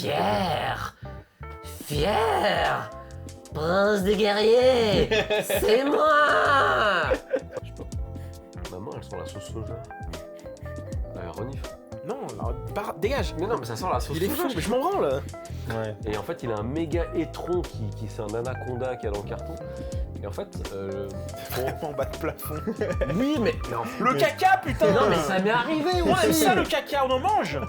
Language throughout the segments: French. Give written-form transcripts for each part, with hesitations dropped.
Fier, fier, prince des guerriers, c'est moi. Maman, elles sont la sauce soja. Renif. Non, dégage. Mais non, mais ça sent la sauce Il est soja. fou, mais je m'en branle. Ouais. Et en fait, il a un méga étron qui c'est un anaconda qu'il y a dans le carton. Et en fait, En bas de plafond. oui, mais Le caca, putain. Non mais ça m'est arrivé Ouais, c'est aussi. ça le caca, on en mange.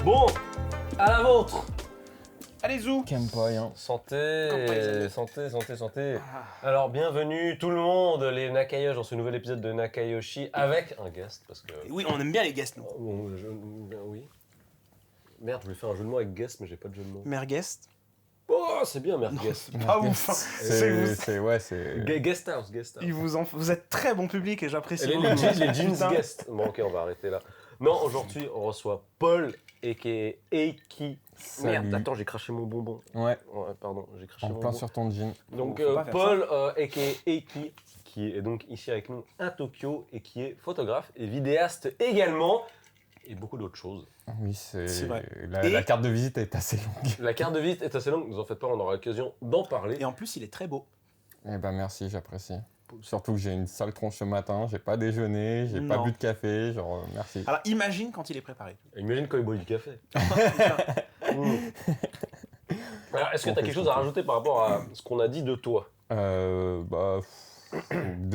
bon, à la vôtre. Allez, zou. Kenpai, hein. Santé. Alors, bienvenue tout le monde, les Nakayoshi, dans ce nouvel épisode de Nakayoshi avec un guest, parce que... Oui, on aime bien les guests, nous. Oui. Merde, je voulais faire un jeu de mots avec guest, mais j'ai pas de jeu de mots. Merguest. Oh, c'est bien, merde, guest. Pas ouf. Hein. C'est Guest house. Vous êtes très bon public et j'apprécie Les, beaucoup. les jeans Putain. guest. Bon, ok, on va arrêter là. Non, aujourd'hui, on reçoit Paul, a.k.a. Eiki. Salut. Merde, attends, j'ai craché mon bonbon. Ouais, Ouais, pardon, j'ai craché en mon plein bonbon. sur ton jean. Donc, Faut pas faire Paul, a.k.a. Eiki, qui est donc ici avec nous à Tokyo et qui est photographe et vidéaste également, et beaucoup d'autres choses. Oui, C'est c'est vrai. la carte de visite est assez longue. La carte de visite est assez longue, ne vous en faites pas, on aura l'occasion d'en parler. Et en plus, il est très beau. Eh ben merci, j'apprécie. Surtout que j'ai une sale tronche ce matin, j'ai pas déjeuné, j'ai pas Non. bu de café, genre merci. Alors, imagine quand il est préparé. Imagine quand il boit du café. Putain. Alors, est-ce que tu as quelque chose à rajouter par rapport à ce qu'on a dit de toi? De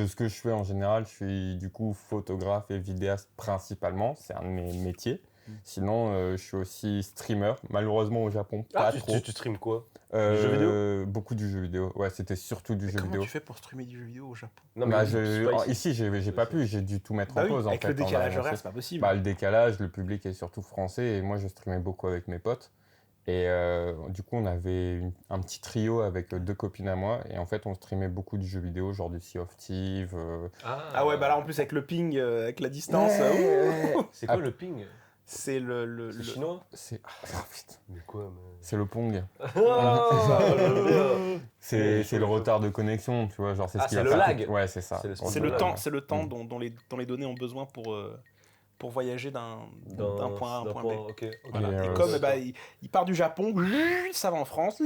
ce que je fais en général, je suis du coup photographe et vidéaste principalement, c'est un de mes métiers. Sinon, je suis aussi streamer, malheureusement au Japon, pas trop. Tu streames quoi? Jeux vidéo Beaucoup du jeu vidéo, ouais, c'était surtout du jeu Comment vidéo. tu fais pour streamer du jeu vidéo au Japon? Non, Bah, c'est pas ici, j'ai pas pu, j'ai dû tout mettre Bah en oui, pause en avec fait. le décalage en horaire, avancée. c'est pas possible. Bah, le décalage, le public est surtout français et moi je streamais beaucoup avec mes potes. Et du coup, on avait un petit trio avec deux copines à moi et en fait, on streamait beaucoup du jeu vidéo, genre du Sea of Thieves. Ah ouais, bah là en plus avec le ping, avec la distance, C'est quoi le ping? c'est le chinois? C'est putain. Mais quoi, C'est le Pong. mais... C'est le retard de connexion, tu vois, genre c'est Ah, ce qui c'est va le faire lag. que- Ouais, c'est ça. c'est le temps, dont les données ont besoin pour voyager d'un point A à un point B. Ok. Voilà. Et, Et comme bah, il part du Japon, ça va en France,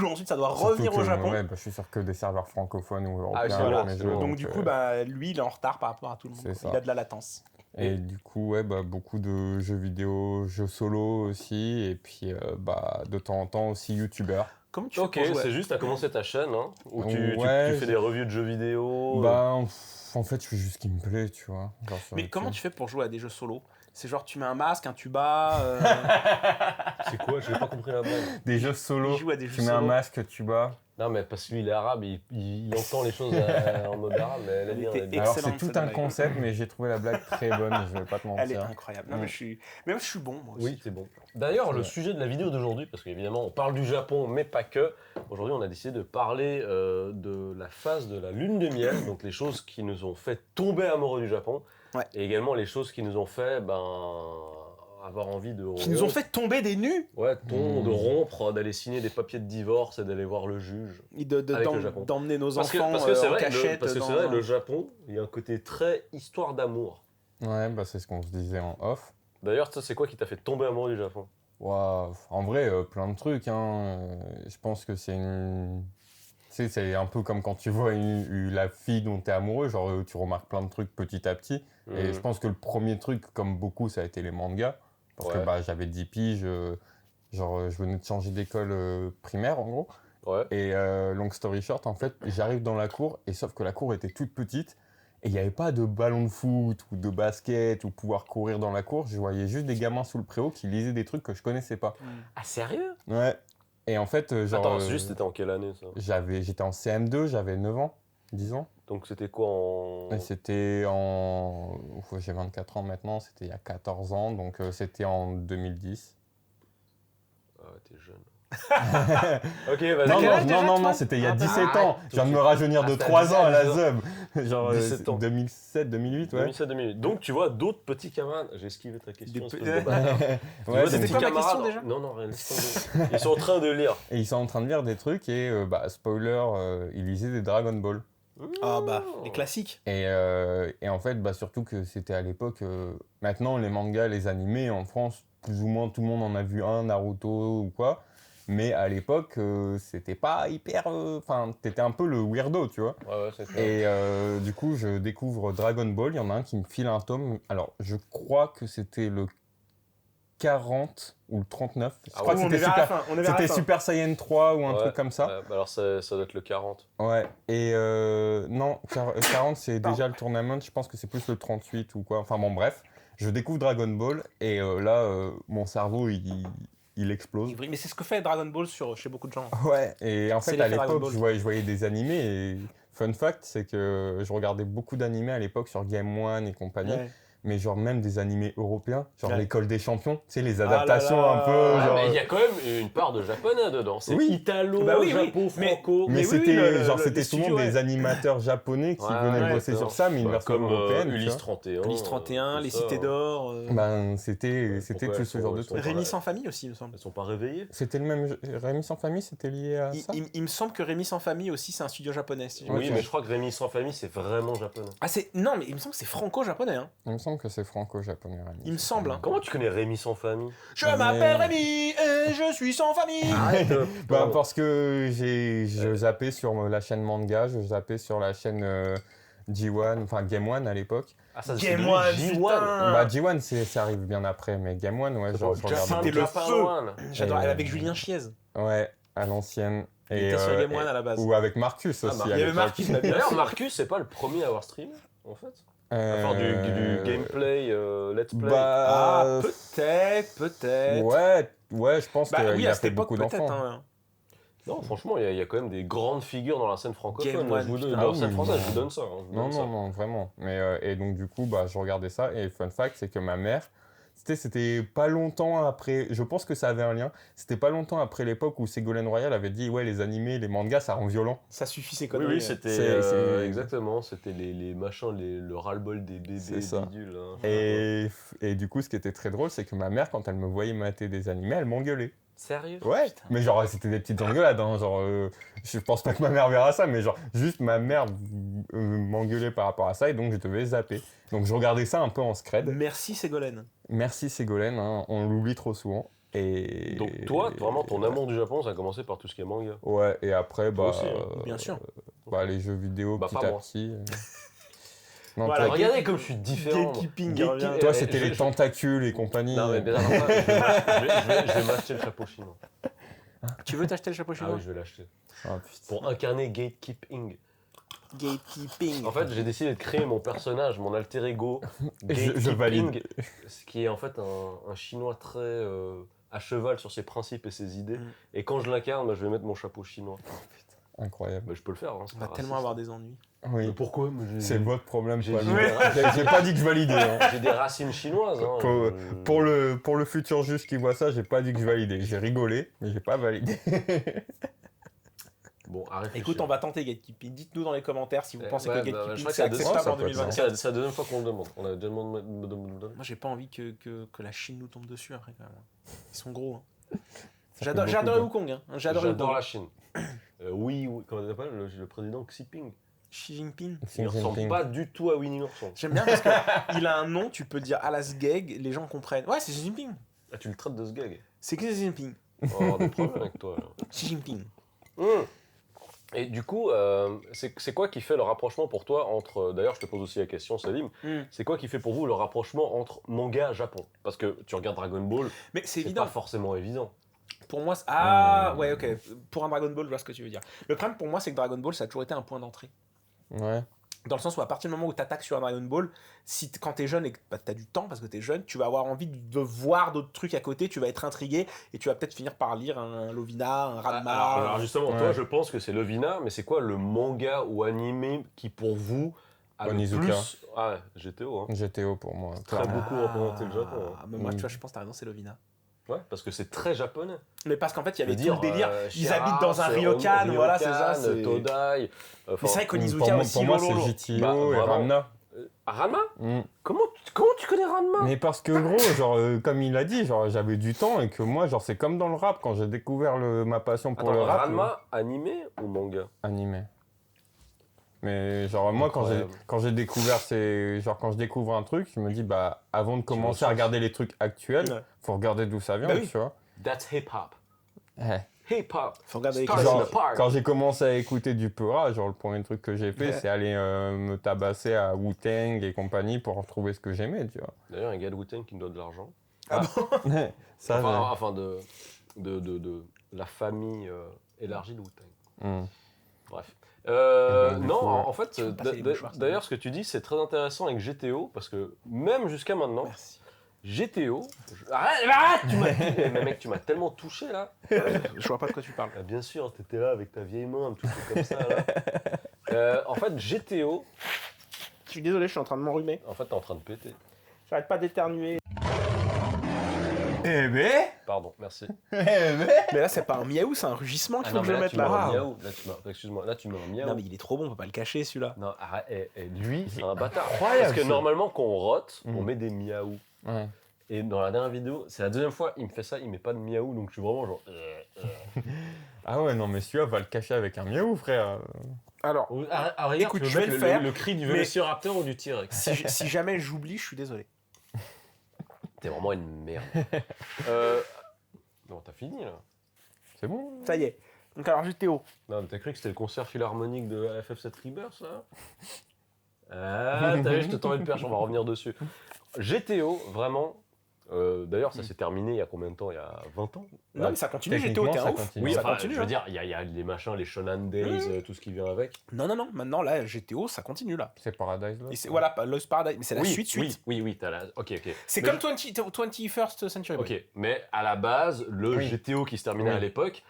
ensuite ça doit revenir Surtout au que, Japon. ouais, bah, je suis sûr que des serveurs francophones ou Ah, européens. c'est voilà, mes c'est jeux, bon. Donc du coup, bah, lui, il est en retard par rapport à tout le monde. C'est ça. Il a de la latence. Et du coup, ouais, bah, beaucoup de jeux vidéo, jeux solo aussi, et puis bah, de temps en temps aussi youtubeur. Comment tu fais Ok, pour jouer c'est juste, t'as commencé ta chaîne, hein, où tu Ouais, fais des reviews de jeux vidéo. Bah, en fait, je fais juste ce qui me plaît, tu vois. Genre sur Mais YouTube. comment tu fais pour jouer à des jeux solo? C'est genre tu mets un masque, un tuba, C'est quoi? J'ai pas compris la blague. Des jeux solo, il joue à des jeux tu mets un solo. masque, tu bats. Non, mais parce que lui, il est arabe, il entend les choses en mode arabe, mais elle est bien. était elle est bien. Alors, excellente, c'est tout cette un blague. concept, mais j'ai trouvé la blague très bonne, je vais pas te Elle est mentir. incroyable. Non, mais je suis bon, moi aussi. Oui, c'est bon. D'ailleurs, le Ouais. sujet de la vidéo d'aujourd'hui, parce qu'évidemment, on parle du Japon, mais pas que. Aujourd'hui, on a décidé de parler de la phase de la lune de miel, donc les choses qui nous ont fait tomber amoureux du Japon, Ouais. et également les choses qui nous ont fait avoir envie de Qui nous ont fait tomber des nus de rompre, d'aller signer des papiers de divorce et d'aller voir le juge. et Avec le Japon. d'emmener nos Parce que enfants c'est en vrai, cachette. parce que c'est vrai, le Japon, il y a un côté très histoire d'amour. Ouais, bah, c'est ce qu'on se disait en off. D'ailleurs, ça, c'est quoi qui t'a fait tomber amoureux du Japon? Ouah, en vrai, plein de trucs. Je pense que c'est une. Tu sais, c'est un peu comme quand tu vois la fille dont tu es amoureux, genre tu remarques plein de trucs petit à petit. Et je pense que le premier truc, comme beaucoup, ça a été les mangas. Parce que Ouais. bah, j'avais 10 piges, genre je venais de changer d'école primaire en gros. Ouais. Et long story short, en fait, j'arrive dans la cour, et sauf que la cour était toute petite. Et il n'y avait pas de ballon de foot ou de basket ou pouvoir courir dans la cour. Je voyais juste des gamins sous le préau qui lisaient des trucs que je connaissais pas. Ah, sérieux? Ouais. Et en fait, genre. Attends, juste, c'était en quelle année, ça? J'étais en CM2, j'avais 9 ans, 10 ans. Donc, c'était quoi en... Et c'était en. J'ai 24 ans maintenant, c'était il y a 14 ans, donc c'était en 2010. Ah, t'es jeune. Ok, vas-y. Non, quel âge déjà, non, toi c'était il y a Ah, 17 ans. Je viens de me rajeunir de t'as 3 ans à la 17 ZEB. Genre 17 ans. 2007, 2008, ouais. 2007-2008. Donc tu vois d'autres petits camarades. J'ai esquivé ta question. Des espèce pe- de bâtard. Tu vois Ouais, des c'était petits quoi ma camarades. question, déjà Non, rien, laisse tomber. Ils sont en train de lire. et ils sont en train de lire des trucs et, spoiler, ils lisaient des Dragon Ball. Ah bah, les classiques. Et en fait, surtout que c'était à l'époque. Maintenant, les mangas, les animés en France, plus ou moins tout le monde en a vu un, Naruto ou quoi. Mais à l'époque, c'était pas hyper. Enfin, t'étais un peu le weirdo, tu vois. Ouais, c'est clair. Et du coup, je découvre Dragon Ball. Il y en a un qui me file un tome. Alors, je crois que c'était le 40 ou le 39. Je crois que c'était Super Saiyan 3 ou un truc comme ça. Ouais, alors ça doit être le 40. Ouais, et non, 40 c'est déjà le tournament, je pense que c'est plus le 38 ou quoi. Enfin bon, bref, je découvre Dragon Ball et là, mon cerveau il explose. Mais c'est ce que fait Dragon Ball chez beaucoup de gens. Ouais, et en C'est fait à l'effet Dragon l'époque, Ball. je voyais des animés et fun fact, c'est que je regardais beaucoup d'animés à l'époque sur Game One et compagnie. Ouais. Mais genre même des animés européens, genre Ouais. l'école des champions, tu sais, les Ah là adaptations là. un peu. Ouais, genre... mais il y a quand même une part de japonais dedans. C'est Oui. italo, Bah oui, oui. japo, Mais- franco. Mais oui, c'était oui, genre les c'était souvent studios, des animateurs japonais qui venaient bosser d'accord. sur ça, mais une version comme européenne. tu Ulysse vois. 31. Ulysse 31, tout les ça. Cités d'Or. C'était Pourquoi tout ce genre de elles sont- trucs. Rémi Ouais. sans famille aussi, il me semble. Elles sont pas réveillées. C'était le même Rémi sans famille, c'était lié à ça. Il me semble que Rémi sans famille aussi, c'est un studio japonais. si je me Oui, trompe. mais je crois que Rémi sans famille, c'est vraiment japonais. Ah, non, mais il me semble que c'est franco-japonais. Hein. Il me semble que c'est franco-japonais. Rémi Il me sans semble, famille. hein. Comment tu connais Rémi sans famille? Je Mais- m'appelle Rémi et je suis sans famille. Arrête. Parce que je zappais sur la chaîne manga, je zappais sur la chaîne G1, enfin Game One à l'époque. Ah, ça, Game c'est One, J1. putain. G1 ça arrive bien après, mais Game One, ouais, genre je regardais. C'était le Japan feu. One. J'adore, Et- avec Julien Chiez. Ouais, à l'ancienne. Il était sur Game One à la base. Ou avec Marcus aussi. Marcus. à Il y avait l'époque. Marcus, là, bien D'ailleurs, sûr. Marcus, c'est pas le premier à avoir streamé, en fait. À faire Euh, du gameplay, let's play. Ah, peut-être. Ouais, je pense Bah qu'il oui, a à cette fait époque, beaucoup peut-être. d'enfants. Hein. Non, franchement, il y a quand même des grandes figures dans la scène francophone. Game Moi, One, je vous donne, putain. dans la scène Ah oui, française, mais- je vous donne ça. hein, je vous donne ça. Non, vraiment. Mais, et donc, du coup, je regardais ça. Et fun fact, c'est que ma mère, c'était pas longtemps après, je pense que ça avait un lien, c'était pas longtemps après l'époque où Ségolène Royal avait dit, ouais, les animés, les mangas, ça rend violent. Ça suffit, ces Oui, conneries. oui, c'était exactement, c'était les machins, le ras-le-bol des bébés C'est ça. bidules. Hein. Et du coup, ce qui était très drôle, c'est que ma mère, quand elle me voyait mater des animés, elle m'engueulait. Sérieux? Ouais, mais genre, c'était des petites engueulades, hein, genre, je pense pas que ma mère verra ça, mais genre, juste ma mère m'engueulait par rapport à ça, et donc je devais zapper. Donc je regardais ça un peu en scred. Merci, Ségolène. Merci Ségolène, hein, on l'oublie trop souvent. Et... Donc toi, vraiment, ton amour du Japon, ça a commencé par tout ce qui est manga. Ouais, et après, Toi aussi, hein. Bien sûr. les jeux vidéo Bah, petit pas à moi. petit. Non, Voilà, toi, Regardez comme je suis différent. moi. Gatekeeping, Gate- revient. toi, eh, c'était les tentacules et compagnie. Non, mais bien sûr, je vais m'acheter le chapeau chinois. Tu veux t'acheter le chapeau Ah chinois oui, je vais l'acheter. Ah, putain. Pour incarner Gatekeeping. Gatekeeping. En fait, j'ai décidé de créer mon personnage, mon alter ego, Je valide. ce qui est en fait un chinois très à cheval sur ses principes et ses idées. Mm. Et quand je l'incarne, je vais mettre mon chapeau chinois. Incroyable. Bah, je peux le faire. Hein, c'est On va pas tellement raciste. avoir des ennuis. Oui, Pourquoi c'est votre problème, j'ai pas dit- le mien. J'ai pas dit que je validais. Hein. J'ai des racines chinoises. Hein, Pour le futur juge qui voit ça, j'ai pas dit que je validais. J'ai rigolé, mais j'ai pas validé. Bon, arrête. Écoute, on va tenter Gatekeeping. Dites-nous dans les commentaires si vous pensez ouais, que bah, je Gatekeeping crois c'est qu'il y a deux- acceptable ça en peut être 2024. C'est la deuxième fois qu'on le demande. On a déjà demandé. Moi, j'ai pas envie que la Chine nous tombe dessus après, quand même. Ils sont gros. Hein. Ça J'adore fait j'adore beaucoup Wukong. Hein. J'adore J'adore Wukong. la Chine. Oui, comment on appelle le président Xi Jinping. Xi Jinping. Xi Il ressemble Jinping. pas du tout à Winnie l'ourson. J'aime bien parce qu'il a un nom, tu peux dire Alasgeg, les gens comprennent. Ouais, c'est Xi Jinping. Ah, tu le traites de ce gag. C'est Xi Jinping. On va avoir des problèmes avec toi. Là. Xi Jinping. Et du coup, c'est quoi qui fait le rapprochement pour toi entre... D'ailleurs, je te pose aussi la question, Salim. C'est quoi qui fait pour vous le rapprochement entre manga et Japon? Parce que tu regardes Dragon Ball, Mais c'est c'est évident. pas forcément évident. Pour moi, ouais, ok. Pour un Dragon Ball, je vois ce que tu veux dire. Le problème pour moi, c'est que Dragon Ball, ça a toujours été un point d'entrée. Ouais. Dans le sens où, à partir du moment où tu attaques sur un Dragon Ball, quand tu es jeune et que tu as du temps parce que tu es jeune, tu vas avoir envie de voir d'autres trucs à côté, tu vas être intrigué et tu vas peut-être finir par lire un Lovina, un Ranma. Alors justement, Ouais. toi, je pense que c'est Lovina, mais c'est quoi le manga ou animé qui, pour vous, a le Onizuka. plus... Ah, GTO, hein. GTO pour moi. Très clairement. beaucoup représenté le Japon. hein. Mais moi, Mm. tu vois, je pense que t'as raison, c'est Lovina. Ouais, parce que c'est très japonais. Mais parce qu'en fait, il y avait Je tout veux le délire. Ils Shiraz, habitent dans un ryokan, voilà, c'est ça. Ryokan, Todai. Mais c'est vrai qu'Onizuka Pour aussi, moi, lolo. c'est GTO Bah, et vraiment. Ranma. Ranma Mm. comment tu connais Ranma? Mais parce que gros, genre, comme il a dit, genre, j'avais du temps et que moi, genre, c'est comme dans le rap, quand j'ai découvert ma passion pour Attends, le rap. Ranma, animé ou manga? Animé. Mais genre, moi, Incroyable. quand j'ai découvert genre, quand je découvre un truc, je me dis, bah, avant de commencer à recenses. regarder les trucs actuels, Ouais. faut regarder d'où ça vient, Bah oui. tu vois. That's hip-hop. Ouais. Hip-hop. Faut regarder les Stars classiques. in the park. Quand j'ai commencé à écouter du Peura, genre, le premier truc que j'ai fait, Ouais. c'est aller me tabasser à Wu-Tang et compagnie pour retrouver ce que j'aimais, tu vois. D'ailleurs, un gars de Wu-Tang qui me doit de l'argent. Ça, Enfin, de la famille élargie de Wu-Tang. Bref. Du Non, coup, ouais. en fait, Je peux passer les mouchoirs, s'il te d'ailleurs, ce que tu dis, c'est très intéressant avec GTO, parce que même jusqu'à maintenant, Merci. GTO... Arrête, tu m'as... Mais mec, tu m'as tellement touché, là. Je vois pas de quoi tu parles. Ah, bien sûr, t'étais là avec ta vieille main, un petit truc comme ça, là. En fait, GTO... Je suis désolé, je suis en train de m'enrhumer. En fait, t'es en train de péter. J'arrête pas d'éternuer. Eh ben Pardon, merci. Mais là, c'est pas un miaou, c'est un rugissement qu'il faut que je mais mette tu m'as là. un miaou. Là, excuse-moi, là, tu m'as un miaou. Non, mais il est trop bon, on peut pas le cacher celui-là. Non, arrête, et lui, c'est un bâtard. incroyable, Parce que ça. normalement, quand on rote, on Mm. met des miaou. Ouais. Et dans la dernière vidéo, c'est la deuxième fois, il me fait ça, il met pas de miaou, donc je suis vraiment genre... Ah ouais, non, mais celui-là va le cacher avec un miaou, frère. Alors, Écoute, je vais le faire, le cri du mais- vélociraptor ou du T-Rex. si jamais j'oublie, je suis désolé. T'es vraiment une merde. Non, t'as fini, là. C'est bon. Ça y est. Donc alors, GTO. Non, mais t'as cru que c'était le concert philharmonique de FF7 Rebirth, là? Ah, t'as vu, je te tends une perche, on va revenir dessus. GTO, vraiment... D'ailleurs, ça s'est terminé il y a combien de temps? Il y a 20 ans? Non, mais ça continue, GTO, Techniquement, t'es ça un ouf. continue. Oui, ça enfin, continue. je veux hein. dire, il y a les machins, les Shonen Days, tout ce qui vient avec. Non, maintenant, là, GTO, ça continue là. C'est Paradise Lost. Et c'est, voilà, Lost Paradise, mais c'est la suite. Oui, t'as la... Ok. C'est Mais comme 21st Century. Ok, mais à la base, le Oui. GTO qui se terminait Oui. à l'époque,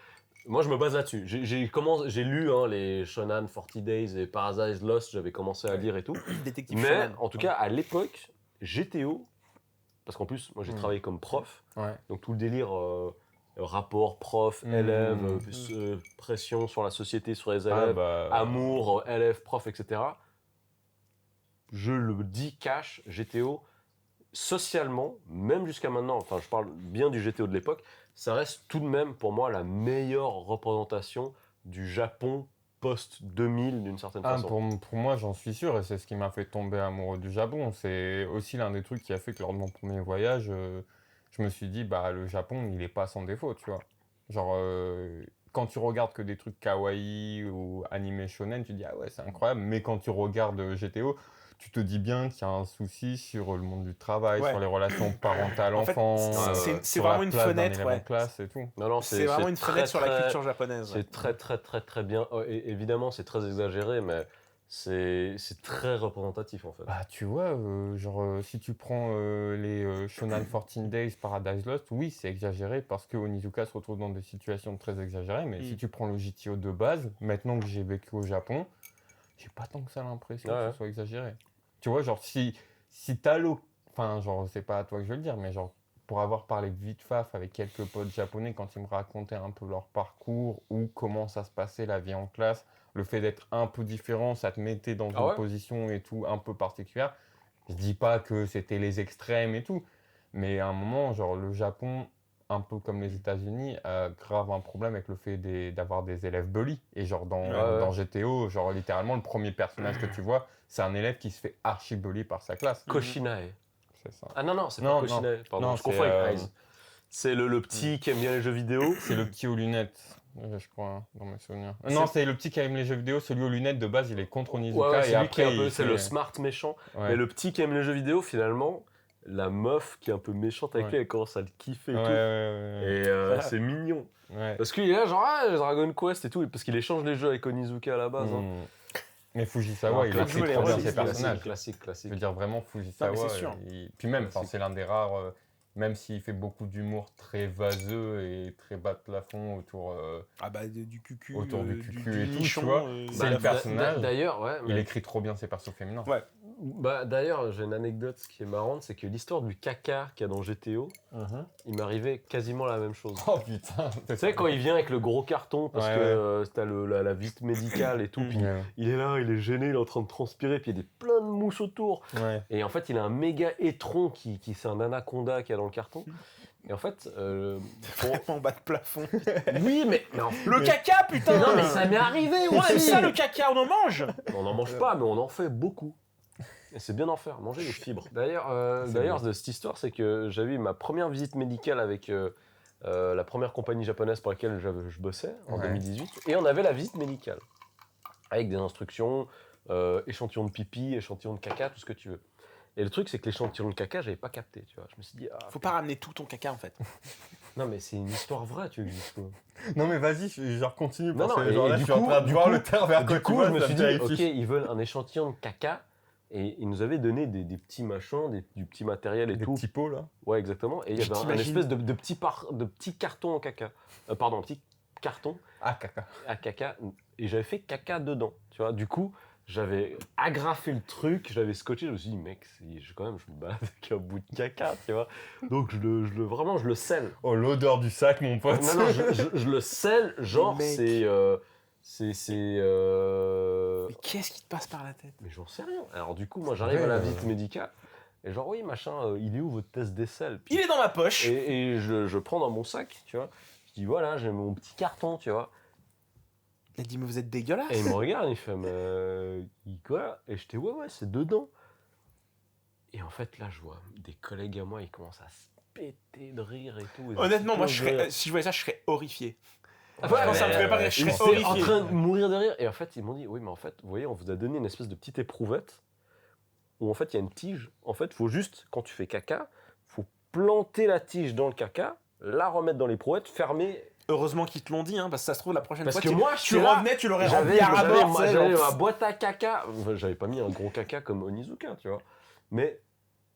moi je me base là-dessus. J'ai lu les Shonen 40 Days et Paradise Lost, j'avais commencé à lire et tout. Détective Mais Shonen. en tout cas, à l'époque, GTO, parce qu'en plus, moi j'ai travaillé comme prof, Ouais. donc tout le délire rapport prof, Mm. élève, pression sur la société, sur les Ah élèves, bah. amour, élève, prof, etc. Je le dis cash, GTO, socialement, même jusqu'à maintenant, enfin je parle bien du GTO de l'époque, ça reste tout de même pour moi la meilleure représentation du Japon post-2000 d'une certaine Ah, façon. pour moi, j'en suis sûr, et c'est ce qui m'a fait tomber amoureux du Japon. C'est aussi l'un des trucs qui a fait que lors de mon premier voyage, je me suis dit, bah, le Japon, il est pas sans défaut, tu vois. Genre, quand tu regardes que des trucs kawaii ou animé shonen, tu dis, ah ouais, c'est incroyable. Mais quand tu regardes GTO, tu te dis bien qu'il y a un souci sur le monde du travail, Ouais. sur les relations parentales-enfants, En fait, c'est sur la vraiment une place d'un fenêtre, élève ouais. en classe et tout. Non, C'est vraiment une très, fenêtre sur la très- culture japonaise. C'est très bien. Et évidemment, c'est très exagéré, mais c'est très représentatif en fait. Bah, tu vois, si tu prends les Shonen 14 Days, Paradise Lost, oui, c'est exagéré parce que Onizuka se retrouve dans des situations très exagérées, mais si tu prends le GTO de base, maintenant que j'ai vécu au Japon, j'ai pas tant que ça l'impression que ce soit exagéré. Tu vois, genre, si t'as enfin, genre, c'est pas à toi que je vais le dire, mais genre, pour avoir parlé vite faf avec quelques potes japonais quand ils me racontaient un peu leur parcours ou comment ça se passait la vie en classe, le fait d'être un peu différent, ça te mettait dans une position et tout un peu particulière. Je dis pas que c'était les extrêmes et tout, mais à un moment, genre, le Japon, un peu comme les États-Unis, a grave un problème avec le fait d'avoir des élèves bullies. Et genre, dans GTO, genre, littéralement, le premier personnage que tu vois, c'est un élève qui se fait archi-bully par sa classe. Koshinae. C'est ça. Ah non, c'est Non, pas Koshinae, pardon, non, je confonds c'est, avec Aiz. C'est le petit qui aime bien les jeux vidéo. C'est le petit aux lunettes, je crois, hein, dans mes souvenirs. Non, c'est le petit qui aime les jeux vidéo. Celui aux lunettes, de base, il est contre Onizuka. Ouais, et c'est lui après, qui est un peu, il c'est fait- le smart méchant. Ouais. Mais le petit qui aime les jeux vidéo, finalement, la meuf qui est un peu méchante avec Ouais. lui, elle commence à le kiffer et Ouais, tout. ouais, Et c'est mignon. ouais. Parce qu'il est là, genre, Dragon Quest et tout, parce qu'il échange les jeux avec Onizuka à la base. hein. Mais Fujisawa, il classique, écrit trop bien classique, ses personnages. Classique. Je veux dire, vraiment, Fujisawa. Non, mais c'est sûr. Puis même, Classique. c'est l'un des rares, même s'il fait beaucoup d'humour très vaseux et très bas de plafond autour, Ah bah du cucu. Autour du cucu et tout, tu nichon, vois. C'est le la- personnage. D'ailleurs, ouais. il écrit trop bien ses persos féminins. Ouais. Bah, d'ailleurs, j'ai une anecdote qui est marrante, c'est que l'histoire du caca qu'il y a dans GTO, il m'arrivait quasiment la même chose. Oh putain. Tu sais, quand il vient avec le gros carton, parce Ouais, que ouais. t'as la visite médicale et tout, puis Ouais. il est là, il est gêné, il est en train de transpirer, puis il y a plein de mouches autour. Ouais. Et en fait, il a un méga étron qui c'est un anaconda qu'il y a dans le carton. Et en fait, Vraiment en bas de plafond. oui, mais non, Le caca, putain. Non, mais ça m'est arrivé On aime aussi. ça le caca, on en mange. on n'en mange pas, mais on en fait beaucoup. Et c'est bien d'en faire, manger les fibres. D'ailleurs, de cette histoire, c'est que j'avais eu ma première visite médicale avec la première compagnie japonaise pour laquelle je bossais en 2018. Et on avait la visite médicale. Avec des instructions, échantillon de pipi, échantillon de caca, tout ce que tu veux. Et le truc, c'est que l'échantillon de caca, j'avais pas capté, tu vois. Je me suis dit, Faut pas ramener tout ton caca en fait. non, mais c'est une histoire vraie, tu veux quoi. Non mais vas-y, genre continue Non, parce non, que et genre là du je suis en coup- train de du voir coup- le terre vers quoi Du tu coup, vas, je me ça suis dit, terrifie. ok, ils veulent un échantillon de caca. Et ils nous avaient donné des petits machins, du petit matériel et Des tout. petits pots là. Ouais, exactement. Et il y Je avait un t'imagine. espèce de petit carton en caca. Pardon, un petit carton Ah caca. à caca. Et j'avais fait caca dedans, tu vois. Du coup, j'avais agrafé le truc, j'avais scotché. Je me suis dit, mec, je me balade avec un bout de caca, tu vois. Donc, vraiment, je le scelle. Oh l'odeur du sac mon pote. Non, non, je le scelle, genre, mec. c'est. Mais qu'est-ce qui te passe par la tête? Mais j'en sais rien. Alors, du coup, moi, j'arrive Ouais, à la visite médicale. Et genre, oui, machin, il est où votre test d'aisselle? Puis- Il est dans ma poche. Et je prends dans mon sac, tu vois. Je dis, voilà, j'ai mon petit carton, tu vois. Il a dit mais vous êtes dégueulasse. Et il me regarde, il fait, quoi? Et j'étais, ouais, c'est dedans. Et en fait, là, je vois des collègues à moi, ils commencent à se péter de rire et tout. Ils Honnêtement, moi, explosent de rire. si je voyais ça, je serais horrifié. Ouais, Je pense que ça me mais, ferait pas rire, je ils serais étaient en horrifié. train de mourir de rire. Et en fait, ils m'ont dit, oui, mais en fait, vous voyez, on vous a donné une espèce de petite éprouvette où en fait, il y a une tige. En fait, il faut juste, quand tu fais caca, faut planter la tige dans le caca, la remettre dans l'éprouvette, fermer. Heureusement qu'ils te l'ont dit, hein, parce que ça se trouve, la prochaine Parce fois, que moi, je tu suis là, revenais, tu l'aurais J'avais rempli à rabord. tu sais, j'avais genre, ma boîte à caca. Enfin, j'avais pas mis un gros caca comme Onizuka, tu vois. Mais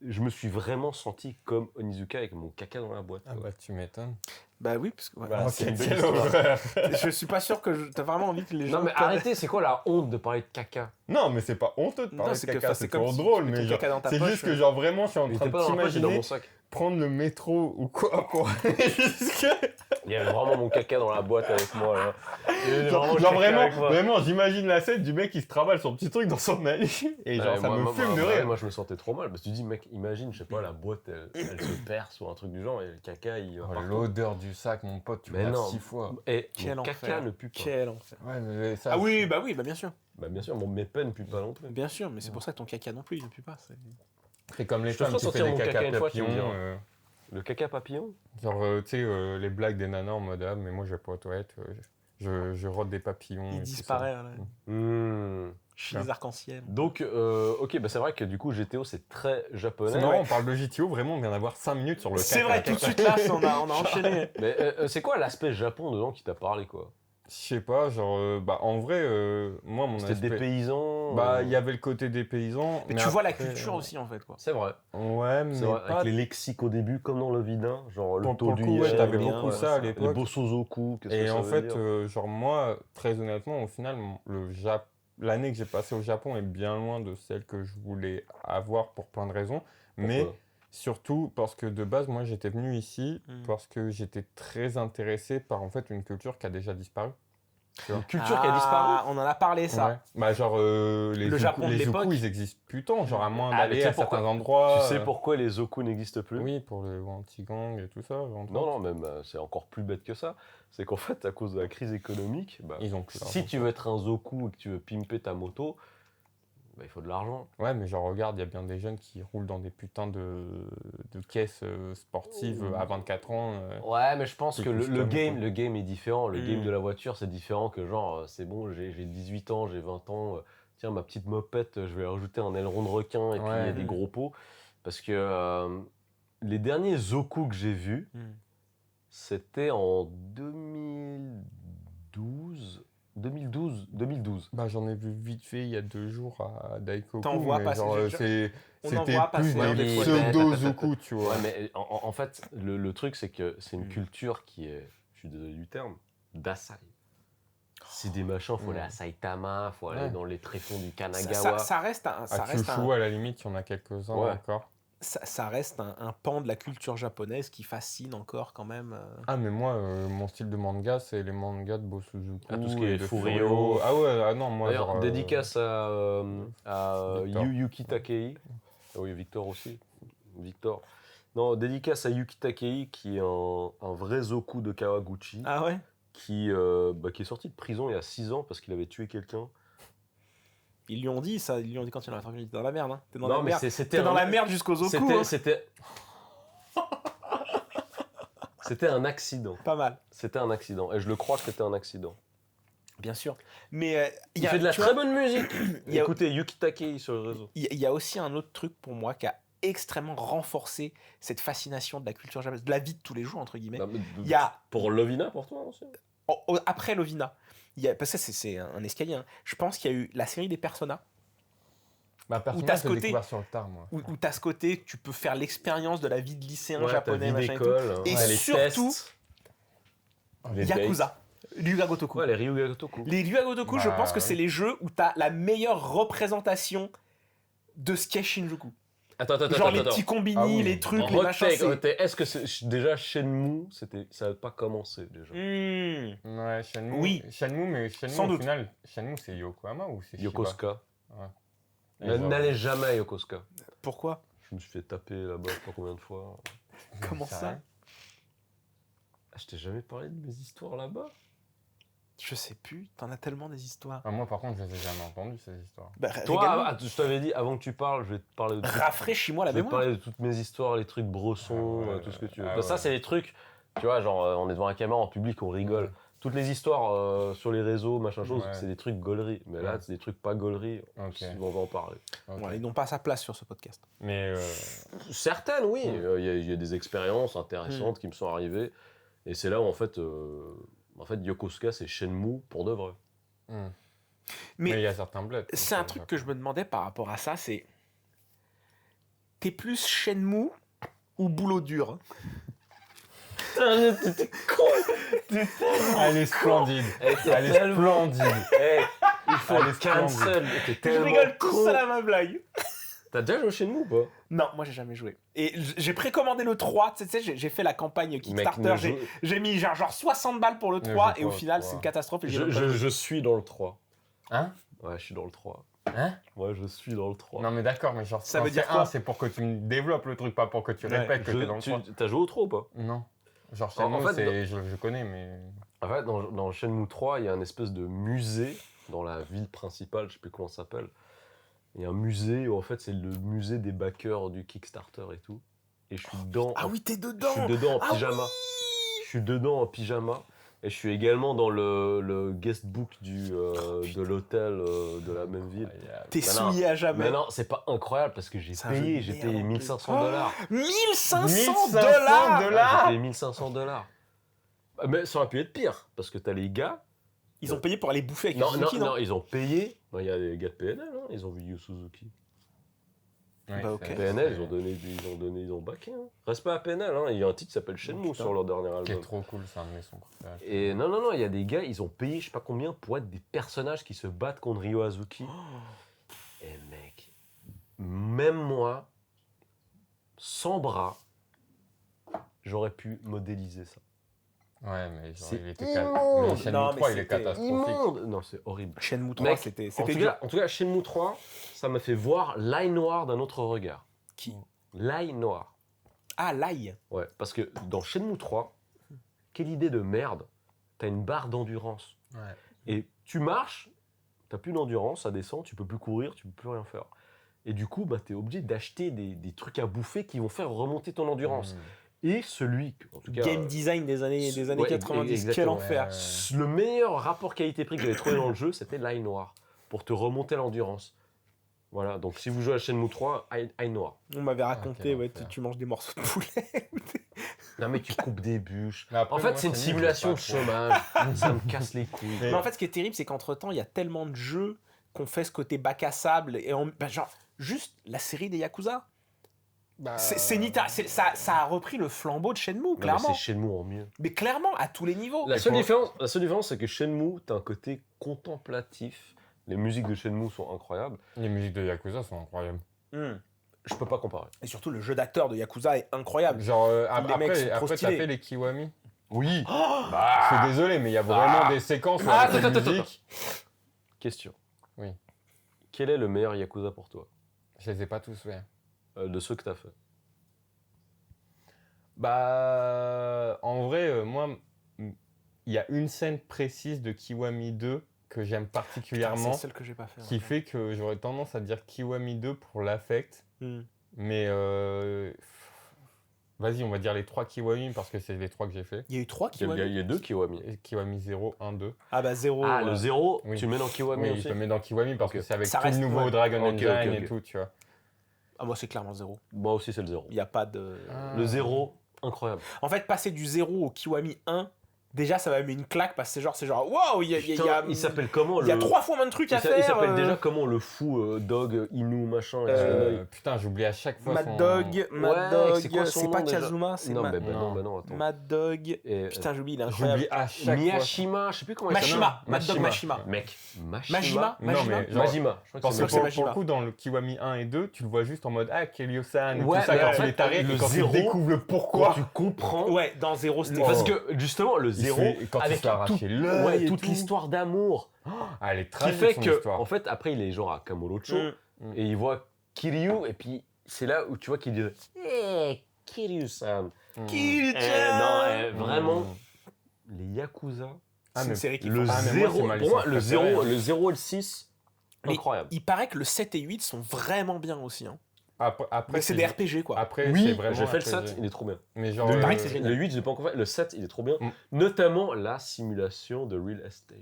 je me suis vraiment senti comme Onizuka avec mon caca dans la boîte. Ah bah tu m'étonnes. Bah oui, parce que voilà. Voilà, Oh, c'est une belle quelle histoire. horreur. Je suis pas sûr que t'as vraiment envie que les gens. Non mais te- arrêtez, c'est quoi la honte de parler de caca? Non mais c'est pas honteux de Non, parler de c'est que, caca, enfin, c'est comme toujours si drôle tu mets mais ton genre, caca dans ta c'est poche, juste que genre vraiment je suis en Il train était de pas dans la poche, il est dans mon t'imaginer sac. prendre le métro ou quoi pour aller jusque... Il y avait vraiment mon caca dans la boîte avec moi là. Il y avait vraiment le Genre caca avec moi. vraiment j'imagine la scène du mec qui se travaille son petit truc dans son ali et genre Ouais, ça me fume de ouais, rire. moi je me sentais trop mal parce que tu dis mec, imagine, je sais pas, la boîte elle se perce ou un truc du genre et le caca il va Oh, partout. l'odeur du sac mon pote, tu Mais me non. 6 fois. Et Quel mon caca enfer. ne pue pas. Quel enfer. Ouais mais ça... Ah oui, bah bien sûr. Bah bien sûr, mes peines ne puent pas non plus. Bien sûr, mais c'est pour ça que ton caca non plus, il ne pue pas. C'est comme les Je te femmes ferai qui sortir font des mon caca caca une fois, tu me papillons. diras. Le caca papillon? Genre tu sais les blagues des nanas en mode ah mais moi je vais pas aux toilettes, je rote des papillons. et Il tout disparaît ça. là, Hmm. chez les arcs-en-ciel. Donc, ok, bah c'est vrai que du coup, GTO, c'est très japonais. C'est marrant, on parle de JTO, vraiment on vient d'avoir 5 minutes sur le C'est caca. vrai, tout de suite là, on a enchaîné. Mais c'est quoi l'aspect Japon dedans qui t'a parlé, quoi? Je sais pas, genre bah en vrai moi mon C'était aspect... des paysans. Bah il y avait le côté des paysans. Mais tu vois la après, culture aussi en fait, quoi. C'est vrai. Ouais mais C'est vrai, pas... avec les lexiques au début, comme dans le Vidin, genre le Pour le taux coup, ouais, t'avais bien, beaucoup ouais, ça à les l'époque. bosozoku, qu'est-ce que Et ça en veut fait, dire genre moi, très honnêtement, au final, l'année que j'ai passée au Japon est bien loin de celle que je voulais avoir pour plein de raisons. Mais Pourquoi surtout parce que de base, moi, j'étais venu ici Mm. parce que j'étais très intéressé par en fait une culture qui a déjà disparu. Une culture qui a disparu. On en a parlé, ça. Ouais. Bah genre Le Japon de les l'époque. zoku, ils existent plus tant, genre à moins Ah, mais d'aller tu sais à certains pourquoi- endroits. Tu sais pourquoi les zoku n'existent plus? Oui, pour le anti-gang et tout ça. entre Non, autres. non, même c'est encore plus bête que ça. C'est qu'en fait, à cause de la crise économique, bah, Ils ont plus si d'argent. tu veux être un zoku et que tu veux pimper ta moto, bah, il faut de l'argent. Ouais, mais genre, regarde, il y a bien des jeunes qui roulent dans des putains de caisses sportives à 24 ans. Ouais, mais je pense C'est que plus le comme game est différent. Le game Mm. de la voiture, c'est différent que genre, c'est bon, j'ai 18 ans, j'ai 20 ans, tiens, ma petite mopette, je vais rajouter un aileron de requin et puis il y a Ouais. des gros pots. Parce que les derniers zoku que j'ai vus, Mm. c'était en 2012. 2012. Bah, j'en ai vu vite fait il y a 2 jours à Daikoku. T'en vois mais passer, genre, on en c'était voit passer, plus hein, des des fois. pseudo-zoku, tu vois. Ouais, mais en fait, le truc, c'est que c'est une Mm. culture qui est, je suis désolé du terme, d'assai. C'est des machins, faut aller à Saitama, faut aller Ouais. dans les tréfonds du Kanagawa. Ça reste un, ça À reste Kyushu, un, à la limite, il y en a quelques-uns Ouais. encore. ça reste un pan de la culture japonaise qui fascine encore quand même. Ah, mais moi, mon style de manga, c'est les mangas de Bosuzuku. Ah, tout ce qui et est de Furio. Ah ouais, ah non, moi, D'ailleurs, genre... dédicace à Victor. Yuki Takei. Ah oui, Victor aussi. Victor. Non, dédicace à Yuki Takei, qui est un vrai Zoku de Kawaguchi, Ah ouais. qui est sorti de prison il y a 6 ans parce qu'il avait tué quelqu'un. Ils lui ont dit ça, ils lui ont dit quand il en a fait, t'es dans la merde, hein. T'es dans Non, la mais merde. c'était T'es dans un- la merde jusqu'aux Zoku. hein. C'était un accident. Pas mal, C'était un accident. Et je le crois que c'était un accident. bien sûr. Mais Il fait de la tu très vois, bonne musique. il y a- Écoutez, Yuki Takei sur le réseau. il y a aussi un autre truc pour moi qui a extrêmement renforcé cette fascination de la culture japonaise, de la vie de tous les jours entre guillemets. Non, mais Il y a Pour Lovina, pour toi aussi. après Lovina, parce que c'est un escalier. hein. Je pense qu'il y a eu la série des Persona. Bah, t'as personnellement, ce j'ai côté- découvert sur le tard, moi. Où tu as ce côté, tu peux faire l'expérience de la vie de lycéen Ouais, japonais, ta vie machin et tout. d'école, Et les surtout, tests, les Yakuza, Ryuga Gotoku. Ouais, les Ryuga Gotoku. Les Ryuga Gotoku, je Bah, pense que ouais. c'est les jeux où tu as la meilleure représentation de ce qu'est Shinjuku. Attends. Genre les petits combini, Ah oui. les trucs, En les hot machins. take, hot take. Est-ce que déjà Shenmue, ça n'avait pas commencé déjà Ouais, Shenmue. Oui. Shenmue, mais Shenmue, Sans au doute. final, Shenmue, c'est Yokohama ou c'est Shiba Yokosuka. Ouais. N'allez jamais à Yokosuka. Pourquoi? Je me suis fait taper là-bas, je sais pas combien de fois. Comment C'est ça? vrai. Ah, je t'ai jamais parlé de mes histoires là-bas. Je sais plus, t'en as tellement des histoires. Ah, moi, par contre, je les ai jamais entendues, ces histoires. Bah, Toi, régale-nous. je t'avais dit, avant que tu parles, je vais te parler de Rafraîchis-moi la je vais te mémoire. parler de toutes mes histoires, les trucs brossons, Ah ouais, tout ce que tu veux. ah Parce que ça, ouais. c'est les trucs, tu vois, genre, on est devant la caméra en public, on rigole. Ouais. Toutes les histoires sur les réseaux, machin chose, Ouais. c'est des trucs gauleries. Mais là, Ouais. c'est des trucs pas gauleries. Ok. On va en parler. Ok. Voilà, ils n'ont pas sa place sur ce podcast. Mais Certaines, oui. Ouais. Il y a des expériences intéressantes qui me sont arrivées. Et c'est là où, en fait, Yokosuka, c'est Shenmue pour de vrai. Mais il y a certains bleds. c'est un truc que je me demandais par rapport à ça, c'est... T'es plus Shenmue ou boulot dur? T'es con. Elle est splendide. Elle Elle est splendide. il faut Elle le est cancel. T'es Je tellement rigole tout con. seul à ma blague. T'as déjà joué au Shenmue ou pas? Non, moi j'ai jamais joué. Et j'ai précommandé le 3, tu sais, j'ai fait la campagne Kickstarter, ne j'ai joue- j'ai mis genre 60 balles pour le Ne 3 joue et au pas au final 3. c'est une catastrophe. Et j'ai Je, même pas je- joué. je suis dans le 3. Hein? Ouais, je suis dans le 3. Hein? Ouais, je suis dans le 3. Non, mais d'accord, mais genre, Ça quand veut dire c'est quoi? c'est pour que tu me développes le truc, pas pour que tu Ouais. répètes que t'es dans le 3. T'as joué au 3 ou pas? Non. Genre, En Shenmue, fait, je connais, mais. En fait, dans Shenmue 3, il y a un espèce de musée dans la ville principale, je sais plus comment ça s'appelle. Il y a un musée où en fait c'est le musée des backers du Kickstarter et tout. Et je suis dedans. Ah oui, t'es Je dedans. suis dedans en Ah pyjama. Je suis dedans en pyjama. Et je suis également dans le guestbook de l'hôtel de la même ville. T'es Bah non. souillé à jamais. Mais non, c'est pas incroyable parce que j'ai C'est un jeu de payé merde, en plus. 1500 dollars. 1500 $1500 dollars. J'ai payé 1500 dollars. Mais ça aurait pu être pire parce que t'as les gars. Ils ont payé pour aller bouffer avec Non, Suzuki, non, ils ont payé. Il y a les gars de PNL, hein, ils ont vu Yu Suzuki. Ouais, Bah, ok. c'est- PNL, ils ont backé. Hein. Respect à PNL, hein. Il y a un titre qui s'appelle Shenmue putain. sur leur dernier Qui est album. trop cool, c'est un de mes sons préférés. Et non, il y a des gars, ils ont payé je sais pas combien pour être des personnages qui se battent contre Ryo Azuki. Et mec, même moi, sans bras, j'aurais pu modéliser ça. Ouais, mais genre, C'est il était immonde. mais Shenmue Non, mais 3, il est c'était catastrophique. Immonde. Non, c'est horrible. Shenmue 3, Mec, c'était En dur. tout cas, Shenmue 3, ça m'a fait voir l'ail noir d'un autre regard. Qui? L'ail noir. Ah, l'ail. Ouais, parce que dans Shenmue 3, quelle idée de merde. T'as une barre d'endurance. Ouais. Et tu marches, t'as plus d'endurance, ça descend, tu peux plus courir, tu peux plus rien faire. Et du coup, bah, t'es obligé d'acheter des trucs à bouffer qui vont faire remonter ton endurance. Et celui, en tout cas, Game design des années ouais, 90, quel exactement. enfer. le meilleur rapport qualité-prix que j'avais trouvé dans le jeu, c'était l'ail noir, pour te remonter l'endurance. Voilà, donc si vous jouez à Shenmue 3, ail noir. On m'avait raconté, quel ouais, enfer. tu manges des morceaux de poulet. Non mais tu coupes des bûches. Mais après, En fait, moi, c'est une Shenmue, simulation de je sais pas chômage. Ça me casse les couilles. Mais- Mais en fait, ce qui est terrible, c'est qu'entre-temps, il y a tellement de jeux qu'on fait ce côté bac à sable. Et genre, juste la série des Yakuza. C'est Nita, ça a repris le flambeau de Shenmue, Non, mais clairement. c'est Shenmue en mieux. Mais clairement, à tous les niveaux. La seule différence, c'est que Shenmue, t'as un côté contemplatif. Les musiques de Shenmue sont incroyables. Les musiques de Yakuza sont incroyables. Je peux pas comparer. Et surtout, le jeu d'acteur de Yakuza est incroyable. Genre, Les mecs sont trop après t'as stylés. fait les Kiwami. Oui. Je suis désolé, mais il y a vraiment des séquences où avec la musique. Question. Oui. Quel est le meilleur Yakuza pour toi Je les ai pas tous faits. de ceux que t'as fait? En vrai, moi, il y a une scène précise de Kiwami 2 que j'aime Putain, particulièrement, c'est celle que j'ai pas fait. qui fait que j'aurais tendance à dire Kiwami 2 pour l'affect. Mais vas-y, on va dire les 3 Kiwami parce que c'est les 3 que j'ai fait. Il y a eu 3 Kiwami. Il y a 2 Kiwami. Et Kiwami 0, 1, 2. Ah bah 0. Ah, le 0, Oui. tu le mets dans Kiwami Oui, aussi je le mets dans Kiwami parce Ok. que c'est avec Ça tout reste- le nouveau ouais. Dragon Ok, Engine ok, et ok. tout, tu vois. Ah, moi, c'est clairement 0. Moi aussi, c'est le 0. Il n'y a pas de. Le 0, incroyable. En fait, passer du 0 au Kiwami 1, déjà, ça m'a mis une claque parce que c'est genre, waouh, il y a. Il s'appelle comment Il y a le... 3 fois moins de trucs à Il faire. s'appelle déjà comment le fou Dog Inu machin avec son œil. Putain, j'oublie à chaque fois Mad son... Dog, c'est quoi son c'est pas nom, déjà Kazuma, c'est Non, bah non, Non. attends. Mad Dog. Et, Putain, j'oublie, il est incroyable. J'oublie à chaque fois. Miyashima, je sais plus comment il s'appelle. Mashima, Mad Dog Mashima. Mec, Majima Non, mais genre, Majima. Je crois que parce c'est que c'est pour Majima. le coup, dans le Kiwami 1 et 2, tu le vois juste en mode « Ah, Kelio-san » et Ouais, tout ça, mais quand en il fait, est taré, le et quand zéro, tu découvres le quand pourquoi. tu comprends. Ouais, dans 0, c'était. Parce que justement, le 0, Quand il avec se fait arracher l'œil et toute tout. l'histoire d'amour, Ah, elle est qui tragique, fait son que, histoire. en fait, après, il est genre à Kamurocho, Mm. et il voit Kiryu, et puis c'est là où tu vois qu'il dit « Hey, Kiryu-san ». Non, vraiment, les Yakuza, Ah, C'est mais une série qui le Ah, mais moi, 0, c'est ma pour moi, licence le préférée, 0, hein. le 0 et le 6, Mais incroyable. Il paraît que le 7 et 8 sont vraiment bien aussi. Hein. Après, Mais c'est des RPG, quoi. Après, c'est Oui, vraiment j'ai fait le RPG. 7, il est trop bien. Mais genre, Il paraît que c'est génial. Le 8, j'ai pas encore fait. Le 7, il est trop bien. Mm. Notamment la simulation de Real Estate.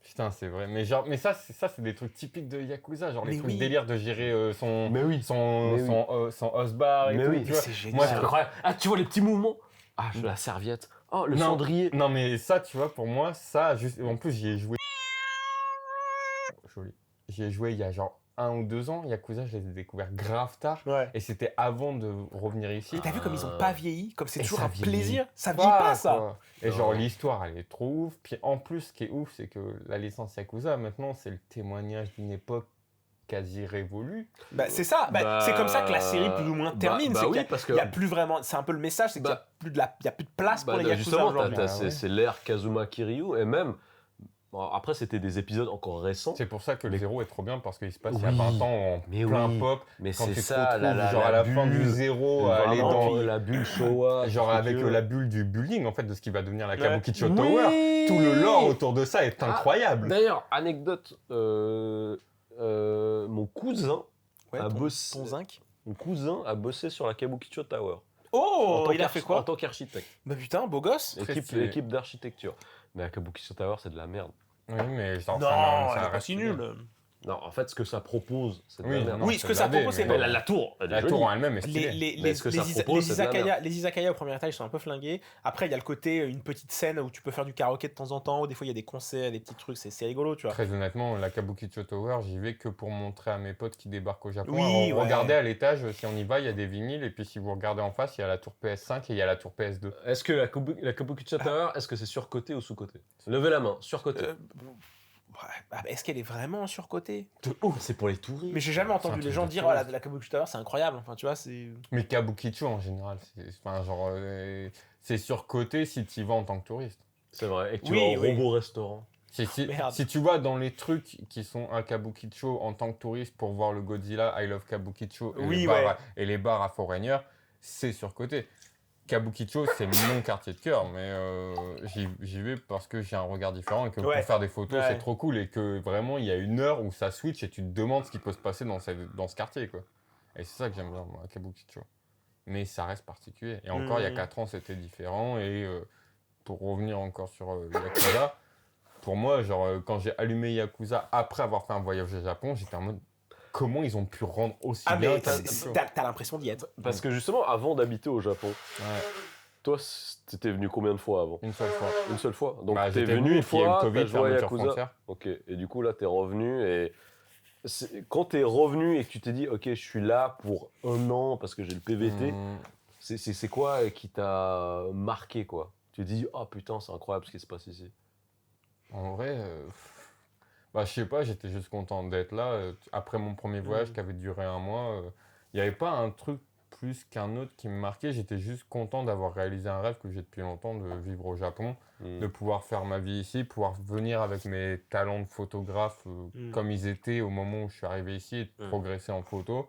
putain, c'est vrai. Mais genre, mais ça, c'est des trucs typiques de Yakuza, genre les Mais trucs oui. délire de gérer son Mais oui. Mais oui. son host-bar et Mais tout. oui. tu vois. C'est génial. Moi, C'est incroyable. Ah, tu vois les petits mouvements. Ah, la serviette. Oh, le cendrier. Non, mais ça, tu vois, pour moi, ça, juste... En plus, j'y ai joué. Joli. J'y ai joué il y a genre 1 ou 2 ans. Yakuza, je les ai découverts grave tard. Ouais. Et c'était avant de revenir ici. Et t'as vu comme ils ont pas vieilli, comme c'est Et toujours ça un vieillit plaisir. Ça vieillit pas, ça. quoi. Et Non. genre, l'histoire, elle est trop ouf. Puis en plus, ce qui est ouf, c'est que la licence Yakuza, maintenant, c'est le témoignage d'une époque quasi révolue. Bah, c'est ça. Bah, c'est comme ça que la série plus ou moins termine. Bah c'est oui, qu'il y a- parce que. il y a plus vraiment. C'est un peu le message, c'est qu'il y a plus de il y a plus de place pour bah, les Yakuza justement, aujourd'hui. Ah ouais. c'est l'ère Kazuma Kiryu. Et même. Bon, après, c'était des épisodes encore récents. C'est pour ça que le Mais- 0 est trop bien, parce qu'il se passe il y Oui. a 20 ans en Mais plein oui. pop. Mais Quand c'est tu te ça, retrouves, genre à la fin du bulle. 0, à aller Vraiment, dans... la bulle Showa. Genre tout ce avec que tu veux. la bulle du building, en fait, de ce qui va devenir la Ouais. Kabukicho Oui. Tower. Tout le lore autour de ça est Ah, incroyable. D'ailleurs, anecdote, mon cousin Ouais, a ton- bossé. ton zinc. Mon cousin a bossé sur la Kabukicho Tower. Oh, En tant il a fait En quoi tant qu'architecte. Bah putain, beau gosse. Très stylé. Équipe d'architecture. Mais la Kabukicho Tower, c'est de la merde. Oui, mais genre, Non, ça elle est pas reste si bien. nulle. Non, en fait, ce que ça propose, c'est de Oui, la merde. non, Oui, c'est ce que ça blindé, propose, c'est mais pas- La tour, elle est La jolie. tour en elle-même est Les, stylée. les, Mais les, ce que les ça isa- propose, les c'est de la izakaya, les izakaya au premier étage sont un peu flingués. Après, il y a le côté, une petite scène où tu peux faire du karaoké de temps en temps, ou des fois il y a des concerts, des petits trucs, c'est rigolo, tu vois. Très honnêtement, la Kabukicho Tower, j'y vais que pour montrer à mes potes qui débarquent au Japon. Oui, Alors, ouais. regardez à l'étage, si on y va, il y a des vinyles. Et puis si vous regardez en face, il y a la tour PS5 et il y a la tour PS2. Est-ce que la Kabukicho Tower, est-ce que c'est surcoté ou sous-coté? Levez la main, surcoté. Ouais, bah, est-ce qu'elle est vraiment surcotée? C'est pour les touristes. Mais j'ai jamais C'est un entendu les truc gens de dire, touriste. oh, la Kabukicho Tower, c'est incroyable. Enfin, tu vois, c'est. Mais Kabukicho en général, enfin, genre, c'est surcoté si tu y vas en tant que touriste. C'est vrai. Et que tu Oui, vas au oui. robot restaurant. Merde. Si tu vas dans les trucs qui sont à Kabukicho en tant que touriste pour voir le Godzilla, I Love Kabukicho et, Oui, les, bars ouais. et les bars à Foreigner, c'est surcoté. Kabukicho, c'est mon quartier de cœur, mais j'y vais parce que j'ai un regard différent et que Ouais. pour faire des photos, Ouais. c'est trop cool et que vraiment, il y a une heure où ça switch et tu te demandes ce qui peut se passer dans ce quartier, quoi. Et c'est ça que j'aime bien, moi, à Kabukicho. Mais ça reste particulier. Et encore, il y a 4 ans, c'était différent. Et pour revenir encore sur Yakuza, pour moi, genre, quand j'ai allumé Yakuza après avoir fait un voyage au Japon, j'étais en mode comment ils ont pu rendre aussi Ah, bien mais Kabukicho. t'as l'impression d'y être. Parce que justement, avant d'habiter au Japon, Ouais, toi, t'étais venu combien de fois avant? une seule fois. Une seule fois. Donc Bah, t'es j'étais venu une et puis il y a eu fois, le Covid, t'as joué à fermeture Yakuza. frontière. Ok. Et du coup là, t'es revenu et quand t'es revenu et que tu t'es dit, ok, je suis là pour 1 an parce que j'ai le PVT, c'est quoi qui t'a marqué, quoi? Tu te dis, oh putain, c'est incroyable ce qui se passe ici. En vrai, bah, je sais pas, j'étais juste content d'être là. Après mon premier voyage qui avait duré 1 mois, il n'y avait pas un truc plus qu'un autre qui me marquait. J'étais juste content d'avoir réalisé un rêve que j'ai depuis longtemps, de vivre au Japon, de pouvoir faire ma vie ici, pouvoir venir avec mes talents de photographe comme ils étaient au moment où je suis arrivé ici et de progresser en photo,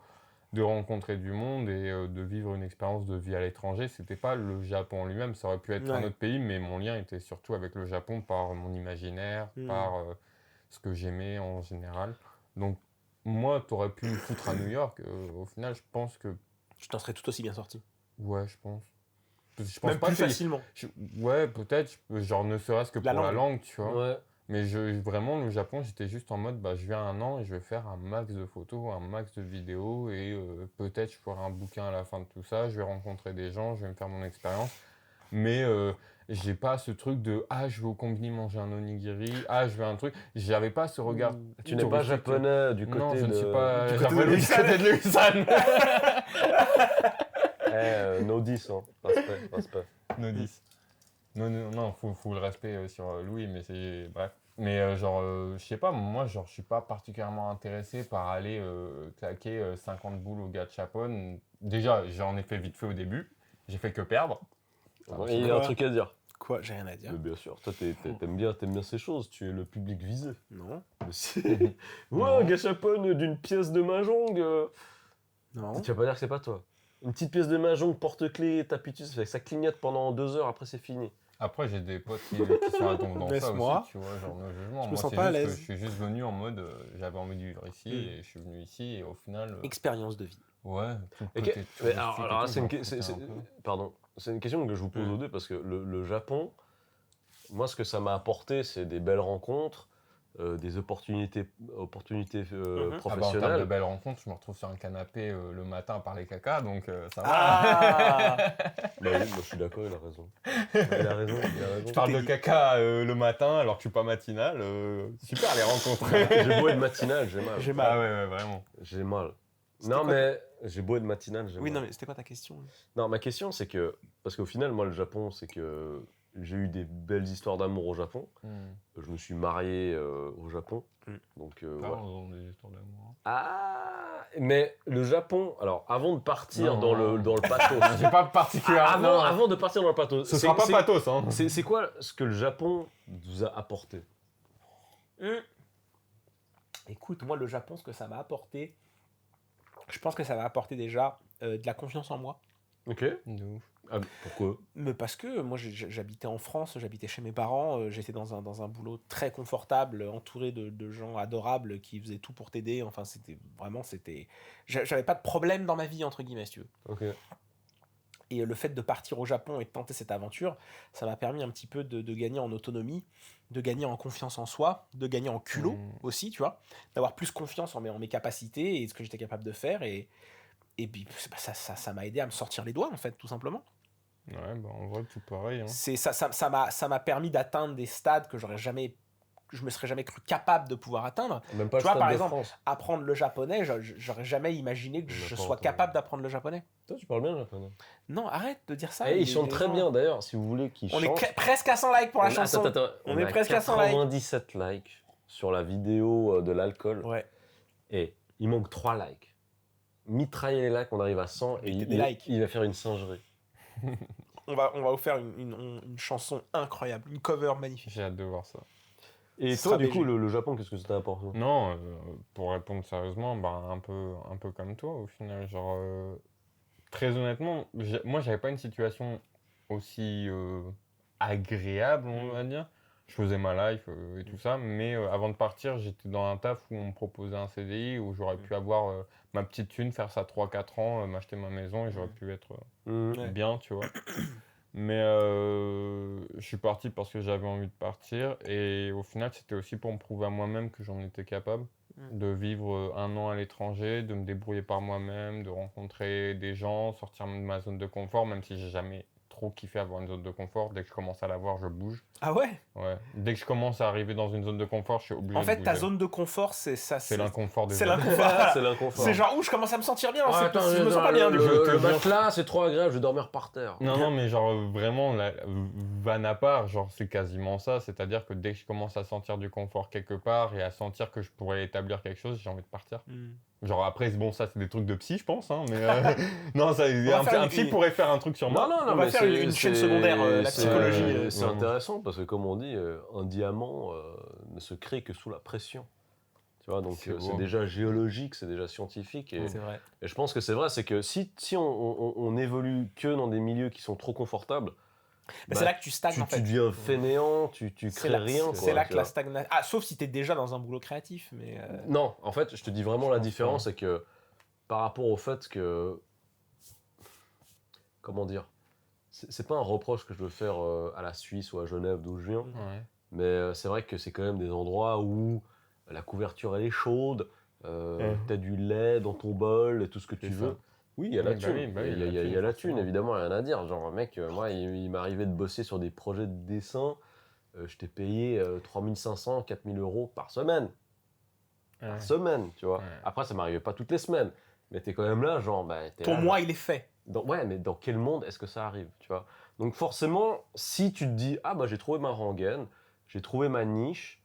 de rencontrer du monde et de vivre une expérience de vie à l'étranger. C'était pas le Japon en lui-même, ça aurait pu être un autre pays, mais mon lien était surtout avec le Japon par mon imaginaire, par ce que j'aimais en général. Donc moi, t'aurais pu me foutre à New York. Au final, je pense que... Je t'en serais tout aussi bien sorti. Ouais, je pense. Je pense Même pas plus que facilement. Ouais, peut-être, genre ne serait-ce que La pour la langue, tu vois. Ouais. Mais vraiment, le Japon, j'étais juste en mode, bah, je viens 1 an et je vais faire un max de photos, un max de vidéos et peut-être je ferai un bouquin à la fin de tout ça, je vais rencontrer des gens, je vais me faire mon expérience. Mais j'ai pas ce truc de, ah, je vais au combini manger un onigiri, ah, je vais un truc. J'avais pas ce regard. Tu n'es pas japonais du côté Non, je ne suis de... pas du côté de japonais du côté de Lusan. No 10, hein. Passe pas. No 10. Non, faut le respect sur Louis, mais c'est... Bref. Mais je sais pas, moi, je suis pas particulièrement intéressé par aller claquer 50 boules au gachapon. Déjà, j'en ai fait vite fait au début. J'ai fait que perdre. Il y a un truc à dire. Quoi? J'ai rien à dire. Mais bien sûr, toi, t'aimes bien ces choses. Tu es le public visé. Non. Mais si. Ouais, un gachapon d'une pièce de mahjong. Non. Tu vas pas dire que c'est pas toi. Une petite pièce de mahjong, porte-clés, tapis dessus, ça clignote pendant 2 heures, après c'est fini. Après, j'ai des potes qui sont à tomber dans ça Laisse-moi. aussi, tu vois, genre no jugement. Je me Moi, sens c'est pas à juste que l'aise. je suis juste venu en mode, j'avais envie de vivre ici et je suis venu ici et au final, Expérience de vie. ouais, tout le Ok, côté mais touristique alors, et tout, c'est une, je m'en foutais un peu. pardon, c'est une question que je vous pose aux deux parce que le Japon, moi, ce que ça m'a apporté, c'est des belles rencontres, des opportunités Ah bah, en termes de professionnelles. belles rencontres, je me retrouve sur un canapé le matin à parler caca, donc ça va. Ah. Bah oui, moi, je suis d'accord, il a raison. Il a raison. Je parle de caca le matin alors que je suis pas matinal. Super les rencontres. J'ai beau être matinal, j'ai mal. J'ai mal. Ah ouais, vraiment. J'ai mal. C'était Non, quoi mais j'ai beau être matinal, j'ai Oui, mal. non, mais c'était quoi ta question? Non, ma question, c'est que... Parce qu'au final, moi, le Japon, c'est que j'ai eu des belles histoires d'amour au Japon. Je me suis marié au Japon. Donc, voilà. Parlons des histoires d'amour. Ah, mais le Japon, alors, avant de partir Non. dans le pathos... J'ai pas particulièrement. avant de partir dans le pathos... Ce sera pas pathos, hein. C'est quoi ce que le Japon vous a apporté? Écoute, moi, le Japon, ce que ça m'a apporté, je pense que ça m'a apporté déjà de la confiance en moi. Ok. De ouf. Ah, pourquoi? Mais parce que moi, j'habitais en France, j'habitais chez mes parents, j'étais dans un boulot très confortable, entouré de gens adorables qui faisaient tout pour t'aider. Enfin, j'avais pas de problème dans ma vie, entre guillemets, si tu veux. Ok. Et le fait de partir au Japon et de tenter cette aventure, ça m'a permis un petit peu de gagner en autonomie, de gagner en confiance en soi, de gagner en culot aussi, tu vois, d'avoir plus confiance en mes capacités et ce que j'étais capable de faire. Et puis ça m'a aidé à me sortir les doigts, en fait, tout simplement. Ouais, bah en vrai, tout pareil. Hein. Ça m'a permis d'atteindre des stades que je me serais jamais cru capable de pouvoir atteindre. Même pas Tu le vois, Stade par de exemple, France. apprendre le japonais, j'aurais jamais imaginé que je sois capable d'apprendre le japonais. Toi, tu parles bien le japonais. Non, arrête de dire ça. Et il chante très bien, d'ailleurs, si vous voulez qu'il chante. On est presque à 100 likes pour la chanson. Attends, On est a presque à 100 likes. 97 likes sur la vidéo de l'alcool. Ouais. Et il manque 3 likes. Mitrailler les likes, on arrive à 100 et il va faire une singerie. On va vous faire une chanson incroyable, une cover magnifique. J'ai hâte de voir ça. Et toi, du coup, le Japon, qu'est-ce que ça t'a apporté? Non, pour répondre sérieusement, bah, un peu comme toi au final. Genre, très honnêtement, moi, j'avais pas une situation aussi agréable, on va dire. Je faisais ma life et tout ça, mais avant de partir, j'étais dans un taf où on me proposait un CDI, où j'aurais pu avoir ma petite thune, faire ça 3-4 ans, m'acheter ma maison et j'aurais pu être bien, tu vois. Mais je suis parti parce que j'avais envie de partir et au final, c'était aussi pour me prouver à moi-même que j'en étais capable de vivre 1 an à l'étranger, de me débrouiller par moi-même, de rencontrer des gens, sortir de ma zone de confort, même si j'ai jamais trop kiffé avoir une zone de confort. Dès que je commence à l'avoir, je bouge. Ah ouais? Ouais. Dès que je commence à arriver dans une zone de confort, je suis obligé En fait, de ta bouger. zone de confort, c'est ça. C'est l'inconfort des C'est autres. l'inconfort. C'est l'inconfort. C'est genre où je commence à me sentir bien. Ah, c'est- attends, je me sens pas le, bien du coup. le, Je te le jure. matelas, c'est trop agréable, je vais dormir par terre. Non, mais genre vraiment, la van à part, genre c'est quasiment ça. C'est-à-dire que dès que je commence à sentir du confort quelque part et à sentir que je pourrais établir quelque chose, j'ai envie de partir. Genre après, bon, ça c'est des trucs de psy, je pense, hein, mais non, ça, va faire un psy une- pourrait faire un truc sur moi. On va mais faire c'est- une chaîne c'est- secondaire, la c'est- psychologie. C'est intéressant parce que, comme on dit, un diamant ne se crée que sous la pression. Tu vois, donc C'est c'est beau. déjà géologique, c'est déjà scientifique. Et, C'est vrai. et je pense que c'est vrai, c'est que si on évolue que dans des milieux qui sont trop confortables, Mais bah, c'est là que tu stagnes tu en fait. deviens fainéant, tu C'est crées là, rien. c'est quoi, là tu que la vois. stagnation. Ah, sauf si t'es déjà dans un boulot créatif, mais. Non, en fait, je te dis vraiment la pense différence, c'est que par rapport au fait que. Comment dire? C'est pas un reproche que je veux faire à la Suisse ou à Genève, d'où je viens, Ouais. mais c'est vrai que c'est quand même des endroits où la couverture elle est chaude, t'as du lait dans ton bol et tout ce que tu C'est veux. ça. Oui, il y a la Oui, bah thune. oui, bah oui, Il y a la thune, forcément. évidemment, rien à dire. Genre, mec, moi, il m'est arrivé de bosser sur des projets de dessin. Je t'ai payé 3500, 4000 euros par semaine. Ouais. Par semaine, tu vois. Ouais. Après, ça m'arrivait pas toutes les semaines. Mais t'es quand même là, genre, bah, t'es Ton là, mois, il est fait. ouais, mais dans quel monde est-ce que ça arrive, tu vois? Donc forcément, si tu te dis, ah bah j'ai trouvé ma rengaine, j'ai trouvé ma niche,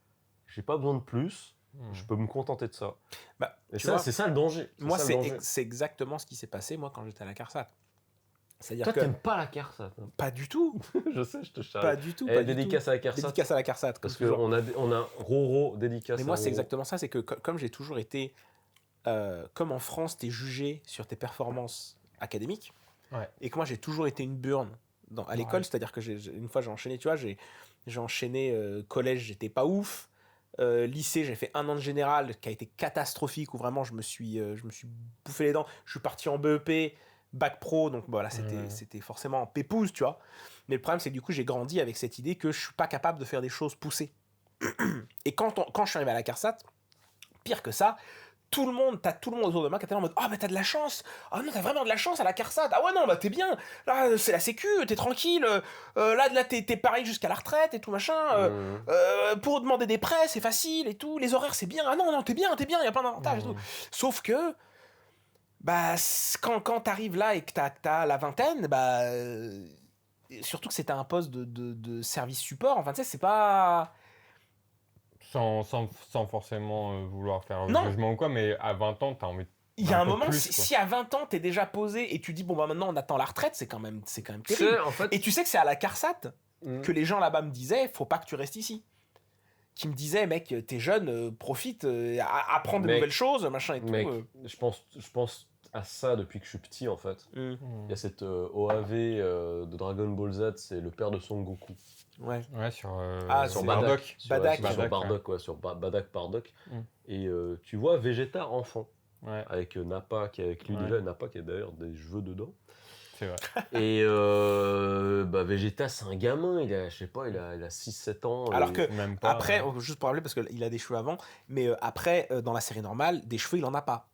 j'ai pas besoin de plus, je peux me contenter de ça. Bah, Et tu ça, vois, c'est ça le danger. moi, ça, le danger. c'est exactement ce qui s'est passé moi quand j'étais à la CARSAT. C'est-à-dire Toi, que t'aimes pas la CARSAT. Hein. pas du tout, Je sais, je te charge. pas du tout, Eh, pas du dédicace tout. à la CARSAT. Dédicace à la CARSAT. Parce comme toujours. qu'on a Roro, dédicace Mais à moi, c'est Roro. exactement ça, c'est que comme j'ai toujours été, comme en France, t'es jugé sur tes performances académiques, Ouais. et que moi j'ai toujours été une burne à l'école, Ouais. c'est-à-dire que une fois j'ai enchaîné, tu vois, j'ai enchaîné collège, j'étais pas ouf. Lycée, j'ai fait 1 an de général qui a été catastrophique où vraiment je me suis bouffé les dents. Je suis parti en BEP, bac pro, donc voilà, c'était forcément pépouze, tu vois. Mais le problème, c'est que du coup, j'ai grandi avec cette idée que je suis pas capable de faire des choses poussées. Et quand je suis arrivé à la CARSAT, pire que ça, t'as tout le monde autour de moi qui était là en mode ah, mais t'as de la chance, ah non, t'as vraiment de la chance à la CARSAT, ah ouais, non, bah t'es bien, là, c'est la sécu, t'es tranquille, là t'es pareil jusqu'à la retraite et tout machin, pour demander des prêts, c'est facile et tout, les horaires, c'est bien, ah non, t'es bien, il y a plein d'avantages et tout. Sauf que, bah, quand t'arrives là et que t'as la vingtaine, bah, surtout que c'était un poste de service support, enfin, tu sais, c'est pas. Sans forcément vouloir faire Non. jugement ou quoi, mais à 20 ans, t'as envie de... Il y a un peu moment, plus, si à 20 ans, t'es déjà posé et tu dis, bon, bah maintenant, on attend la retraite, c'est quand même Tu terrible. sais, en fait. Et tu sais que c'est à la CARSAT Mm. que les gens là-bas me disaient, faut pas que tu restes ici. Qui me disaient, mec, t'es jeune, profite, apprends de Mec, nouvelles choses, machin et tout. Mec, je pense à ça depuis que je suis petit, en fait. Il y a cette OAV de Dragon Ball Z, c'est le père de Son Goku. Ouais. Ouais, sur sur Bardock. Sur Badak. sur Badak, Bardock, ouais, sur Badak Bardock. Mm. Et tu vois Vegeta enfant, Ouais, avec Nappa qui est avec lui Ouais. déjà, Nappa qui a d'ailleurs des cheveux dedans. c'est vrai. Et bah, Vegeta, c'est un gamin, il a, je sais pas, il a 6-7 ans. Alors et- que, Même pas. après, juste pour rappeler, parce qu'il a des cheveux avant, mais après, dans la série normale, des cheveux, il en a pas.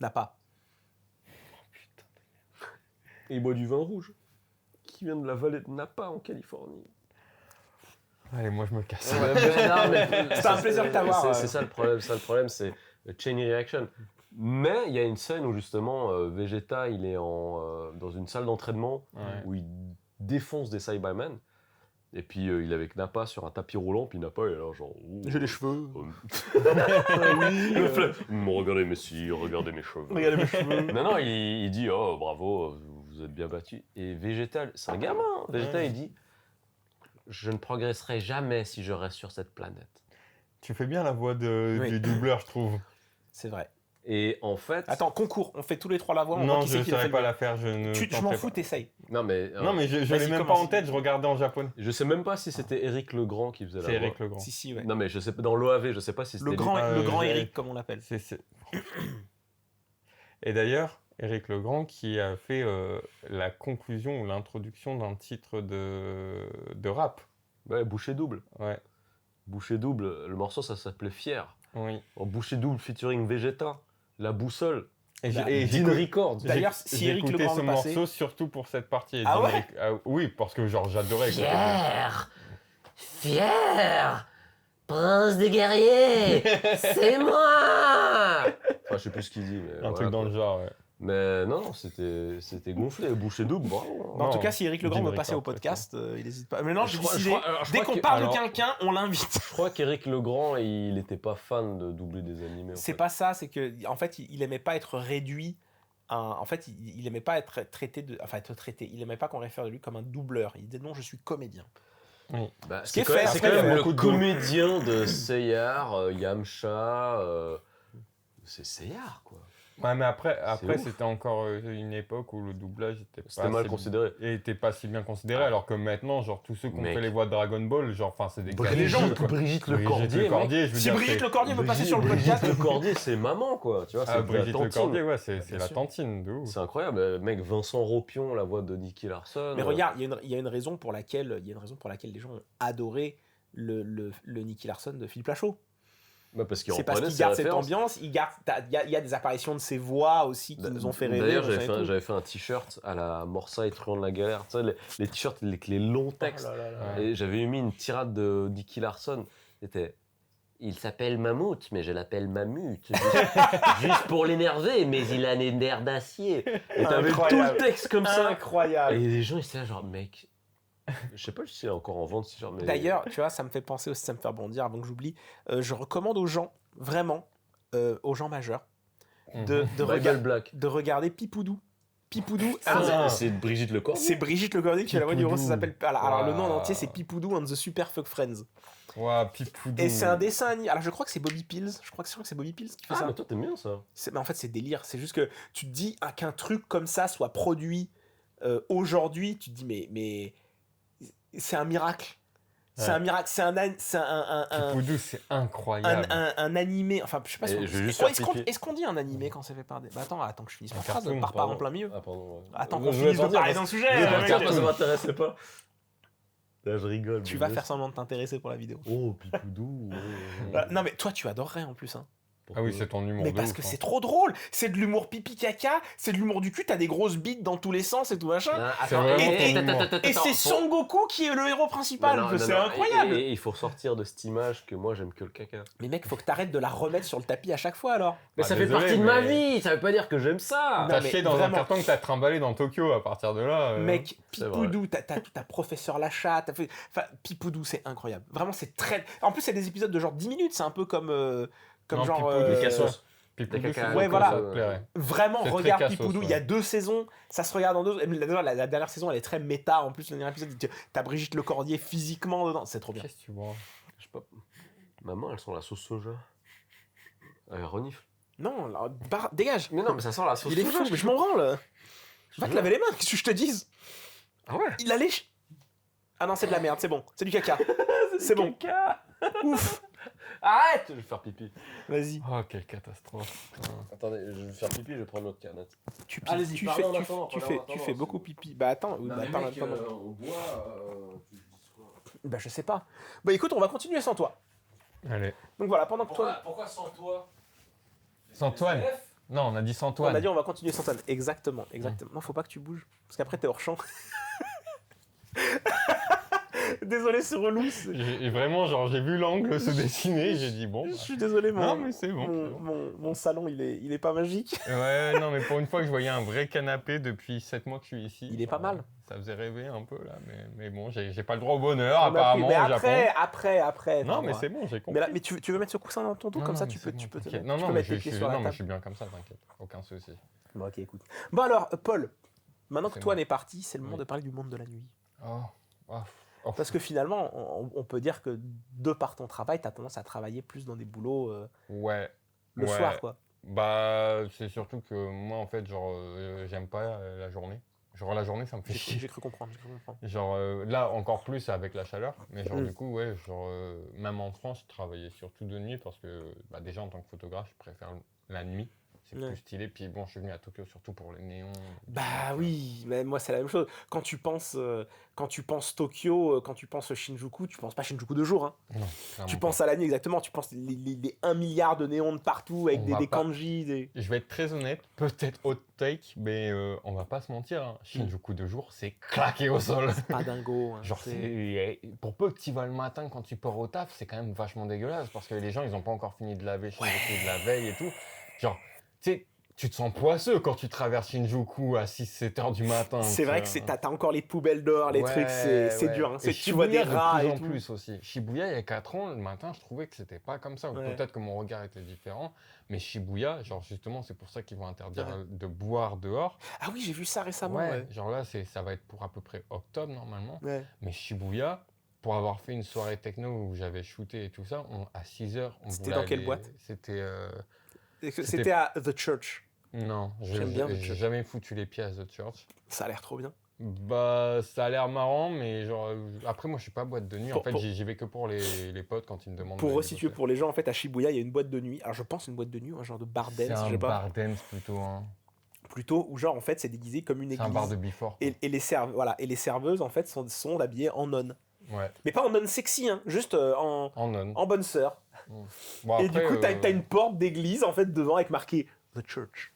N'a pas. Et il boit du vin rouge, qui vient de la vallée de Napa en Californie. Allez, moi je me casse. Ouais, mais non, mais C'était un plaisir de t'avoir, C'est ça le problème, c'est le chain reaction. Mais il y a une scène où justement Vegeta, il est dans une salle d'entraînement Ouais. où il défonce des Cybermen. Et puis il est avec Nappa sur un tapis roulant, puis Nappa il est là genre... ouh, J'ai des cheveux. Le fleuve. Regardez mes regardez mes cheveux. Regardez mes cheveux. Non, il dit oh bravo, vous êtes bien battu. Et Vegeta, c'est un gamin. Hein. Vegeta Ouais. il dit je ne progresserai jamais si je reste sur cette planète. Tu fais bien la voix Oui. du doubleur, je trouve. C'est vrai. Et en fait, Attends, concours, on fait tous les trois la voix, on voit Non, qui je c'est ne qui l'a fait saurais le pas mieux. la faire. Je Je m'en fous, t'essayes. non mais Non, mais je Vas-y, l'ai même pas commence. en tête, je regardais en japonais. je sais même pas si c'était Éric Legrand qui faisait la C'est voix. Eric Legrand. Si, ouais. Non mais je sais pas dans l'OAV, je sais pas si c'était Le grand, lui. le grand j'ai- Eric, comme on l'appelle. Et d'ailleurs, Eric Legrand qui a fait la conclusion ou l'introduction d'un titre de rap. lui. Ouais, Boucher double. Ouais, Boucher double, le morceau ça s'appelait Fier. oui. Boucher double featuring Vegeta, La boussole. Et Bah, j'ai Dean Records. D'ailleurs, si Eric écouté Legrand ce le passait- morceau surtout pour cette partie. Ah Dean ouais oui, parce que genre j'adorais écouter. Fier, fier, prince des guerriers, c'est moi. Enfin, je sais plus ce qu'il dit, mais Un voilà, truc dans quoi. le genre, ouais. Mais non, c'était gonflé, bouché double, bravo. Bah, en Non, tout cas, si Eric Legrand Dean veut passer au Records, podcast, il n'hésite pas. Maintenant, j'ai Je crois- décidé, je crois- alors, je dès crois qu'on que- parle alors- de quelqu'un, on l'invite. Je crois qu'Éric Legrand, il était pas fan de doubler des animés. en C'est fait. pas ça, c'est que en fait, il aimait pas être réduit. En fait, il aimait pas être traité de. Enfin, être traité. Il aimait pas qu'on réfère de lui comme un doubleur. Il disait non, je suis comédien. Bah, Ce qui est quand même- fait, c'est après, quand il y a même le beaucoup de- comédien de Seyar, Yamcha. C'est Seyar, quoi. Ouais, mais après ouf. c'était encore une époque où le doublage C'était mal considéré. et était pas si bien considéré, alors que maintenant, genre tous ceux qui ont Mec. fait les voix de Dragon Ball, genre, enfin, c'est des Brigitte, gars de jeu, quoi. Brigitte Brigitte Lecordier, Lecordier, je veux Si dire, Brigitte c'est- Lecordier veut passer sur le Brigitte podcast, Lecordier, c'est maman, quoi. Tu vois, Ah, c'est la Brigitte tantine. Lecordier, ouais, c'est Bien la sûr. tantine, de ouf. C'est incroyable, mec. Vincent Ropion, la voix de Nicky Larson. mais regarde, il y a une raison pour laquelle les gens ont adoré le Nicky Larson de Philippe Lachaud. Bah, parce qu'il C'est parce reprenait qu'il ses garde cette références. ambiance. Il y a des apparitions de ses voix aussi qui nous ont fait rêver. D'ailleurs, machin et tout. j'avais fait un t-shirt à la Morsa et Truand de la Galère. Tu sais, les t-shirts avec les longs textes. Oh là là là. Ouais. Et j'avais mis une tirade de Nicky Larson. C'était il s'appelle Mammouth, mais je l'appelle Mammut. Juste pour l'énerver, mais il a les nerfs d'acier. Et t'avais tout Incroyable. le texte comme ça. Incroyable. Et les gens, ils étaient là, genre, mec. Je sais pas si c'est encore en vente, ce genre, mais. D'ailleurs, tu vois, ça me fait penser aussi, ça me fait rebondir avant que j'oublie. Je recommande aux gens, vraiment, aux gens majeurs, de Bible Black. de regarder Pipoudou. Pipoudou, Ah. C'est Brigitte Lecordier. c'est Brigitte Lecordier qui a la voix du héros, ça Pipoudou. s'appelle. Alors, le nom en Waouh. entier, c'est Pipoudou and the Super Fuck Friends. Ouah, Pipoudou. Et c'est un dessin animé. Alors, je crois que c'est Bobby Pills. Je crois que c'est Bobby Pills qui fait Ah, ça. mais toi, t'aimes bien ça. Mais en fait, c'est délire. C'est juste que tu te dis qu'un truc comme ça soit produit aujourd'hui, tu te dis, mais c'est un miracle. C'est Ouais. un miracle. C'est un Pipoudou, c'est incroyable. un animé, enfin je sais pas si Et on- je vais juste est-ce faire qu'on pipi. est-ce qu'on dit un animé quand c'est fait par des... Bah attends que je finisse ma Un phrase, cartoon, pars pas pardon. en plein milieu. Ah, pardon. Ouais. Attends Je qu'on voulais finisse de pas dire, parler parce- d'un sujet. je voulais pas mec. dire, ça m'intéressait pas. Là, je rigole. Tu mais vas laisse- faire semblant de t'intéresser pour la vidéo. Oh, Pipoudou. Non mais toi tu adorerais en plus hein. Ah oui, c'est ton humour Mais de parce ouf, que hein. c'est trop drôle, c'est de l'humour pipi caca, c'est de l'humour du cul, t'as des grosses bites dans tous les sens et tout machin. C'est vraiment Et- ton humour. Et c'est Son Goku qui est le héros principal, c'est incroyable. Et il faut sortir de cette image que moi, j'aime que le caca. Mais mec, faut que t'arrêtes de la remettre sur le tapis à chaque fois alors. Mais Ah, ça désolé, fait partie de ma mais- vie, ça veut pas dire que j'aime ça. Non, T'as mais chié dans vraiment. un carton que t'as trimballé dans Tokyo à partir de là. Mec, c'est Pipoudou, t'as professeur Lachat, t'as fait... Enfin, Pipoudou, c'est incroyable. Vraiment, c'est très... En plus, c'est des épisodes de genre 10 minutes, c'est un peu comme Non, genre... Pipoudou, Les cassos. Pipoudou, Des c'est caca- Ouais, beaucoup, voilà. ça te plairait. Vraiment, C'est très regarde cassos, Pipoudou, ouais. il y a 2 saisons, ça se regarde en 2... D'ailleurs, la dernière saison, elle est très méta, en plus, le dernier épisode, t'as Brigitte Lecordier physiquement dedans, c'est trop bien. Qu'est-ce que tu vois? Je sais pas. Maman, elles sont la sauce soja. Elle renifle. Non, alors, dégage. Mais non, mais ça sent la sauce Il est soja. fou, mais je m'en branle. Va te laver les mains, qu'est-ce que je te dise? Ah ouais. Il a lèche. Ah non, c'est de la merde, c'est bon, c'est du caca. C'est bon. Caca. Ouf. Arrête. Je vais faire pipi. Vas-y. Oh, quelle catastrophe. Putain. Attendez, je vais faire pipi, je vais prendre l'autre canette. Tu, Allez-y, tu parlez fais, en tu, attendant, tu parlez fais, en tu attendant, fais c'est beaucoup bon. pipi. Bah attends, Non, bah, mais attends, mec, attends. on boit, tu dis quoi? Bah je sais pas. Bah écoute, on va continuer sans toi. Allez. Donc voilà, pendant que toi... Pourquoi sans toi? Santoine. Non, on a dit On Santoine. a dit on va continuer sans toi. Exactement, exactement. Non, faut pas que tu bouges. Parce qu'après t'es hors champ. Désolé, c'est relou. Et vraiment, genre, j'ai vu l'angle se dessiner, j'ai dit bon. Je bah. suis désolé, Non, mais c'est bon. mon salon, il est pas magique. Ouais, non, mais pour une fois que je voyais un vrai canapé depuis 7 mois que je suis ici. Il est pas mal. Ça faisait rêver un peu là, mais bon, j'ai pas le droit au bonheur On a apparemment pris- mais au Japon. après. Non, enfin, mais bon, c'est bon, j'ai compris. Mais là, mais tu veux mettre ce coussin dans ton dos Non, comme ça, mais tu c'est peux, tu bon, peux, t'inquiète. tu Non, peux non, mais mettre je tes pieds suis sur la non, mais je table. suis bien comme ça, t'inquiète. Aucun souci. Bon, ok, écoute. Bon alors, Paul, maintenant que C'est toi moi. est parti, c'est le moment Oui. de parler du monde de la nuit. Oh. Oh. Parce que finalement, on peut dire que de par ton travail, tu as tendance à travailler plus dans des boulots Ouais. le Ouais. soir, quoi. Bah, c'est surtout que moi, en fait, genre, j'aime pas la journée. Genre, la journée, ça me fait J'ai chier. j'ai cru comprendre, j'ai cru comprendre. Genre, là, encore plus avec la chaleur. Mais genre, Mm. du coup, ouais, genre, même en France, je travaillais surtout de nuit parce que, bah, déjà, en tant que photographe, je préfère la nuit. c'est Ouais. plus stylé. Puis bon, je suis venu à Tokyo surtout pour les néons. Bah oui, mais moi c'est la même chose. Quand tu penses Tokyo, quand tu penses Shinjuku, tu penses pas Shinjuku de jour. Hein. Non, Tu clairement penses pas. à la nuit exactement. Tu penses les 1 milliard de néons de partout avec On des va pas- kanji. Je vais être très honnête, peut-être hot take, mais on va pas se mentir. Hein. Shinjuku de jour, c'est claqué au sol. Pas dingo. Hein, Genre, pour peu que tu vas le matin quand tu pars au taf, c'est quand même vachement dégueulasse parce que les gens, ils ont pas encore fini de laver Shinjuku de la veille et tout. Genre, tu sais, tu te sens poisseux quand tu traverses Shinjuku à 6-7 heures du matin. C'est tu vrai vois. que t'as encore les poubelles dehors, les Ouais, trucs, c'est ouais. dur. Hein. Et Tu vois des Shibuya, rats de et plus en tout. plus aussi. Shibuya, il y a 4 ans, le matin, je trouvais que c'était pas comme ça. Ou Ouais. peut-être que mon regard était différent. Mais Shibuya, genre justement, c'est pour ça qu'ils vont interdire Ouais. de boire dehors. Ah oui, j'ai vu ça récemment. Ouais, Ouais. genre là, ça va être pour à peu près octobre normalement. Ouais. Mais Shibuya, pour avoir fait une soirée techno où j'avais shooté et tout ça, à 6h, on C'était voulait dans quelle aller- boîte C'était... C'était à The Church. Non, J'aime bien The j'ai Church. jamais foutu les pieds à The Church. Ça a l'air trop bien. Bah, ça a l'air marrant, mais genre... Après, moi, je suis pas boîte de nuit. En fait, Pour- j'y vais que pour les potes quand ils me demandent Pour d'aller resituer bosser. pour les gens, en fait, à Shibuya, il y a une boîte de nuit. Alors, je pense une boîte de nuit, un genre de bar C'est dance, je un sais pas. bar dance plutôt. Hein. Plutôt, où genre, en fait, c'est déguisé comme une C'est église. un bar de before. Quoi. Et les serveuses, en fait, sont habillées en nonne. Ouais, Mais pas en nonne sexy, hein, juste en non. en bonne sœur. Bon, Et du après, coup, t'as une porte d'église, en fait, devant, avec marqué The Church.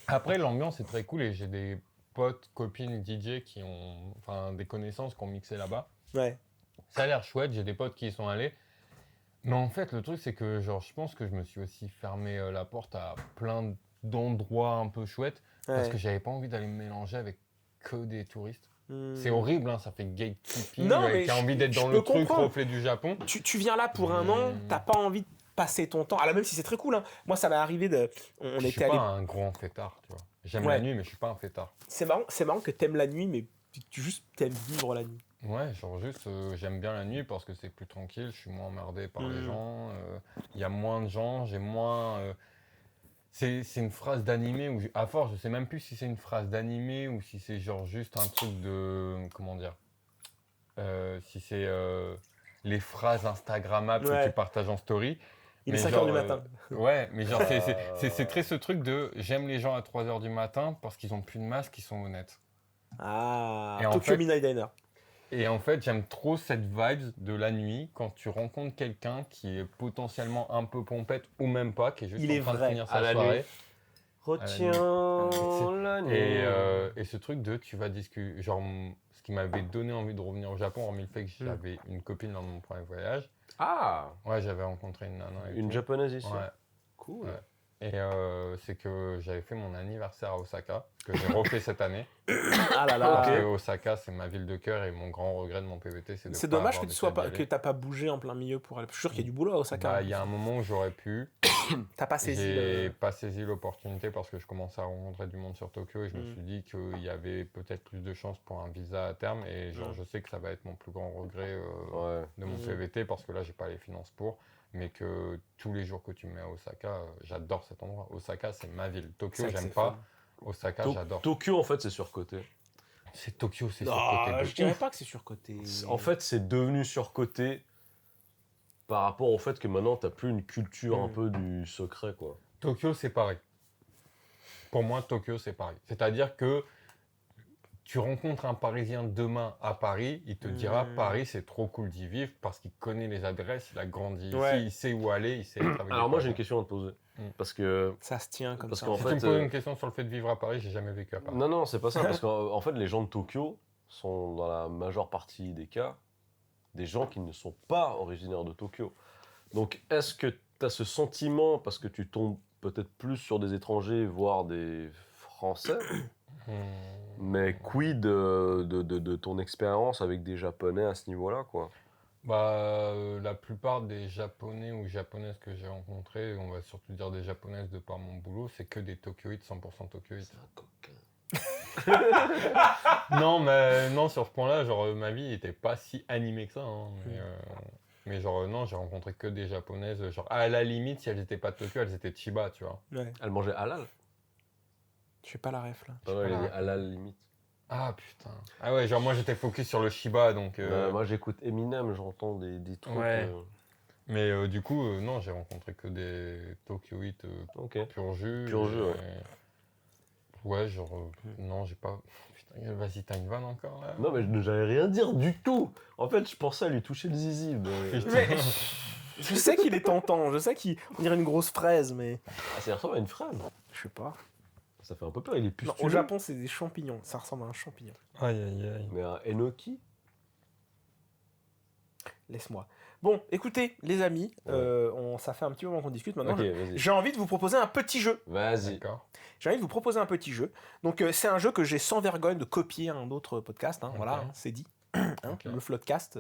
Après, l'ambiance est très cool et j'ai des potes, copines DJ qui ont... Enfin, des connaissances qui ont mixé là-bas. Ouais. Ça a l'air chouette, j'ai des potes qui y sont allés. Mais en fait, le truc, c'est que genre, je pense que je me suis aussi fermé la porte à plein d'endroits un peu chouettes parce Ouais. que j'avais pas envie d'aller me mélanger avec que des touristes. Hmm. C'est horrible, hein, ça fait gatekeeping, Non, mais qui a je- envie d'être je dans peux le truc comprendre. reflet du Japon. Tu viens là pour un an, t'as pas envie de passer ton temps. Alors, même si c'est très cool, hein. Moi, ça m'est arrivé de. On Je suis était allé. pas un grand fêtard, tu vois. J'aime Ouais. la nuit, mais je suis pas un fêtard. C'est marrant que t'aimes la nuit, mais tu juste t'aimes vivre la nuit. Ouais, genre juste, j'aime bien la nuit parce que c'est plus tranquille, je suis moins emmerdé par les Mm. gens, il y a moins de gens, j'ai moins... c'est une phrase d'animé, où à force, je sais même plus si c'est une phrase d'animé ou si c'est genre juste un truc de... Comment dire si c'est les phrases Instagrammables que Ouais. tu partages en story. Il est Mais 5h genre, du matin. Ouais, mais genre c'est très ce truc de j'aime les gens à 3h du matin parce qu'ils ont plus de masque, ils sont honnêtes. Ah, Et en Tokyo fait- Midnight Diner. Et en fait, j'aime trop cette vibe de la nuit quand tu rencontres quelqu'un qui est potentiellement un peu pompette ou même pas, qui est juste Il est en train vrai, de finir à sa la soirée. nuit. Retiens la nuit. Et ce truc de tu vas discuter. Genre, ce qui m'avait donné envie de revenir au Japon, hormis le fait que j'avais une copine dans mon premier voyage. Ah, Ouais, j'avais rencontré une nana. et une tout. japonaise ici. Ouais. Cool. Ouais. Et c'est que j'avais fait mon anniversaire à Osaka, que j'ai refait cette année. Ah là Parce là. que Osaka, c'est ma ville de cœur et mon grand regret de mon PVT, c'est de C'est pas dommage avoir que tu décidé sois d'y pas, aller. que t'as pas bougé en plein milieu pour aller. Je suis sûr qu'il y a du boulot à Osaka. Bah, il y a un moment où j'aurais pu. T'as pas saisi. J'ai pas saisi l'opportunité parce que je commençais à rencontrer du monde sur Tokyo et je me Mm. suis dit qu'il y avait peut-être plus de chances pour un visa à terme et genre je sais que ça va être mon plus grand regret Ouais. de mon Mm. PVT parce que là j'ai pas les finances pour, mais que tous les jours que tu me mets à Osaka, j'adore cet endroit. Osaka c'est ma ville. Tokyo j'aime pas. Osaka j'adore. Tokyo, en fait, c'est surcoté. C'est Tokyo, c'est Non, surcoté de je dirais ouf. pas que c'est surcoté. En fait, c'est devenu surcoté par rapport au fait que maintenant, t'as plus une culture un peu du secret, quoi. Tokyo, c'est pareil. Pour moi, Tokyo, c'est pareil. C'est-à-dire que tu rencontres un Parisien demain à Paris, il te dira Paris, c'est trop cool d'y vivre parce qu'il connaît les adresses, il a grandi Ouais. ici, il sait où aller, il sait être avec Alors des moi, j'ai une potes. question à te poser. Mm. Parce que... Ça se tient comme Parce ça. qu'en Si fait, tu me poses une question sur le fait de vivre à Paris, j'ai jamais vécu à Paris. Non, non, c'est pas ça. Parce qu'en fait, les gens de Tokyo sont, dans la majeure partie des cas, des gens qui ne sont pas originaires de Tokyo. Donc, est-ce que tu as ce sentiment, parce que tu tombes peut-être plus sur des étrangers, voire des Français, mais quid de ton expérience avec des Japonais à ce niveau-là, quoi? Bah, la plupart des Japonais ou Japonaises que j'ai rencontrés, on va surtout dire des Japonaises de par mon boulot, c'est que des Tokyoïtes, 100% Tokyoïtes. C'est un coquin. Non, mais non, sur ce point-là, genre ma vie était pas si animée que ça. Hein, mais genre non, j'ai rencontré que des Japonaises. Genre à la limite, si elles étaient pas de Tokyo, elles étaient de Chiba, tu vois. Ouais. Elle mangeait halal? Je fais pas la ref là. Ah ouais, il a dit halal limite. Ah putain. Ah ouais, genre moi j'étais focus sur le Shiba, donc. Moi, j'écoute Eminem, j'entends des trucs. Ouais. Mais du coup, non, j'ai rencontré que des Tokyoïtes Ok. pur jus. Pur jus, ouais. Ouais, genre, non, j'ai pas. Putain, vas-y, t'as une vanne encore là? Non, mais j'allais rien dire du tout. En fait, je pensais à lui toucher le zizi. Putain. Mais je sais qu'il est tentant, je sais qu'on dirait une grosse fraise, mais Ah, ça ressemble à une fraise. je sais pas. Ça fait un peu peur, il est plus Non, au Japon, c'est des champignons. Ça ressemble à un champignon. Aïe, aïe, aïe. Mais un enoki. Laisse-moi. Bon, écoutez, les amis, Ouais. ça fait un petit moment qu'on discute. Maintenant, Ok, vas-y. j'ai envie de vous proposer un petit jeu. Vas-y. D'accord. J'ai envie de vous proposer un petit jeu. Donc, c'est un jeu que j'ai sans vergogne de copier un autre podcast. Hein, Ok. Voilà, hein, c'est dit. Hein, Ok. Le Floodcast,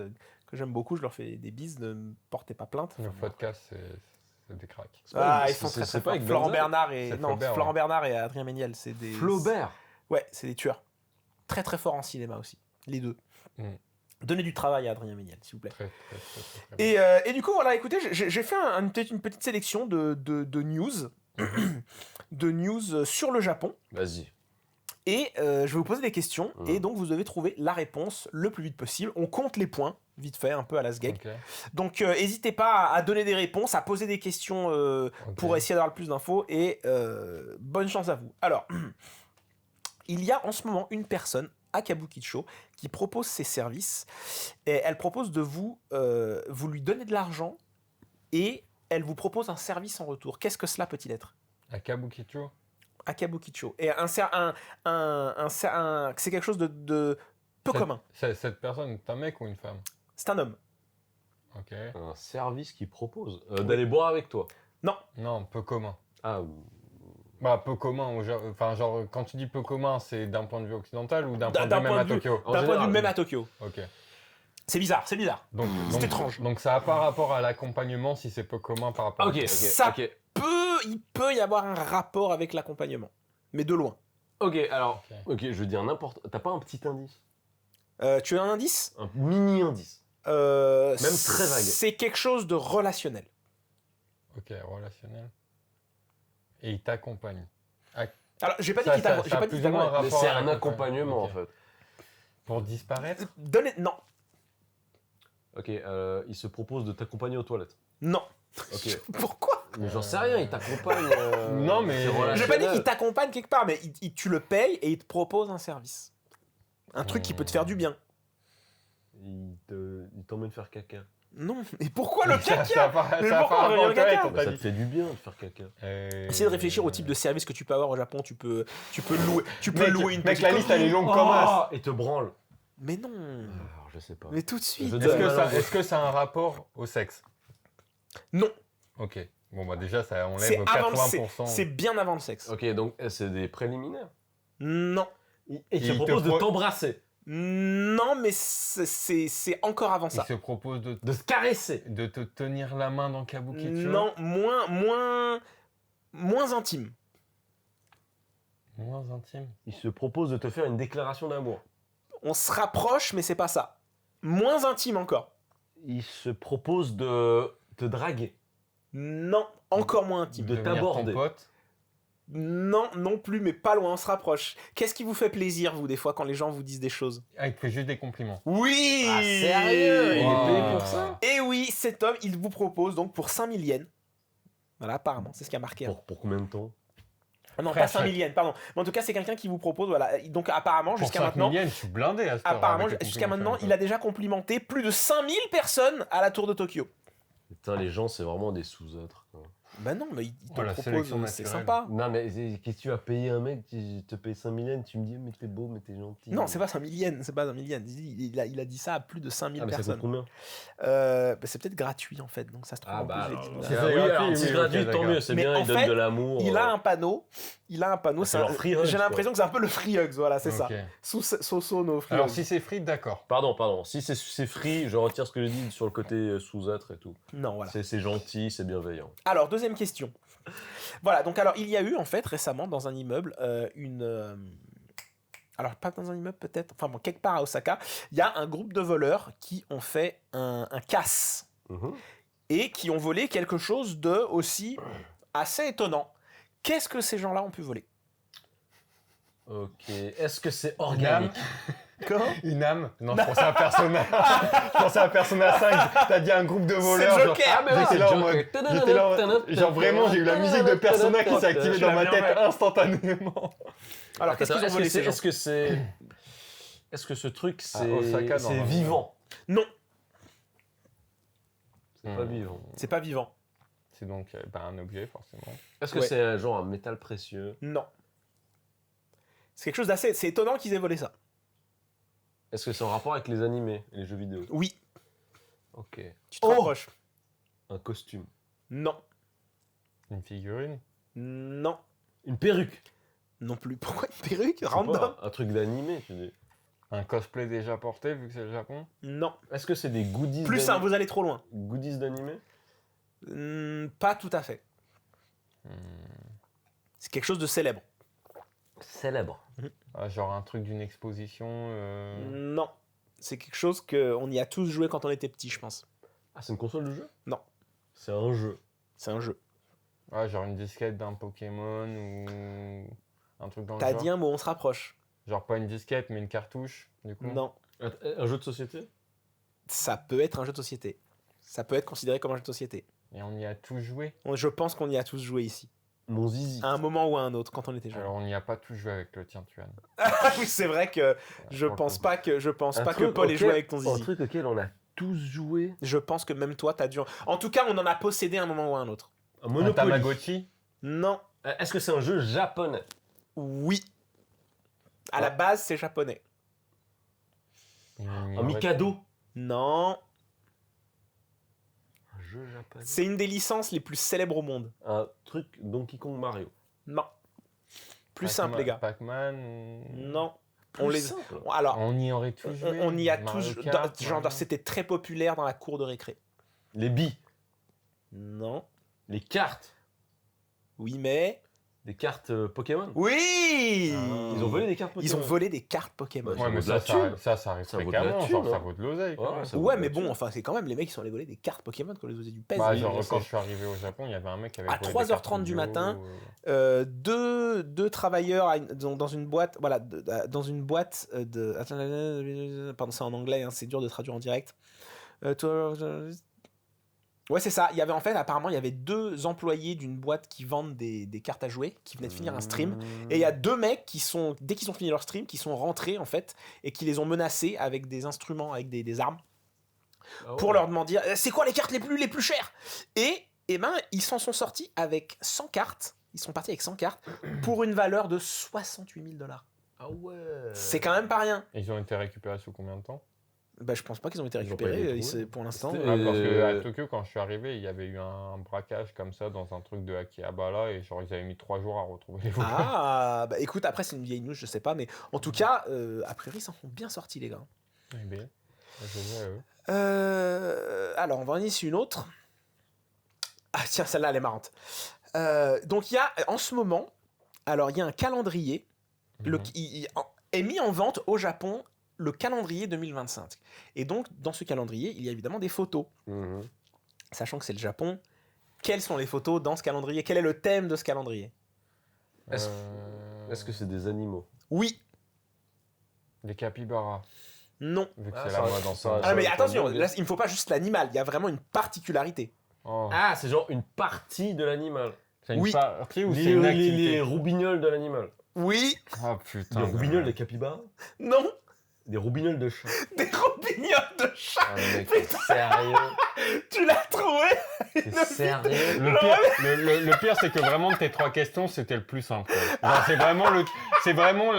que j'aime beaucoup. Je leur fais des bises. Ne me portez pas plainte. Le Enfin, podcast, c'est des cracks. C'est pas- Ah, ils c'est- sont c'est- très c'est très pas forts. avec Florent Benzel Bernard et C'est non, Flaubert, Florent ouais. Bernard et Adrien Méniel, c'est des Flaubert. Ouais, c'est des tueurs. Très très forts en cinéma aussi, les deux. Mm. Donnez du travail à Adrien Méniel, s'il vous plaît. Très, très, très, très, très bon. Et du coup, voilà, écoutez, j'ai fait une petite sélection de news, de news sur le Japon. Vas-y. Et je vais vous poser des questions, Mhm. et donc vous devez trouver la réponse le plus vite possible. On compte les points, vite fait, un peu à la sgeg. Ok, Donc n'hésitez pas à donner des réponses, à poser des questions ok. pour essayer d'avoir le plus d'infos, et bonne chance à vous. Alors, il y a en ce moment une personne à Kabukicho qui propose ses services, et elle propose de vous lui donner de l'argent, et elle vous propose un service en retour. Qu'est-ce que cela peut-il être? À Kabukicho? À Kabukicho. Et c'est quelque chose de peu commun. Cette personne est un mec ou une femme? C'est un homme. Ok. Un service qui propose d'aller boire avec toi. Non, peu commun. Ah, Bah, peu commun. Enfin, genre, quand tu dis peu commun, c'est d'un point de vue occidental ou d'un D'un point de vue même point à de vue- Tokyo? En D'un point de vue général. même à Tokyo. Ok. C'est bizarre, c'est bizarre. C'est étrange. Donc, ça n'a pas rapport à l'accompagnement si c'est peu commun par rapport ok, à... ok, Ça- ok. Il peut y avoir un rapport avec l'accompagnement. Mais de loin. Ok, alors, Ok. ok, je veux dire n'importe. T'as pas un petit indice? Tu as un indice? Un mini indice? Même très vague. C'est quelque chose de relationnel. Ok, relationnel. Et il t'accompagne. Alors, j'ai pas dit Ça- qu'il ça- t'a. J'ai ça a pas dit plus qu'il ou moins t'a. un Mais rapport c'est à un l'accompagnement, accompagnement ok. en fait. Pour disparaître? Donnez. Non. Ok, il se propose de t'accompagner aux toilettes. Non. Ok. Pourquoi? Mais j'en sais rien, il t'accompagne. Non, mais- c'est relationnel. J'ai pas dit qu'il t'accompagne quelque part, mais tu le payes et il te propose un service. Un truc qui peut te faire du bien. Il t'emmène faire caca. Non. Et pourquoi le Ça- caca? ça a pas- Mais ça a pourquoi pas on revient rapport au aux toilettes, caca on Bah, t'a ça te dit. fait du bien de faire caca. Essayez de réfléchir au type de service que tu peux avoir au Japon. Tu peux louer, Mec, louer une mec, petite la liste, elle est longue comme as. Et te branle. Mais non. Alors, je sais pas. Mais tout de suite. Je Est-ce donne que, ma ça, langue. est-ce que ça a un rapport au sexe? Non. Ok. Bon, bah déjà, ça C'est enlève avant le 80%. C'est bien avant le sexe. Ok, donc c'est des préliminaires. Non. Et Il il te te propose de pro- t'embrasser, Non, mais c'est encore avant Il ça. se propose de te caresser. de te tenir la main dans Kabukicho. Non, moins intime. Moins intime. Il se propose de te faire une déclaration d'amour. On se rapproche, mais c'est pas ça. Moins intime encore. Il se propose de te draguer. Non, encore moins intime. De Devenir t'aborder. ton pote. Non, non plus, mais pas loin, on se rapproche. Qu'est-ce qui vous fait plaisir, vous, des fois, quand les gens vous disent des choses? Ah, il te fait juste des compliments. Oui! Ah, sérieux? Il Wow. est payé pour ça? Et oui, cet homme, il vous propose donc pour 5000 yens. Voilà, apparemment, c'est ce qui a marqué. Pour combien de temps? Ah non, Frère, pas 5000 yens, pardon. Mais en tout cas, c'est quelqu'un qui vous propose, voilà. Donc apparemment, Pour jusqu'à 5 maintenant, millions, je suis blindé à cette heure apparemment, avec les jusqu'à compliments maintenant, que il a déjà complimenté plus de 5000 personnes à la tour de Tokyo. Putain, les gens, c'est vraiment des sous-êtres, quoi. Bah non, mais il te Oh, la propose, sélection c'est naturelle. sympa. Non, mais qu'est-ce que tu vas payer un mec qui te paye 5 000 yens, tu me dis, mais t'es beau, mais t'es gentil. Non, c'est pas 5000 yens, c'est pas 5000 yens. Il a dit ça à plus de 5000 Ah, mais ça coûte personnes. combien? Bah, c'est peut-être gratuit en fait, donc ça se trouve. Ah, en plus, bah, j'ai dit, alors, là. c'est oui, gratuit, alors, oui, si c'est ok, gratuit, tant d'accord. mieux, c'est Mais bien, en il donne fait, de l'amour. Il a un panneau, c'est c'est leur free hugs, j'ai quoi. l'impression que c'est un peu le free hugs, voilà, c'est ça. Ok. Soso free Alors, hugs. si c'est frites, d'accord. Pardon, si c'est free, je retire ce que j'ai dit sur le côté sous-être et tout. Non, voilà. C'est gentil, c'est bienveillant. Alors, deuxième question. Voilà, donc alors, il y a eu en fait récemment dans un immeuble alors, pas dans un immeuble peut-être, enfin bon, quelque part à Osaka, il y a un groupe de voleurs qui ont fait un casse Mhm. et qui ont volé quelque chose de aussi assez étonnant. Qu'est-ce que ces gens-là ont pu voler? Ok, est-ce que c'est organique? Comment? Une âme? Non, je pensais à Persona. Je pensais à Persona 5. T'as dit un groupe de voleurs. C'est genre, Joker, mais j'étais là en mode. Joker. J'étais là en mode. Genre vraiment, j'ai eu la musique de Persona qui s'est activée dans ma tête instantanément. Alors, qu'est-ce qu'ils ont volé, ces gens? Est-ce que ce truc, Osaka, c'est non. vivant? Non, C'est pas vivant. c'est pas vivant. C'est donc un objet, forcément. Est-ce que Ouais. c'est un métal précieux? Non. C'est quelque chose d'assez... C'est étonnant qu'ils aient volé ça. Est-ce que c'est en rapport avec les animés et les jeux vidéo? Oui, Ok. tu te rapproches. Un costume. Non. Une figurine? Non. Une perruque. Non plus. Pourquoi une perruque? Je sais Random? pas, un truc d'animé, tu dis. Un cosplay déjà porté, vu que c'est le Japon? Non. Est-ce que c'est des goodies Plus simple, vous allez trop loin. goodies d'animé? Pas tout à fait. Hmm. C'est quelque chose de célèbre. Célèbre. Ah, genre un truc d'une exposition. Non. C'est quelque chose qu'on y a tous joué quand on était petit, je pense. Ah, c'est une console de jeu? Non. C'est un jeu. C'est un jeu. Ouais, genre une disquette d'un Pokémon ou un truc dans le T'as genre. dit un mot, on se rapproche. Genre pas une disquette, mais une cartouche, du coup. Non. Un jeu de société? Ça peut être un jeu de société. Ça peut être considéré comme un jeu de société. Et on y a tous joué. Je pense qu'on y a tous joué ici. Mon zizi. À un moment ou à un autre, quand on était jeune. Alors on n'y a pas tous joué avec le tien, Tuan. Oui, c'est vrai que je pour pense le pas que Un que truc Paul ait auquel- joué avec ton Un zizi. truc auquel on a tous joué. Je pense que même toi, t'as dû. En tout cas, on en a possédé à un moment ou à un autre. Un Un Monopoly. Tamagotchi? Non. Est-ce que c'est un jeu japonais? Oui. À la base, c'est japonais. Un Mikado? Non. Un jeu japonais? C'est une des licences les plus célèbres au monde. Un truc Donkey Kong Mario? Non. Plus simple, les gars. Pac-Man ou- Non. Plus On les. simple. Alors, On y aurait tous joué. on y a Mario tous. Kart, Genre, Mario. c'était très populaire dans la cour de récré. Les billes. Non. Les cartes. Oui, mais. Des cartes Pokémon. Oui. Ils ont volé des cartes Pokémon. Ils ont volé des cartes Pokémon. Ouais, Ouais, mais vaut de la ça thune. ça arrive Ça vaut de fréquemment, la genre thune, ça hein. vaut de l'oseille. quand Ouais, même. ça vaut Ouais, de mais la bon, thune. enfin, c'est quand même les mecs qui sont allés voler des cartes Pokémon quand les faisait du PES. Bah, Oui, genre bien quand sûr. je suis arrivé au Japon, il y avait un mec qui avait À volé des 3h30 cartes du Yu-Gi-Oh, matin, deux travailleurs dans une boîte, voilà, dans une boîte de. Attends, pardon, c'est en anglais, hein, c'est dur de traduire en direct. Ouais, c'est ça. Il y avait en fait, apparemment, il y avait deux employés d'une boîte qui vendent des cartes à jouer, qui venaient de finir un stream. Et il y a deux mecs qui sont, dès qu'ils ont fini leur stream, qui sont rentrés en fait, et qui les ont menacés avec des instruments, avec des armes, Ah ouais. pour leur demander c'est quoi les cartes les plus chères. Et ben, ils s'en sont sortis avec 100 cartes. Ils sont partis avec 100 cartes pour une valeur de 68 000 $. Ah ouais. C'est quand même pas rien. Ils ont été récupérés sous combien de temps? Bah, je pense pas qu'ils ont été Ils ont pas récupérés été retrouvés. pour l'instant. C'était- Ouais, parce que à Tokyo, quand je suis arrivé, il y avait eu un braquage comme ça dans un truc de Akihabara et genre ils avaient mis 3 jours à retrouver les voleurs. Ah, bah écoute, après c'est une vieille news, je sais pas, mais en tout cas, a priori, ils s'en sont bien sortis, les gars. Eh bien, je vois, eux. Alors, on va en essayer une autre. Ah, tiens, celle-là, elle est marrante. Donc, il y a, en ce moment, alors, il y a un calendrier il est mis en vente au Japon, le calendrier 2025. Et donc, dans ce calendrier, il y a évidemment des photos. Mhm. Sachant que c'est le Japon, quelles sont les photos dans ce calendrier? Quel est le thème de ce calendrier? Est-ce que c'est des animaux? Oui, Les capybaras, non. vu que Ah, c'est ça la va, mode en ça ce va, moment. ça Ah, mais va. attention, bien. là, il ne faut pas juste l'animal, il y a vraiment une particularité. Oh. Ah, c'est genre une partie de l'animal. C'est une oui. partie ou c'est Les, une les, activité? les roubignoles de l'animal. Oui, Ah putain. Des roubignoles de capybara. non, Des roubignoles de chat. des roubignoles de chat, Ah, le mec, c'est sérieux. tu l'as trouvé? C'est sérieux. Le pire, c'est que vraiment de tes 3 questions, c'était le plus simple. quoi. Genre, c'est vraiment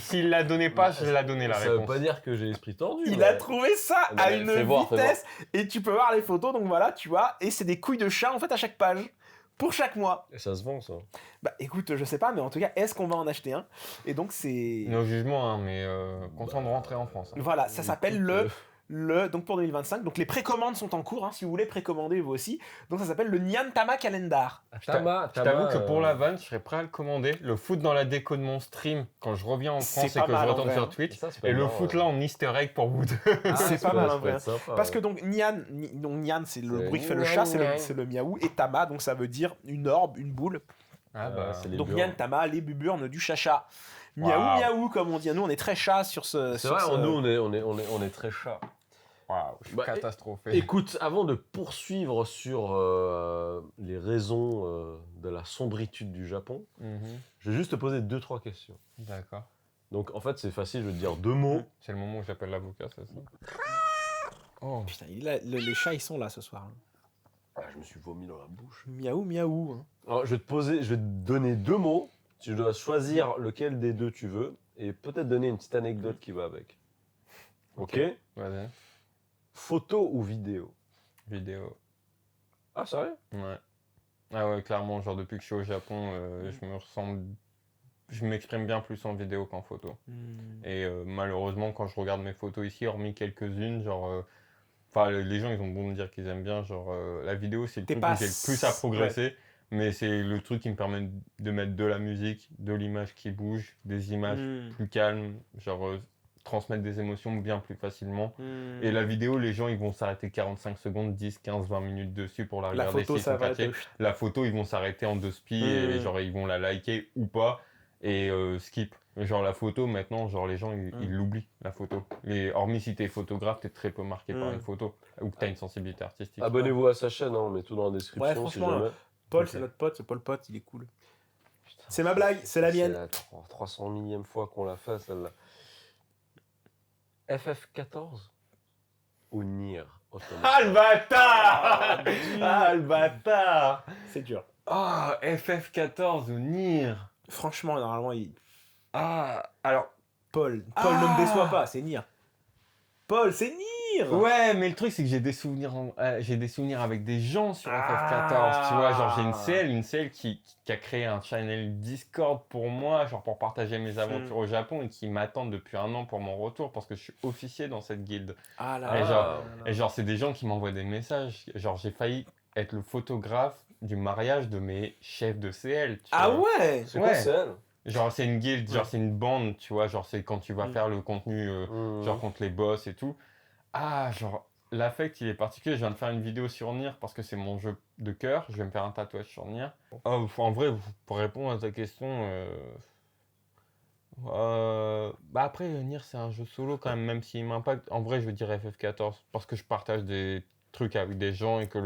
s'il la donnait pas, je la donnais la Ça veut réponse. pas dire que j'ai l'esprit tordu. Il mais- a trouvé ça Non, à mais une fais voir, fais vitesse, et tu peux voir les photos, donc voilà, tu vois, et c'est des couilles de chat en fait à chaque page, pour chaque mois. Et ça se vend, ça. Bah écoute, je sais pas, mais en tout cas, est-ce qu'on va en acheter un? Et donc c'est... Nos jugements, hein, mais content de rentrer en France. hein. Voilà, ça s'appelle Écoute, donc pour 2025, donc les précommandes sont en cours, hein, si vous voulez précommander vous aussi, donc ça s'appelle le Nyan Tama Calendar. Je t'avoue que pour la vanne, je serais prêt à le commander, le foutre dans la déco de mon stream quand je reviens en C'est France et pas que mal, je en retourne vrai, sur hein. Twitch, et le foutre là en easter egg pour vous deux. C'est pas mal, en vrai. Parce que donc. donc Nyan c'est le C'est bruit que fait le Nyan, chat, Nyan. c'est le miaou, et Tama, donc ça veut dire une orbe, une boule. Ah bah, c'est les Donc burnes. Nyan Tama, les buburnes du chacha. Miaou, Waouh. miaou, comme on dit. Nous, on est très chat sur ce. C'est sur vrai, ce- nous, on est très chat. Waouh, je suis Bah, catastrophé. Écoute, avant de poursuivre sur les raisons de la sombritude du Japon, je vais juste te poser 2-3 questions. D'accord. Donc, en fait, c'est facile, je vais te dire 2 mots. C'est le moment où j'appelle l'avocat, c'est ça? Oh. Putain, les chats, ils sont là ce soir. Ah, je me suis vomi dans la bouche. Miaou, miaou. Hein. Alors, je vais te donner 2 mots. Tu dois choisir lequel des 2 tu veux et peut-être donner une petite anecdote qui va avec. Ok. Vas-y. Photo ou vidéo? Vidéo. Ah, sérieux? Ouais. Ah ouais, clairement, genre depuis que je suis au Japon, je m'exprime bien plus en vidéo qu'en photo. Et malheureusement, quand je regarde mes photos ici, hormis quelques-unes, genre, enfin, les gens, ils ont beau me dire qu'ils aiment bien, genre, la vidéo, c'est le T'es truc pas où j'ai le plus à progresser, mais c'est le truc qui me permet de mettre de la musique, de l'image qui bouge, des images plus calmes, genre, transmettre des émotions bien plus facilement. Et la vidéo, les gens, ils vont s'arrêter 45 secondes, 10, 15, 20 minutes dessus pour la La regarder. photo, s'ils ça sont va captés. être... La photo, ils vont s'arrêter en 2 spies et genre, ils vont la liker ou pas et skip. Genre la photo, maintenant, genre les gens, ils l'oublient, la photo. Et hormis si t'es photographe, t'es très peu marqué par une photo ou que t'as une sensibilité artistique. Abonnez-vous à sa chaîne, hein, on met tout dans la description Ouais, si franchement, jamais. Paul, Ok. c'est notre pote, ce Paul Pot, il est cool. C'est ma blague, c'est la mienne. C'est la 300 millième fois qu'on l'a fait, celle-là. FF14 ou Nier Automata? Ah le bâtard! Ah le bâtard! C'est dur. Ah, FF14 ou Nier. Franchement, normalement, Ah, alors. Paul ne me déçoit pas, c'est Nier. Paul, c'est Nier. Ouais, mais le truc, c'est que j'ai des souvenirs avec des gens sur FF14, tu vois. Genre, j'ai une CL qui a créé un channel Discord pour moi, genre pour partager mes aventures au Japon et qui m'attend depuis 1 an pour mon retour parce que je suis officier dans cette guilde. Ah là Et là genre, là là. Et genre, c'est des gens qui m'envoient des messages. Genre, j'ai failli être le photographe du mariage de mes chefs de CL. Tu Ah vois. ouais. C'est quoi Ouais. c'est elle? Genre, c'est une guilde, genre, c'est une bande, tu vois. Genre, c'est quand tu vas faire le contenu, genre, contre les boss et tout. Ah, genre, l'affect, il est particulier. Je viens de faire une vidéo sur Nier parce que c'est mon jeu de cœur. Je vais me faire un tatouage sur Nier. Oh, en vrai, pour répondre à ta question, bah après, Nier, c'est un jeu solo quand même s'il m'impacte. En vrai, je veux dire FF14 parce que je partage des trucs avec des gens et que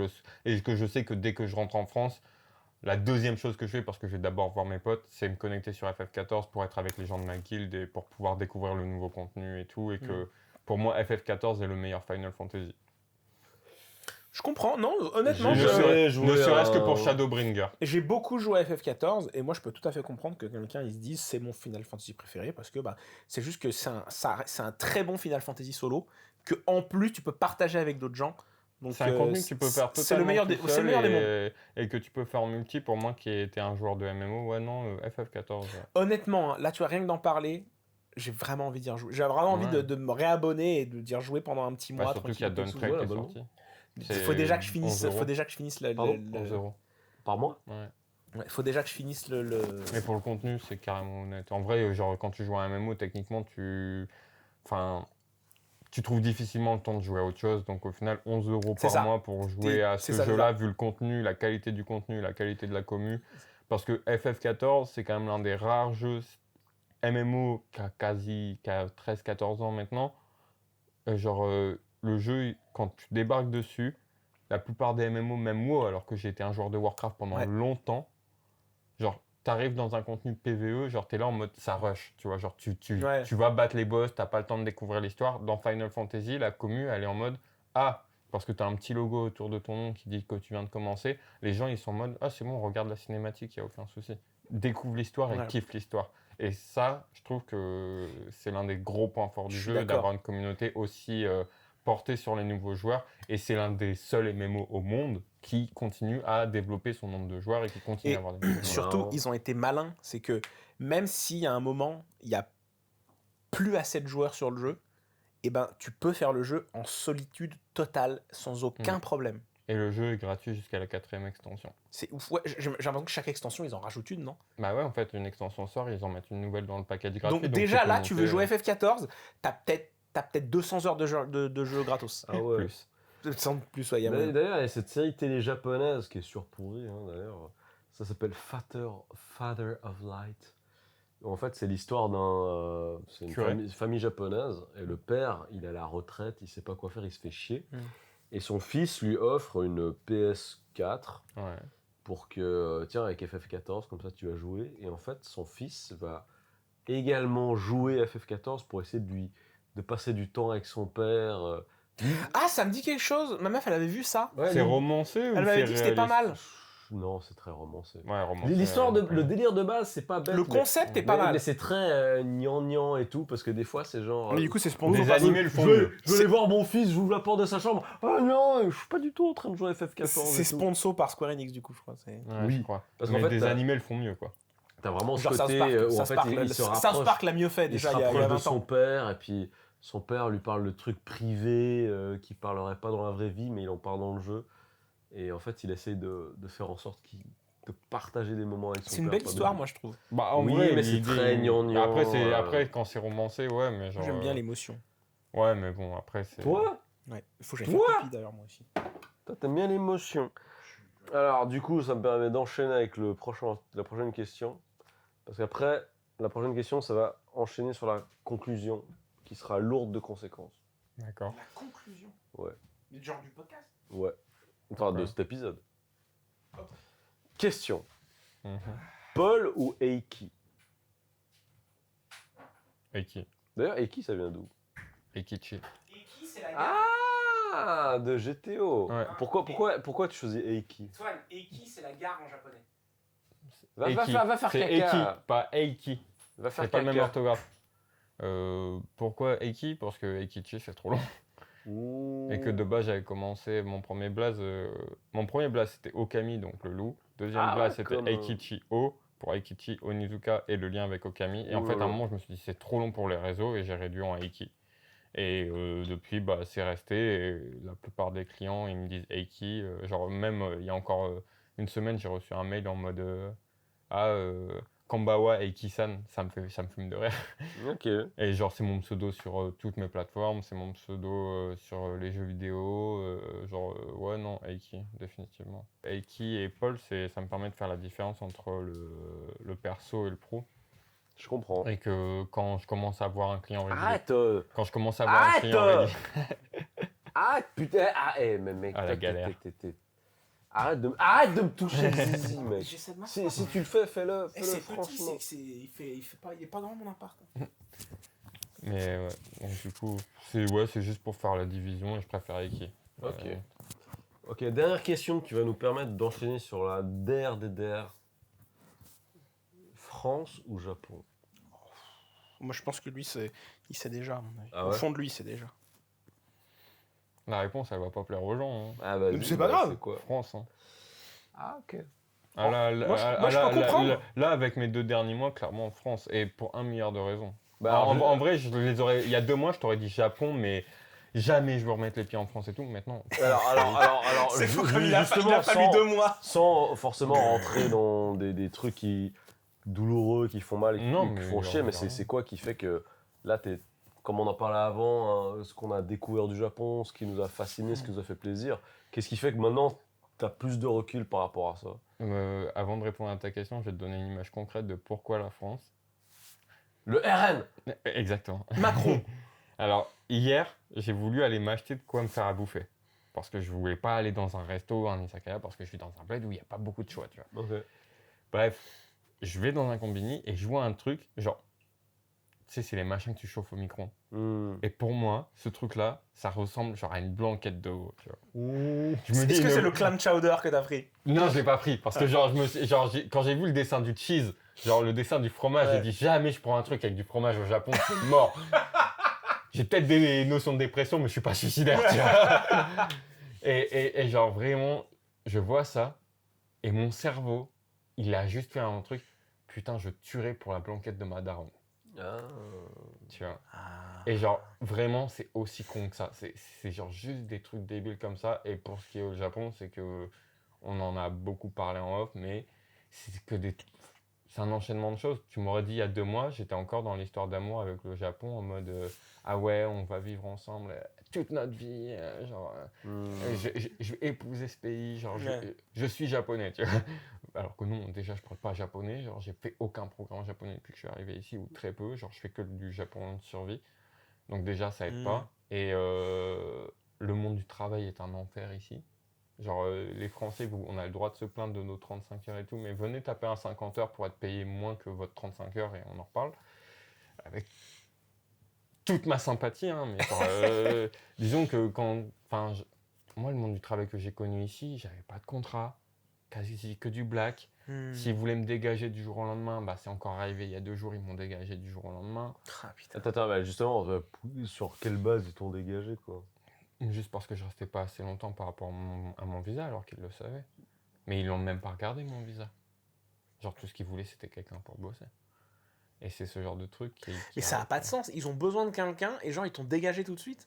je sais que dès que je rentre en France, la deuxième chose que je fais, parce que je vais d'abord voir mes potes, c'est me connecter sur FF14 pour être avec les gens de ma guilde et pour pouvoir découvrir le nouveau contenu et tout. Et que pour moi, FF14 est le meilleur Final Fantasy. Je comprends, non, honnêtement, J'ai je- jamais joué Ne serait-ce que à- pour Shadowbringer. j'ai beaucoup joué à FF14 et moi je peux tout à fait comprendre que quelqu'un il se dise c'est mon Final Fantasy préféré parce que bah, c'est juste que c'est un très bon Final Fantasy solo que en plus tu peux partager avec d'autres gens. Donc, C'est un contenu que tu peux faire c'est le totalement meilleur tout c'est le meilleur des mondes. et que tu peux faire en multi. Pour moi qui était un joueur de MMO, ouais non, FF14. Ouais. Honnêtement, hein, là tu vois rien que d'en parler, j'ai vraiment envie d'y rejouer. J'ai vraiment envie Ouais. de me réabonner et de d'y rejouer pendant un petit Bah, mois. surtout qu'il y a tranquille, Dawnbreak ouais, qui est l'abonnement. sorti. Il C'est faut déjà que je 11 finisse, euros. faut déjà que je finisse Pardon 11 euros. Par mois? Ouais. Ouais, faut déjà que je finisse le... Mais pour le contenu, c'est carrément honnête. En vrai, genre quand tu joues à un MMO, techniquement, tu trouves difficilement le temps de jouer à autre chose. Donc au final, 11 euros C'est par ça. mois pour jouer à C'est ce ça, c'est jeu-là, ça. vu le contenu, la qualité du contenu, la qualité de la commu. Parce que FF14, c'est quand même l'un des rares jeux MMO qui a 13-14 ans maintenant. Le jeu, quand tu débarques dessus, la plupart des MMO, même moi, alors que j'ai été un joueur de Warcraft pendant Ouais. longtemps, genre, t'arrives dans un contenu PvE, genre, t'es là en mode ça rush, tu vois, genre, Ouais. tu vas battre les boss, t'as pas le temps de découvrir l'histoire. Dans Final Fantasy, la commu, elle est en mode ah, parce que t'as un petit logo autour de ton nom qui dit que tu viens de commencer, les gens, ils sont en mode ah, c'est bon, regarde la cinématique, y a aucun souci. Découvre l'histoire et Ouais. kiffe l'histoire. Et ça, je trouve que c'est l'un des gros points forts du Je suis jeu, d'accord. d'avoir une communauté aussi portée sur les nouveaux joueurs. Et c'est l'un des seuls MMO au monde qui continue à développer son nombre de joueurs et qui continue Et à avoir des nouveaux joueurs. surtout, Wow. ils ont été malins. C'est que même s'il y a un moment, il n'y a plus assez de joueurs sur le jeu, et ben, tu peux faire le jeu en solitude totale, sans aucun problème. Et le jeu est gratuit jusqu'à la 4e extension. C'est ouf. Ouais, j'ai l'impression que chaque extension, ils en rajoutent une, non? Bah ouais, en fait, une extension sort, ils en mettent une nouvelle dans le package gratuit. Donc déjà, peux là, tu veux monter, jouer FF14, t'as peut-être 200 heures de jeu gratos. Ah ouais. plus. Sans plus, ouais, il y a moyen. D'ailleurs, il y a cette série télé japonaise qui est surpourrie, hein, d'ailleurs. Ça s'appelle Father of Light. En fait, c'est l'histoire c'est une Curé. famille japonaise, et le père, il est à la retraite, il sait pas quoi faire, il se fait chier. Et son fils lui offre une PS4 Ouais. pour que, tiens, avec FF14, comme ça tu vas jouer. Et en fait, son fils va également jouer à FF14 pour essayer de passer du temps avec son père. Ah, ça me dit quelque chose. Ma meuf, elle avait vu ça. Ouais, C'est non. romancé ou Elle m'avait c'est dit que c'était pas réaliste? mal. Non, c'est très romancé. Ouais, romancé. L'histoire, le délire de base, c'est pas bête. Le concept est pas mal. Mais c'est très gnangnan et tout, parce que des fois, c'est genre. Mais du coup, c'est sponsor. Des animés le font je vais, mieux. je vais aller voir mon fils, j'ouvre la porte de sa chambre. Oh non, je suis pas du tout en train de jouer à FF14. C'est et tout. sponsor par Square Enix, du coup, je crois. Ouais, Oui. je crois. Parce qu'en Mais fait, des t'as- animés le font mieux, quoi. T'as vraiment ce Genre South côté Park. où en South fait, Park, il se South rapproche. Park l'a mieux fait Il se déjà il y a rapproche de 20 son ans. père, et puis son père lui parle de trucs privés qui parlerait pas dans la vraie vie, mais il en parle dans le jeu. Et en fait, il essaye de faire en sorte de partager des moments avec son père. C'est une belle pas de- histoire, moi, je trouve. Bah, en Oui, vrai, mais c'est l'idée- très gnangnan, Après, quand c'est romancé, ouais, mais genre. J'aime bien l'émotion. Ouais, mais bon, après, c'est. Toi, Ouais. Il faut que j'aille faire Toi pipi, d'ailleurs, moi aussi. toi, t'aimes bien l'émotion. Alors, du coup, ça me permet d'enchaîner avec la prochaine question. Parce qu'après, la prochaine question, ça va enchaîner sur la conclusion, qui sera lourde de conséquences. D'accord. La conclusion. Ouais. Le genre du podcast. Ouais. Enfin, de Ok. cet épisode. Ok. Question. Mhm. Paul ou Eiki? Eiki. D'ailleurs, Eiki, ça vient d'où? Eikichi. Eiki, c'est la gare. Ah, de GTO. Ouais. Pourquoi tu choisis Eiki? Antoine, Eiki, c'est la gare en japonais. Va Eiki. faire C'est caca. Eiki, pas Eiki. Va faire C'est pas le même caca. orthographe. Pourquoi Eiki? Parce que Eikichi, c'est trop long. Ouh. Et que de base, j'avais commencé mon premier blaze. Mon premier blaze, c'était Okami, donc le loup. Deuxième Ah blaze, ouais, c'était comme, Eikichi O, pour Eikichi Onizuka et le lien avec Okami. Et en Ouh fait, là à un là. moment, je me suis dit, c'est trop long pour les réseaux et j'ai réduit en Eiki. Et depuis, bah, c'est resté. Et la plupart des clients, ils me disent Eiki. Genre, même il y a encore une semaine, j'ai reçu un mail en mode Kambawa Eiki-san, ça me fume de rire. Ok. Et genre, c'est mon pseudo sur toutes mes plateformes, c'est mon pseudo sur les jeux vidéo. Ouais, non, Eiki, définitivement. Eiki et Paul, ça me permet de faire la différence entre le perso et le pro. Je comprends. Et que quand je commence à voir un client régulier. Arrête. Quand je commence à voir un Arrête client régulier. Arrête, putain. Ah, mais mec, Ah, la toi, galère. Arrête de me toucher le zizi, mec. J'essaie de Si tu le fais, fais-le c'est franchement. petit, il est pas grand mon appart. Mais ouais, donc du coup, c'est juste pour faire la division et je préfère Eiki. Ok. Ok, dernière question qui va nous permettre d'enchaîner sur la DER des DER. France ou Japon? Moi, je pense que lui, il sait déjà, à mon avis. Ah Au ouais fond de lui, il sait déjà. La réponse, elle va pas plaire aux gens. Hein. Ah, vas-y, Mais c'est pas grave. C'est quoi? France. Hein. Ah, ok. Ah, moi, je peux comprendre. Là, avec mes 2 derniers mois, clairement France. Et pour 1 milliard de raisons. Bah, en vrai, il y a 2 mois, je t'aurais dit Japon, mais jamais je veux remettre les pieds en France et tout. Maintenant, alors, C'est fou ju- comme il a justement, fallu 2 mois. sans forcément rentrer dans des trucs douloureux, qui font mal, et Non, qui mais font chier, mais genre, c'est quoi qui fait que là, comme on en parlait avant, hein, ce qu'on a découvert du Japon, ce qui nous a fasciné, ce qui nous a fait plaisir, qu'est-ce qui fait que maintenant, tu as plus de recul par rapport à ça? avant de répondre à ta question, je vais te donner une image concrète de pourquoi la France. Le RN! Exactement. Macron. Alors, hier, j'ai voulu aller m'acheter de quoi me faire à bouffer. Parce que je voulais pas aller dans un resto, un izakaya, parce que je suis dans un bled où il n'y a pas beaucoup de choix, tu vois. Ok. Bref, je vais dans un combini et je vois un truc, genre, tu sais, c'est les machins que tu chauffes au micro. Hmm. Et pour moi, ce truc-là, ça ressemble genre à une blanquette de veau, tu vois. Je me dis, Est-ce que mais- c'est le clam chowder que t'as pris? Non, je l'ai pas pris parce que genre, quand j'ai vu le dessin du cheese, genre le dessin du fromage, Ouais. j'ai dit jamais je prends un truc avec du fromage au Japon, c'est mort. J'ai peut-être des notions de dépression, mais je suis pas suicidaire, tu vois. Et genre vraiment, je vois ça et mon cerveau, il a juste fait un truc. Putain, je tuerais pour la blanquette de ma daronne, Ah. tu vois. Et genre, vraiment, c'est aussi con que ça. C'est genre juste des trucs débiles comme ça. Et pour ce qui est au Japon, c'est que on en a beaucoup parlé en off, mais c'est un enchaînement de choses. Tu m'aurais dit il y a 2 mois, j'étais encore dans l'histoire d'amour avec le Japon en mode ah ouais, on va vivre ensemble. toute notre vie, je vais épouser ce pays, je suis japonais, tu vois. Alors que non, déjà, je parle pas japonais, genre, j'ai fait aucun programme japonais depuis que je suis arrivé ici, ou très peu, genre, je fais que du japonais de survie. Donc déjà, ça aide pas. Et le monde du travail est un enfer ici. Genre, les Français, on a le droit de se plaindre de nos 35 heures et tout, mais venez taper un 50 heures pour être payé moins que votre 35 heures et on en reparle. Avec toute ma sympathie, hein, mais genre, disons que moi, le monde du travail que j'ai connu ici, j'avais pas de contrat, quasi que du black. S'ils voulaient me dégager du jour au lendemain, bah, c'est encore arrivé il y a 2 jours, ils m'ont dégagé du jour au lendemain. Ah, putain. Attends, bah, justement, sur quelle base ils t'ont dégagé, quoi? Juste parce que je restais pas assez longtemps par rapport à mon visa, alors qu'ils le savaient. Mais ils l'ont même pas regardé, mon visa. Genre, tout ce qu'ils voulaient, c'était quelqu'un pour bosser. Et c'est ce genre de truc qui Mais ça n'a pas de sens. Ils ont besoin de quelqu'un et genre, ils t'ont dégagé tout de suite.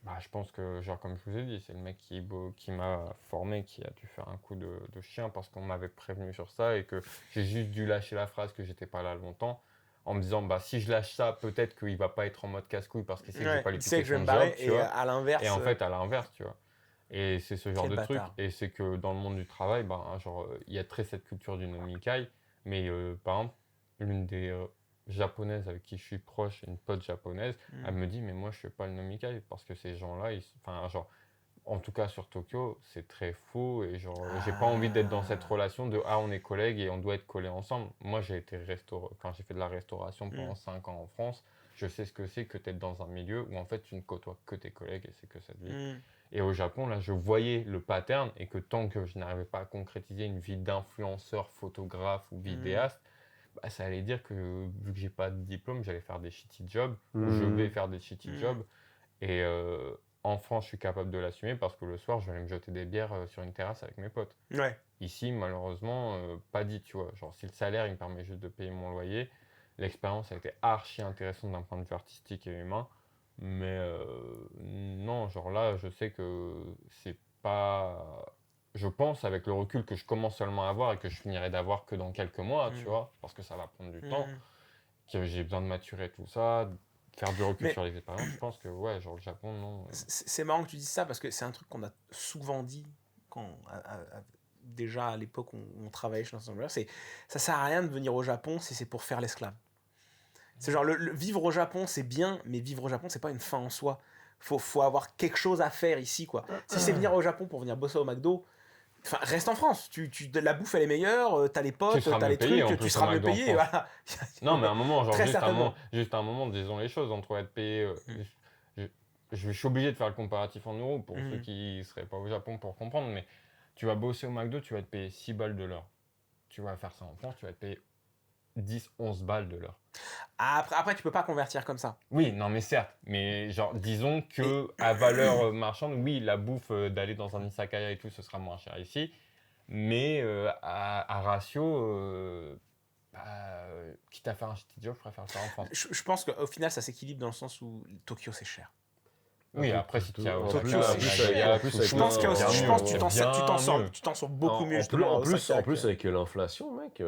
Bah, je pense que, genre, comme je vous ai dit, c'est le mec qui m'a formé qui a dû faire un coup de chien parce qu'on m'avait prévenu sur ça et que j'ai juste dû lâcher la phrase que j'étais pas là longtemps en me disant, bah, si je lâche ça, peut-être qu'il va pas être en mode casse-couille parce qu'il sait que je vais pas lui piquer son job, tu vois. à l'inverse. Et en fait, à l'inverse, tu vois. Et c'est ce genre Quel de truc. bâtard. Et c'est que dans le monde du travail, ben, genre, il y a très cette culture du nomikai. Mais par exemple, l'une des japonaises avec qui je suis proche, une pote japonaise, elle me dit, mais moi, je fais pas le nomikai parce que ces gens-là, enfin, genre, en tout cas sur Tokyo, c'est très faux. Et genre, j'ai pas envie d'être dans cette relation de, on est collègues et on doit être collés ensemble. Moi, j'ai été quand j'ai fait de la restauration pendant 5 ans en France, je sais ce que c'est que d'être dans un milieu où en fait, tu ne côtoies que tes collègues et c'est que cette vie. Et au Japon, là, je voyais le pattern et que tant que je n'arrivais pas à concrétiser une vie d'influenceur, photographe ou vidéaste, bah, ça allait dire que vu que j'ai pas de diplôme, j'allais faire des shitty jobs ou je vais faire des shitty jobs. Et en France, je suis capable de l'assumer parce que le soir, je vais aller me jeter des bières sur une terrasse avec mes potes. Ouais. Ici, malheureusement, pas dit, tu vois. Genre, si le salaire, il me permet juste de payer mon loyer, l'expérience a été archi intéressante d'un point de vue artistique et humain. Mais non, genre là, je sais que c'est pas... Je pense avec le recul que je commence seulement à avoir et que je finirai d'avoir que dans quelques mois, tu vois, parce que ça va prendre du temps, que j'ai besoin de maturer tout ça, faire du recul sur les expériences. Je pense que, ouais, genre le Japon, non. C'est marrant que tu dises ça parce que c'est un truc qu'on a souvent dit déjà à l'époque où on travaillait chez l'ensemble. Ça sert à rien de venir au Japon si c'est pour faire l'esclave. C'est genre, vivre au Japon, c'est bien, mais vivre au Japon, c'est pas une fin en soi. Faut avoir quelque chose à faire ici, quoi. Si c'est venir au Japon pour venir bosser au McDo, enfin, reste en France. La bouffe, elle est meilleure, t'as les potes, t'as les trucs, tu seras mieux payé. Voilà. Non, mais à un moment, genre, Très juste un moment, disons les choses, entre être payé... je suis obligé de faire le comparatif en euros pour ceux qui seraient pas au Japon pour comprendre, mais tu vas bosser au McDo, tu vas te payer 6 balles de l'heure. Tu vas faire ça en France, tu vas te payer 10-11 balles de l'heure. Après, tu peux pas convertir comme ça. Oui, non, mais certes. Mais genre, disons que à valeur marchande, oui, la bouffe d'aller dans un izakaya et tout, ce sera moins cher ici. Mais à ratio, quitte à faire un shitty job, je préfère faire en France. Je pense qu'au final, ça s'équilibre dans le sens où Tokyo, c'est cher. Oui, après, si tu as Tokyo, c'est cher. Je pense que tu t'en sors beaucoup mieux. En plus, avec l'inflation, mec,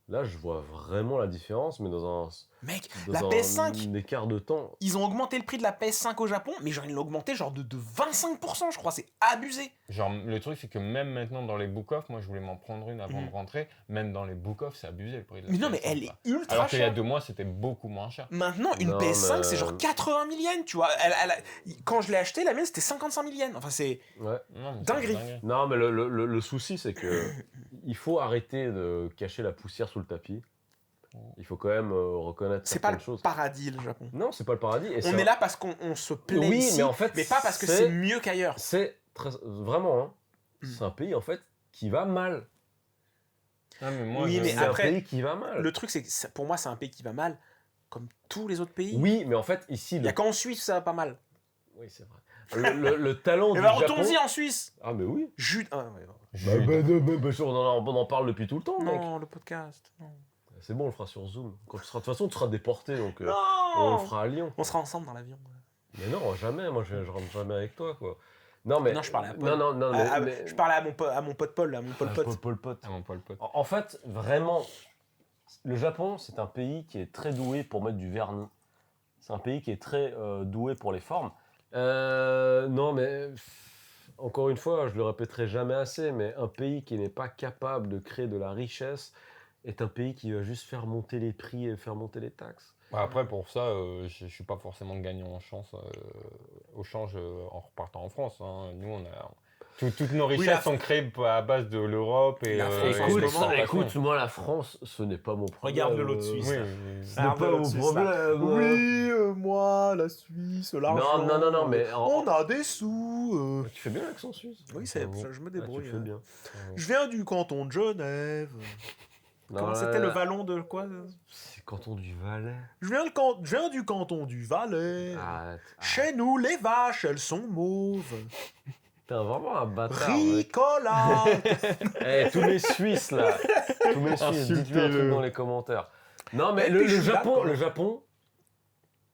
là, je vois vraiment la différence, mais dans un... Mec, dans la PS5, un écart de temps. Ils ont augmenté le prix de la PS5 au Japon, mais genre ils l'ont augmenté genre de 25%, je crois, c'est abusé. Genre, le truc, c'est que même maintenant dans les book-off, moi je voulais m'en prendre une avant de rentrer, même dans les book-off, c'est abusé le prix de la Mais non, PS5, mais elle est ultra alors qu'il y a chère. 2 mois, c'était beaucoup moins cher. Maintenant, une Non, PS5, mais- c'est genre 80 000 yens, tu vois. Quand je l'ai acheté, la mienne, c'était 55 000 yens. Enfin, c'est Ouais. Non, mais c'est Dinguerie. dingue. Non, mais le souci, c'est que il faut arrêter de cacher la poussière sous le tapis. Il faut quand même reconnaître pas certaines le choses. paradis, le Japon. Non, c'est pas le paradis. Et On est là parce qu'on se plaît Oui, ici, mais en fait, pas parce que c'est mieux qu'ailleurs. C'est vraiment, hein, c'est un pays en fait qui va mal. Ah, mais moi, Oui, mais C'est après, un pays qui va mal. Le truc, c'est que pour moi, c'est un pays qui va mal, comme tous les autres pays. Oui, mais en fait, ici, Il n'y a qu'en Suisse où ça va pas mal. oui, c'est vrai. Le talent Et du bah, Japon. retourne-y en Suisse. Ah, mais oui. Ah, ouais, non. On en parle depuis tout le temps, mec. Non, le podcast. Non. C'est bon, on le fera sur Zoom. Quand tu seras, de toute façon, tu seras déporté, donc Non on le fera à Lyon. On sera ensemble dans l'avion. Mais non, jamais. Moi, je rentre jamais avec toi, quoi. Non, mais Non, je parlais à Paul. Non, mais Je parlais à mon pote Paul, à mon Paul Pot. Pol Pot. Ah, mon Pol Pot. En fait, vraiment, le Japon, c'est un pays qui est très doué pour mettre du vernis. C'est un pays qui est très doué pour les formes. Non, mais encore une fois, je le répéterai jamais assez, mais un pays qui n'est pas capable de créer de la richesse est un pays qui va juste faire monter les prix et faire monter les taxes. Après, pour ça, je suis pas forcément gagnant en chance, au change en repartant en France, hein. Nous, on a... toutes nos Oui, richesses sont créées à base de l'Europe et, La France, et en de ce Écoute, moment, l'exportation. écoute, moi, la France, ce n'est pas mon problème. Regarde le lot de Suisse. Oui, là. Ce n'est pas mon problème. Moi, la Suisse, l'argent. Non, mais On a des sous. Tu fais bien l'accent suisse. Oui, je me Ah, tu débrouille. le fais bien. Je viens du canton de Genève. Comment Non, c'était le vallon de quoi C'est canton du Valais. je viens du canton du Valais. Arrête. Chez nous, les vaches, elles sont mauves. T'es vraiment un bâtard, mec. Ricola. Eh, tous les Suisses, là. Tous les Suisses, dites-le un truc Insultez-le. dans les commentaires. Non, mais Et le puis, je suis d'accord. Japon,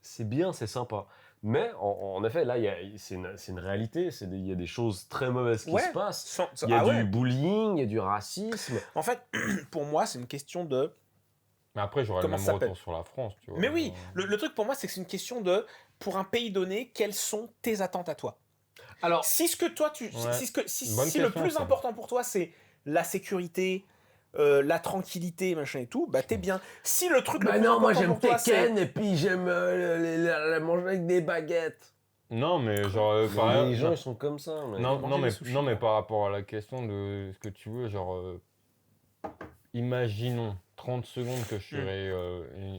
c'est bien, c'est sympa. Mais en effet, là, c'est une réalité. Il y a des choses très mauvaises qui Ouais. se passent. Sans- Il y a ah du ouais. bullying, il y a du racisme. En fait, pour moi, c'est une question de. Mais après, j'aurais le Comment même ça s'appelle retour sur la France, tu vois. Mais oui, le truc pour moi, c'est que c'est une question de, pour un pays donné, quelles sont tes attentes à toi. Alors, Si ce que toi, tu, Ouais. si, ce que, si, Bonne si le question, plus ça. important pour toi, c'est la sécurité, la tranquillité, machin et tout, bah t'es bien. Si le truc le bah plus non, moi important j'aime pour toi, c'est... Tekken et puis j'aime la manger avec des baguettes. Non, mais genre, par Mais les exemple- gens, ils sont comme ça. Mais... Non, manger des sushis, non, mais quoi. par rapport à la question de ce que tu veux, genre, imaginons 30 secondes que je serais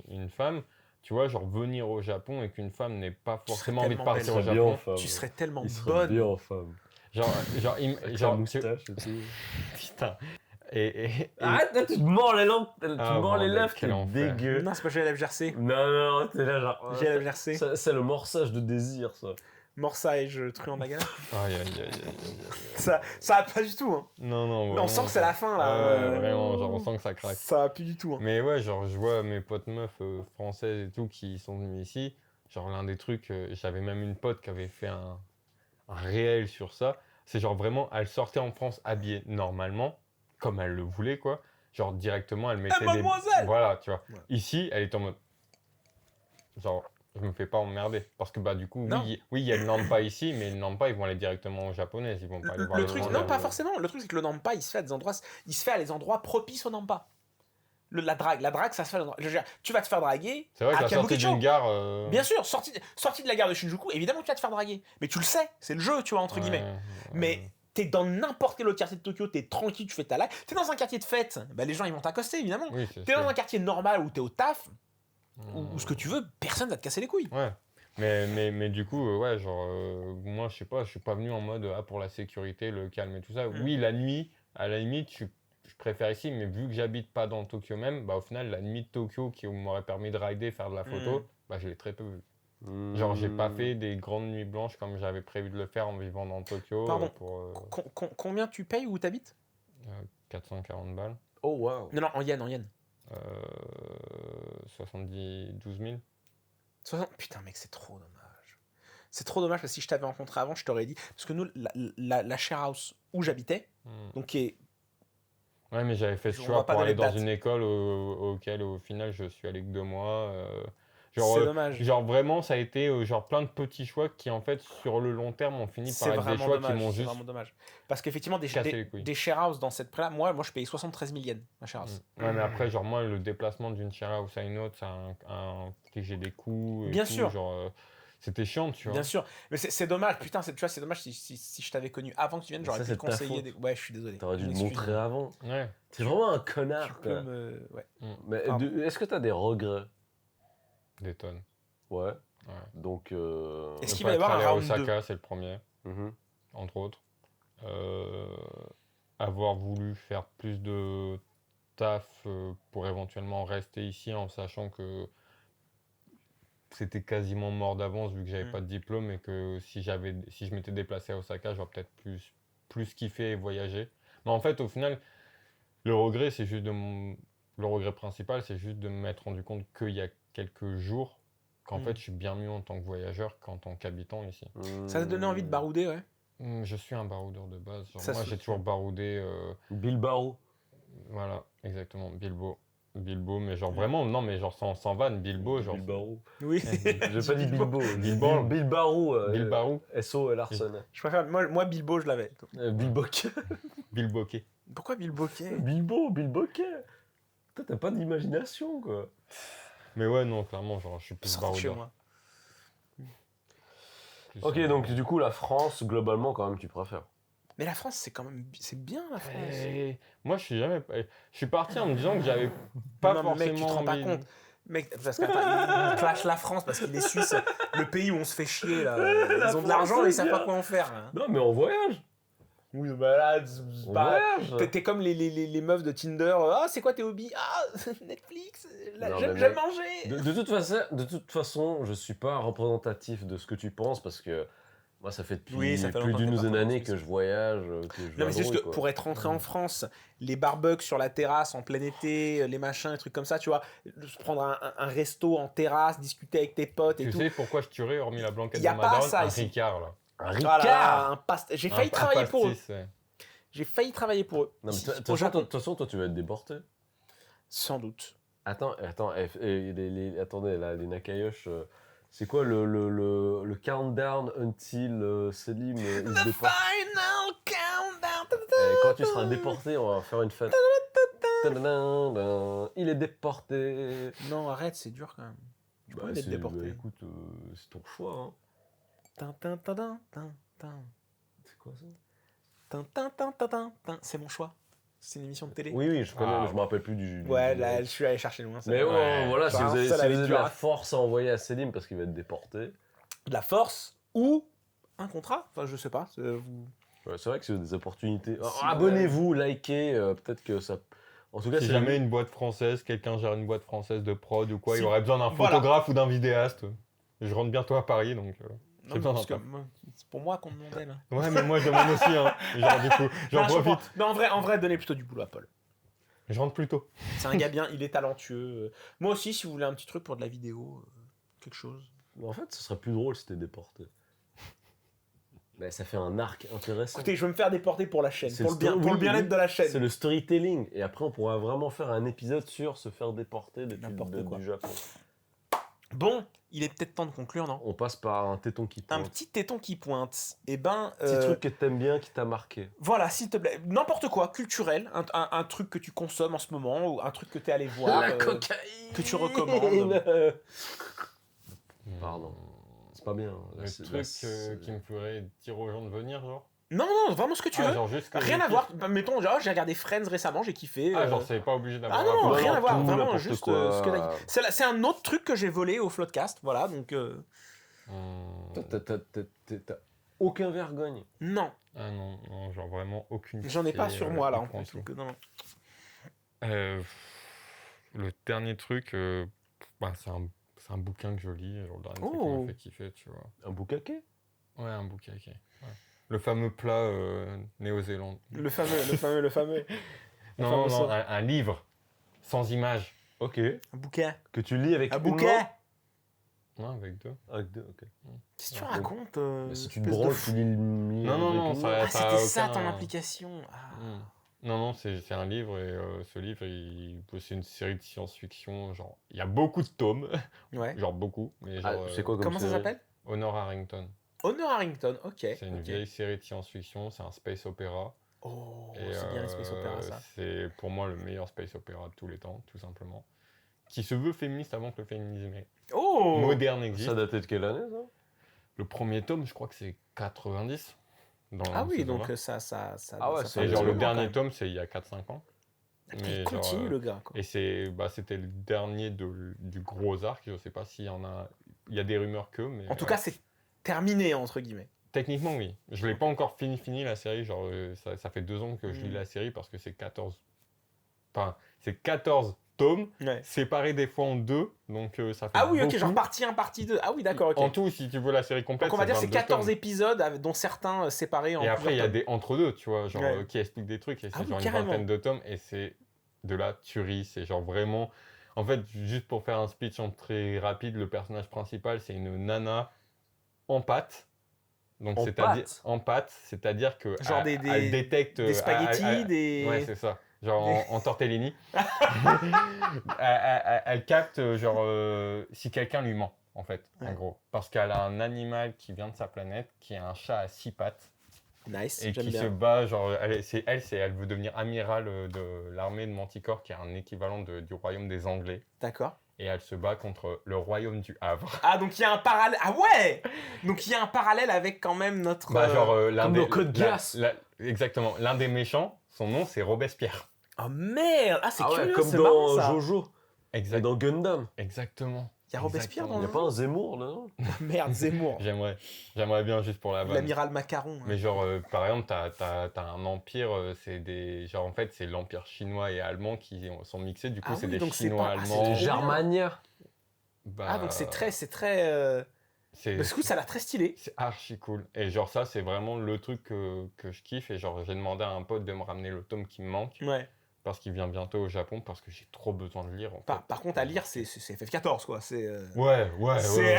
une femme, tu vois, genre venir au Japon et qu'une femme n'ait pas Tu serais forcément envie de tellement partir belle. au serait bien Japon. en femme. Tu serais tellement Il serait bonne. bien en femme. Genre, Avec genre, sa moustache et tout. putain. Et- Arrête, là, tu te mords les lèvres, tu Ah, mords les bordel, lèvres, quel t'es enfer. dégueu. Non, c'est pas GLF Jersey. Non, t'es là genre... GLF Jersey. C'est le morçage de désir, ça. Morsage, truand de la gare. Aïe, aïe, aïe, aïe, aïe. Ça va pas du tout, hein. Non, Mais on vraiment, sent que c'est la fin, là. Ouais, vraiment, genre, on sent que ça craque. Ça va plus du tout, hein. Mais ouais, genre, je vois mes potes meufs françaises et tout qui sont venues ici. Genre, l'un des trucs, j'avais même une pote qui avait fait un réel sur ça. C'est genre vraiment, elle sortait en France habillée normalement, comme elle le voulait, quoi. Genre, directement, elle mettait mademoiselle Voilà, tu vois. Ouais. Ici, elle est en mode... Genre, je me fais pas emmerder. Parce que, bah, du coup, Non. oui, il y a le Nampa ici, mais le Nampa, ils vont aller directement aux Japonaises. Ils vont pas aller voir Le les truc, vendeurs. non, pas forcément. Le truc, c'est que le Nampa, il se fait à des endroits, il se fait à des endroits propices au Nampa. La drague, ça se fait à l'endroit. Je veux dire, tu vas te faire draguer C'est vrai à que la sortie Kabukicho. d'une gare... Bien sûr, sortie de la gare de Shinjuku, évidemment que tu vas te faire draguer. Mais tu le sais, c'est le jeu, tu vois, entre guillemets. Mais t'es dans n'importe quel autre quartier de Tokyo, t'es tranquille, tu fais ta life. T'es dans un quartier de fête, bah les gens ils vont t'accoster, évidemment. Oui, c'est T'es dans sûr. un quartier normal où t'es au taf, ou ce que tu veux, personne va te casser les couilles. Ouais. Mais du coup, ouais, genre, moi, je sais pas, je suis pas venu en mode, pour la sécurité, le calme et tout ça. Oui, la nuit, à la limite, je préfère ici, mais vu que j'habite pas dans Tokyo même, bah au final, la nuit de Tokyo qui m'aurait permis de rider, faire de la photo, bah je l'ai très peu vue. Genre, j'ai pas fait des grandes nuits blanches comme j'avais prévu de le faire en vivant dans Tokyo. Pardon. Pour Combien tu payes où t'habites 440 balles. Oh, wow. Non, en yen. 72 000. 60... Putain, mec, c'est trop dommage. C'est trop dommage parce que si je t'avais rencontré avant, je t'aurais dit. Parce que nous, la share house où j'habitais, donc qui est. Ouais, mais j'avais fait ce On choix va pas pour aller donner de dans date. une école auquel, au final, je suis allé que 2 mois. C'est dommage. Genre vraiment, ça a été genre plein de petits choix qui, en fait, sur le long terme, ont fini C'est par être des vraiment choix dommage. qui m'ont C'est juste... vraiment dommage. Parce qu'effectivement, cassé les couilles. des share house dans cette prix-là, moi, je payais 73 000 yens, ma share house. Ouais, mais après, genre, moi, le déplacement d'une share house à une autre, ça que j'ai des coûts. Et Bien tout, sûr. Genre, c'était chiant, tu vois. Bien sûr. Mais c'est dommage, putain, tu vois, c'est dommage si je t'avais connu avant que tu viennes, j'aurais Ça, pu te c'est de ta conseiller. faute. Des... Ouais, je suis désolé. T'aurais dû Je le m'excuse. montrer avant. Ouais. C'est vraiment un Tu connard, peux quoi. me. Ouais. Mais Pardon. est-ce que t'as des regrets? Des tonnes. Ouais. Ouais. Donc... Est-ce Ne qu'il pas va y être avoir un allé à round Osaka, c'est le premier, mhm. entre autres. Avoir voulu faire plus de taf pour éventuellement rester ici en sachant que c'était quasiment mort d'avance vu que j'avais pas de diplôme et que si je m'étais déplacé à Osaka, j'aurais peut-être plus kiffé et voyagé. Mais en fait, au final, le regret principal, c'est juste de m'être rendu compte qu'il y a quelques jours qu'en fait, je suis bien mieux en tant que voyageur qu'en tant qu'habitant ici. Ça t'a donné envie de barouder, ouais. Je suis un baroudeur de base. Genre, Ça moi, se- j'ai toujours baroudé. Bilbao. Voilà, exactement, Bilbo. Bilbo, mais genre vraiment, non, mais genre sans vanne, Bilbo, genre. Bilbarou. Oui. J'ai pas dit Bilbo. Bilbo. Bilbarou. Bilbarou, SO et Larson. Je préfère. Moi, Bilbo, je l'avais. Bilboquet. Bilboquet. Pourquoi Bilboquet? Bilboquet. Toi, t'as pas d'imagination, quoi. Mais ouais, non, clairement, genre, je suis plus Sorti chez baroudeur. moi. Plus, Ok, donc du coup, la France, globalement, quand même, tu préfères. Mais la France, c'est quand même. C'est bien, la France. Moi, je suis parti en me disant que j'avais pas Non, mais forcément mec, tu te rends pas envie- compte. Mec, parce qu'il clash la France parce qu'il est suisse, le pays où on se fait chier là. Ils ont de l'argent France, mais ils c'est savent pas bien. quoi en faire. Hein. Non, mais on voyage. Oui, bah là, On bah, voyage. t'es comme les meufs de Tinder. Ah, c'est quoi tes hobbies? Ah, Netflix. Non, J'aime mais mec, manger. De toute façon, je suis pas représentatif de ce que tu penses parce que moi, ça fait depuis Oui, ça fait plus longtemps d'une que t'es douzaine parti en d'années Suisse. que je voyage, que je vais Non, à mais c'est juste droite, que quoi. pour être rentré en France, les barbecues sur la terrasse en plein été, les machins, les trucs comme ça, tu vois, se prendre un resto en terrasse, discuter avec tes potes et Tu tout. sais pourquoi je tuerais, hormis la blanquette Y a de pas Madone, ça un ici. Ricard, là. Un Voilà, Ricard. un j'ai Un- failli un travailler pour eux. pastis, ouais. J'ai failli travailler pour eux. Non, mais Ici, de au toute façon, Japon. toi, tu vas être déporté. Sans doute. Attends, attendez, là, les Nakayosh, c'est quoi le countdown until Selim il se déporte? Final countdown. Et quand tu seras déporté, on va faire une fête. Tadadadin, il est déporté. Non, arrête, c'est dur quand même. Tu peux être déporté. Écoute, c'est ton choix. Hein. Tin, tin, tin, tin, tin, tin. C'est quoi ça? Tin, tin, tin, tin, tin, tin. C'est mon choix. C'est une émission de télé. Oui, oui, je connais, Ah, mais je me rappelle plus du. Ouais, du- là, je suis allé chercher loin. Mais ouais. ouais, voilà, si Ça, vous avez, ça, si la vous avez de lecture. la force à envoyer à Selim parce qu'il va être déporté. De la force ou un contrat. Enfin, je sais pas. Vous... Ouais, c'est vrai que c'est des opportunités. Alors, Si, abonnez-vous, likez, peut-être que ça. En tout cas, Si c'est jamais une boîte française, quelqu'un gère une boîte française de prod ou quoi, Si- il aurait besoin d'un voilà. photographe ou d'un vidéaste. Je rentre bientôt à Paris, donc... Non, J'ai besoin parce que d'un taf. moi, c'est pour moi qu'on me demandait là. Ouais, mais moi, je demande aussi, hein. Genre, du coup, j'en Non, je comprends. profite. Mais en vrai, donnez plutôt du boulot à Paul. Je rentre plus tôt. C'est un gars bien, il est talentueux. Moi aussi, si vous voulez un petit truc pour de la vidéo, quelque chose. Mais en fait, ce serait plus drôle si t'es déporté. Mais ça fait un arc intéressant. Écoutez, je vais me faire déporter pour la chaîne, C'est pour le le bien-être de la C'est chaîne. le storytelling. Et après, on pourra vraiment faire un épisode sur se faire déporter depuis N'importe quoi. du Japon. Bon, il est peut-être temps de conclure, non? On passe par un téton qui Un pointe. petit téton qui pointe. Eh ben, Petit truc que t'aimes bien, qui t'a marqué. voilà, s'il te plaît, n'importe quoi, culturel, un truc que tu consommes en ce moment, ou un truc que t'es allé voir. cocaïne que tu recommandes. Pardon. C'est pas bien. Le truc qui me ferait dire aux gens de venir, genre. Non, non, vraiment ce que tu veux. Genre juste que Rien je à kiffe. voir. Bah, mettons, genre, j'ai regardé Friends récemment, j'ai kiffé. Ah, genre, c'est pas obligé d'avoir Ah non, un peu- rien à voir, tout, vraiment n'importe juste quoi. ce que t'as dit. C'est un autre truc que j'ai volé au Floodcast, voilà, donc Hmm. T'as aucun vergogne. non, Ah non, non, genre vraiment aucune. j'en ai pas pitié, sur moi là je en prends plus. tout. Donc, non. Le dernier truc, bah, c'est un bouquin que je lis, genre le dernier truc qui Oh. m'a fait kiffer, tu vois. Un boucaquet. Ouais, un bouquin, ok. Ouais. Le fameux plat néo-zélandais. Le fameux. Non, fameux non, son. un livre sans image. Ok. Un bouquin. Que tu lis avec Un une bouquin. main. Non, avec deux. Avec deux, ok. Qu'est-ce que tu Ah, racontes Mais si tu te espèce de branles, fou. tu lis le Non, non, non, ça- Ah, c'était ça aucun- ton implication. Ah. Hmm. Non, non, c'est un livre et ce livre, c'est une série de science-fiction. Genre, il y a beaucoup de tomes, Ouais. genre beaucoup. Mais Ah, genre, c'est quoi comme Comment ça série s'appelle? Honor Harrington. Honor Harrington, ok. C'est une ok. vieille série de science-fiction, c'est un space opéra. Oh, Et, c'est bien les space opéra ça. C'est pour moi le meilleur space opéra de tous les temps, tout simplement. Qui se veut féministe avant que le féminisme Oh moderne existe. Ça datait de quelle année, ça? Le premier tome, je crois que c'est 90. Dans Ah oui, ces donc eaux-là. ça Ah ouais, ça c'est fait Et un genre petit le moment, dernier quand même. tome, c'est il y a 4-5 ans. Il Mais continue genre, le gars. Quoi. Et c'était le dernier du gros arc. Je sais pas s'il y en a. Il y a des rumeurs que, mais. En tout ouais. cas, c'est terminé, entre guillemets. Techniquement, oui. Je l'ai pas encore fini la série. Genre, ça fait 2 ans que je lis la série parce que c'est 14. Enfin, c'est 14 tomes, Ouais. séparés des fois en 2. Donc, ça fait. Ah oui, ok, beaucoup. genre partie 1, partie 2. Ah oui, d'accord, ok. En tout, si tu veux la série complète. Donc on va dire c'est 22 14 tomes. épisodes, dont certains séparés en Et après, il y a plusieurs des entre-deux, tu vois, genre, Ouais. qui expliquent des trucs. Et c'est Ah oui, genre une carrément. vingtaine de tomes. Et c'est de la tuerie. C'est genre vraiment. En fait, juste pour faire un speech en très rapide, le personnage principal, c'est une nana en pâte. Donc, En c'est-à-dire pâte en pâte, c'est-à-dire que Genre elle détecte des spaghettis, elle- des... Ouais, c'est ça. genre en tortellini. Elle capte, genre, si quelqu'un lui ment, en fait, en Ouais. gros. Parce qu'elle a un animal qui vient de sa planète, qui est un chat à 6 pattes, Nice, et j'aime qui se bien. bat, genre, elle veut devenir amiral de l'armée de Manticore, qui est un équivalent du royaume des Anglais. D'accord. Et elle se bat contre le royaume du Havre. Ah, donc il y a un parallèle. Ah ouais. Donc il y a un parallèle avec quand même notre. Bah, genre, l'un comme des... dans Code Geass. Exactement. L'un des méchants, son nom, c'est Robespierre. Oh merde. Ah, c'est Ah ouais, curieux, comme c'est dans marrant ça. Jojo et Exact. dans Gundam. Exactement. Il y a Robespierre Il dans n'y a le pas un Zemmour là, non? Merde, Zemmour. J'aimerais bien juste pour la vanne. L'amiral Macaron. Mais genre, par exemple, t'as un empire, genre en fait, c'est l'empire chinois et allemand qui sont mixés. Du coup, Ah c'est oui, des donc c'est Chinois pas- ah, c'est allemands. trop bien. Germania. Bah, Ah, donc c'est très. c'est Bah, du coup, ça a l'air très stylé. c'est archi cool. Et genre ça, c'est vraiment le truc que je kiffe. Et genre, j'ai demandé à un pote de me ramener le tome qui me manque Ouais. parce qu'il vient bientôt au Japon parce que j'ai trop besoin de lire. En fait. Par contre, à lire, c'est FF14, quoi. C'est. Ouais. C'est-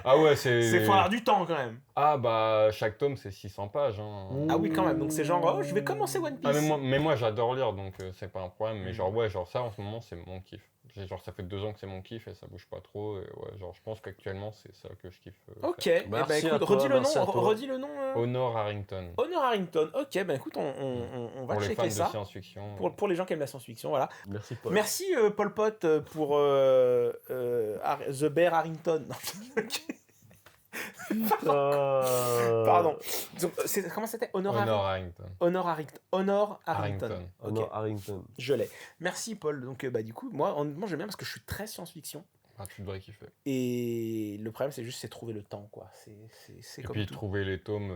Ah ouais, c'est. C'est faut avoir du temps quand même. Ah bah chaque tome c'est 600 pages. Hein. Ah oui, quand même. Donc c'est genre, oh, je vais commencer One Piece. Ah mais moi j'adore lire donc c'est pas un problème. Mais genre ouais, genre ça en ce moment c'est mon kiff. Genre ça fait 2 ans que c'est mon kiff et ça bouge pas trop. Et ouais, genre je pense qu'actuellement c'est ça que je kiffe. Ok. faire. Eh ben, Merci à écoute, toi, redis le nom. merci à toi. Redis le nom. Honor Harrington. Honor Harrington. Ok, ben écoute, on va Pour les fans checker de ça. science-fiction. Pour les gens qui aiment la science-fiction, voilà. Merci Paul. Merci Pol Pot pour The Bear Harrington. Non, ok. Pardon. Donc, comment c'était Honor Honor Harrington. Harrington. Honor Harrington. Honor Harrington. Harrington. Ok, Honor Harrington. je l'ai. Merci Paul. Donc bah du coup, moi honnêtement j'aime bien parce que je suis très science-fiction. Ah, tu devrais kiffer. Et le problème c'est juste c'est trouver le temps quoi. C'est Et comme puis tout. trouver les tomes.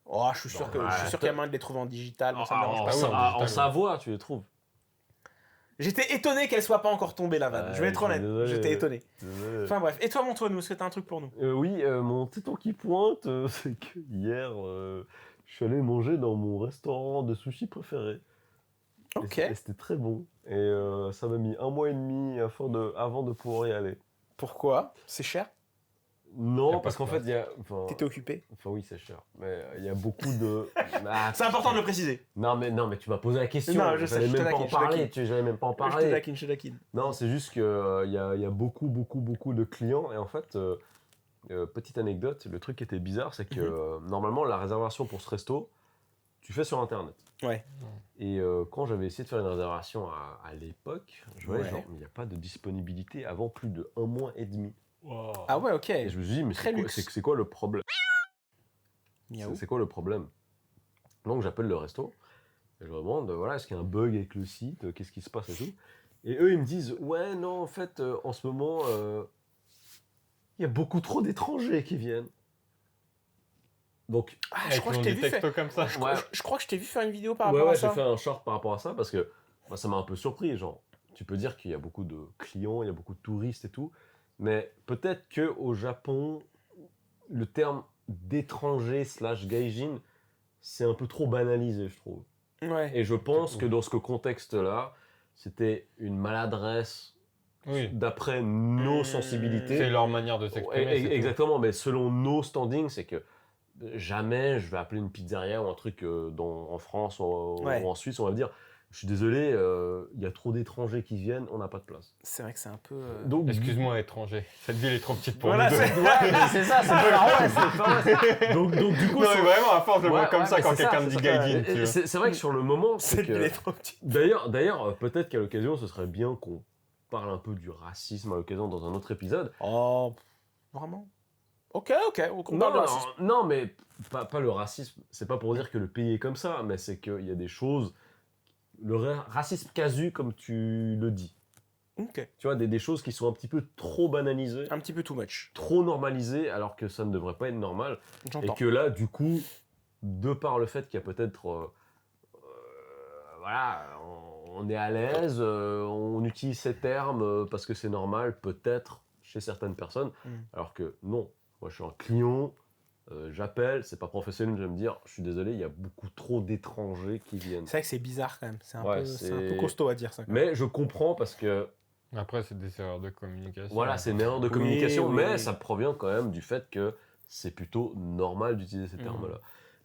Oh, je suis sûr Bon, que ouais, je suis sûr qu'il y a moyen de les trouver en digital. Moi, ça me dérange en, pas. Ah oui, en en digital, Savoie, tu les trouves. J'étais étonné qu'elle soit pas encore tombée la vanne. Ouais, je vais être je suis honnête. désolé. J'étais étonné. Désolé. Enfin bref. Et toi Montoinou, est-ce que t'as un truc pour nous? Oui, mon téton qui pointe, c'est que hier, je suis allé manger dans mon restaurant de sushi préféré. Ok. Et c'était très bon. Et ça m'a mis 1 mois et demi avant de pouvoir y aller. Pourquoi? C'est cher? Y a Non, pas parce de qu'en place. fait, il y a... Enfin, T'étais occupé? oui, c'est cher. Mais il y a beaucoup de... Ah, C'est important de le préciser. Non, mais tu m'as posé la question. Non, je sais, J'allais je te même pas taquine, en je te taquine. parler. J'allais même pas en Je te parler. taquine, je te taquine. Non, c'est juste qu'il y a beaucoup de clients. Et en fait, petite anecdote, le truc qui était bizarre, c'est que normalement, la réservation pour ce resto, tu fais sur Internet. Ouais. Et quand j'avais essayé de faire une réservation à l'époque, je voyais Ouais. genre, il n'y a pas de disponibilité avant plus de 1 mois et demi. Ah ouais, ok. Et je me suis dit, mais Très luxe. c'est quoi le problème? Miaou. C'est quoi le problème? Donc j'appelle le resto et je leur demande, voilà, est-ce qu'il y a un bug avec le site? Qu'est-ce qui se passe et tout? Et eux, ils me disent, ouais, non, en fait, en ce moment, il y a beaucoup trop d'étrangers qui viennent. Donc, Ah, je Avec crois que je des t'ai vu faire. textos comme ça. ouais, Je crois que je t'ai vu faire une vidéo par ouais, rapport à j'ai ça. fait un short par rapport à ça parce que moi, ça m'a un peu surpris. Genre, tu peux dire qu'il y a beaucoup de clients, il y a beaucoup de touristes et tout, mais peut-être qu'au Japon, le terme d'étranger / gaijin, c'est un peu trop banalisé, je trouve. Ouais. Et je pense que dans ce contexte-là, c'était une maladresse Oui. d'après nos C'est sensibilités. leur manière de s'exprimer. Ouais, c'est tout. exactement, mais selon nos standings, c'est que jamais je vais appeler une pizzeria ou un truc en France Ouais. ou en Suisse, on va me dire, je suis désolé, il y a trop d'étrangers qui viennent, on n'a pas de place. C'est vrai que c'est un peu. Donc, Excuse-moi, étranger. Cette ville est trop petite pour Voilà, nous deux. c'est- ouais, mais c'est ça, c'est pas la ouais, c'est pas vrai. Donc du coup, Non, mais vraiment, à force, je le vois comme ça mais quand c'est quelqu'un me dit c'est gaijin. tu vois. C'est vrai que sur le moment, c'est Cette ville est que... trop petite. D'ailleurs, peut-être qu'à l'occasion, ce serait bien qu'on parle un peu du racisme à l'occasion dans un autre épisode. Oh, vraiment? Ok, on parle de racisme. Non, mais pas le racisme. C'est pas pour dire que le pays est comme ça, mais c'est qu'il y a des choses. Le racisme casu, comme tu le dis. Ok. Tu vois, des choses qui sont un petit peu trop banalisées, Un petit peu too much. trop normalisées, alors que ça ne devrait pas être normal. Et J'entends. que là, du coup, de par le fait qu'il y a peut-être. Voilà, on est à l'aise, on utilise ces termes parce que c'est normal, peut-être, chez certaines personnes. Alors que non, moi je suis un client, j'appelle, c'est pas professionnel, je vais me dire, je suis désolé, il y a beaucoup trop d'étrangers qui viennent. C'est vrai que c'est bizarre quand même. C'est un, Ouais, c'est un c'est- peu costaud à dire ça. quand même. Mais je comprends parce que, Après, c'est des erreurs de communication. voilà, c'est une erreur de Oui, communication, oui, mais oui. ça provient quand même du fait que c'est plutôt normal d'utiliser ces Mhm. termes-là.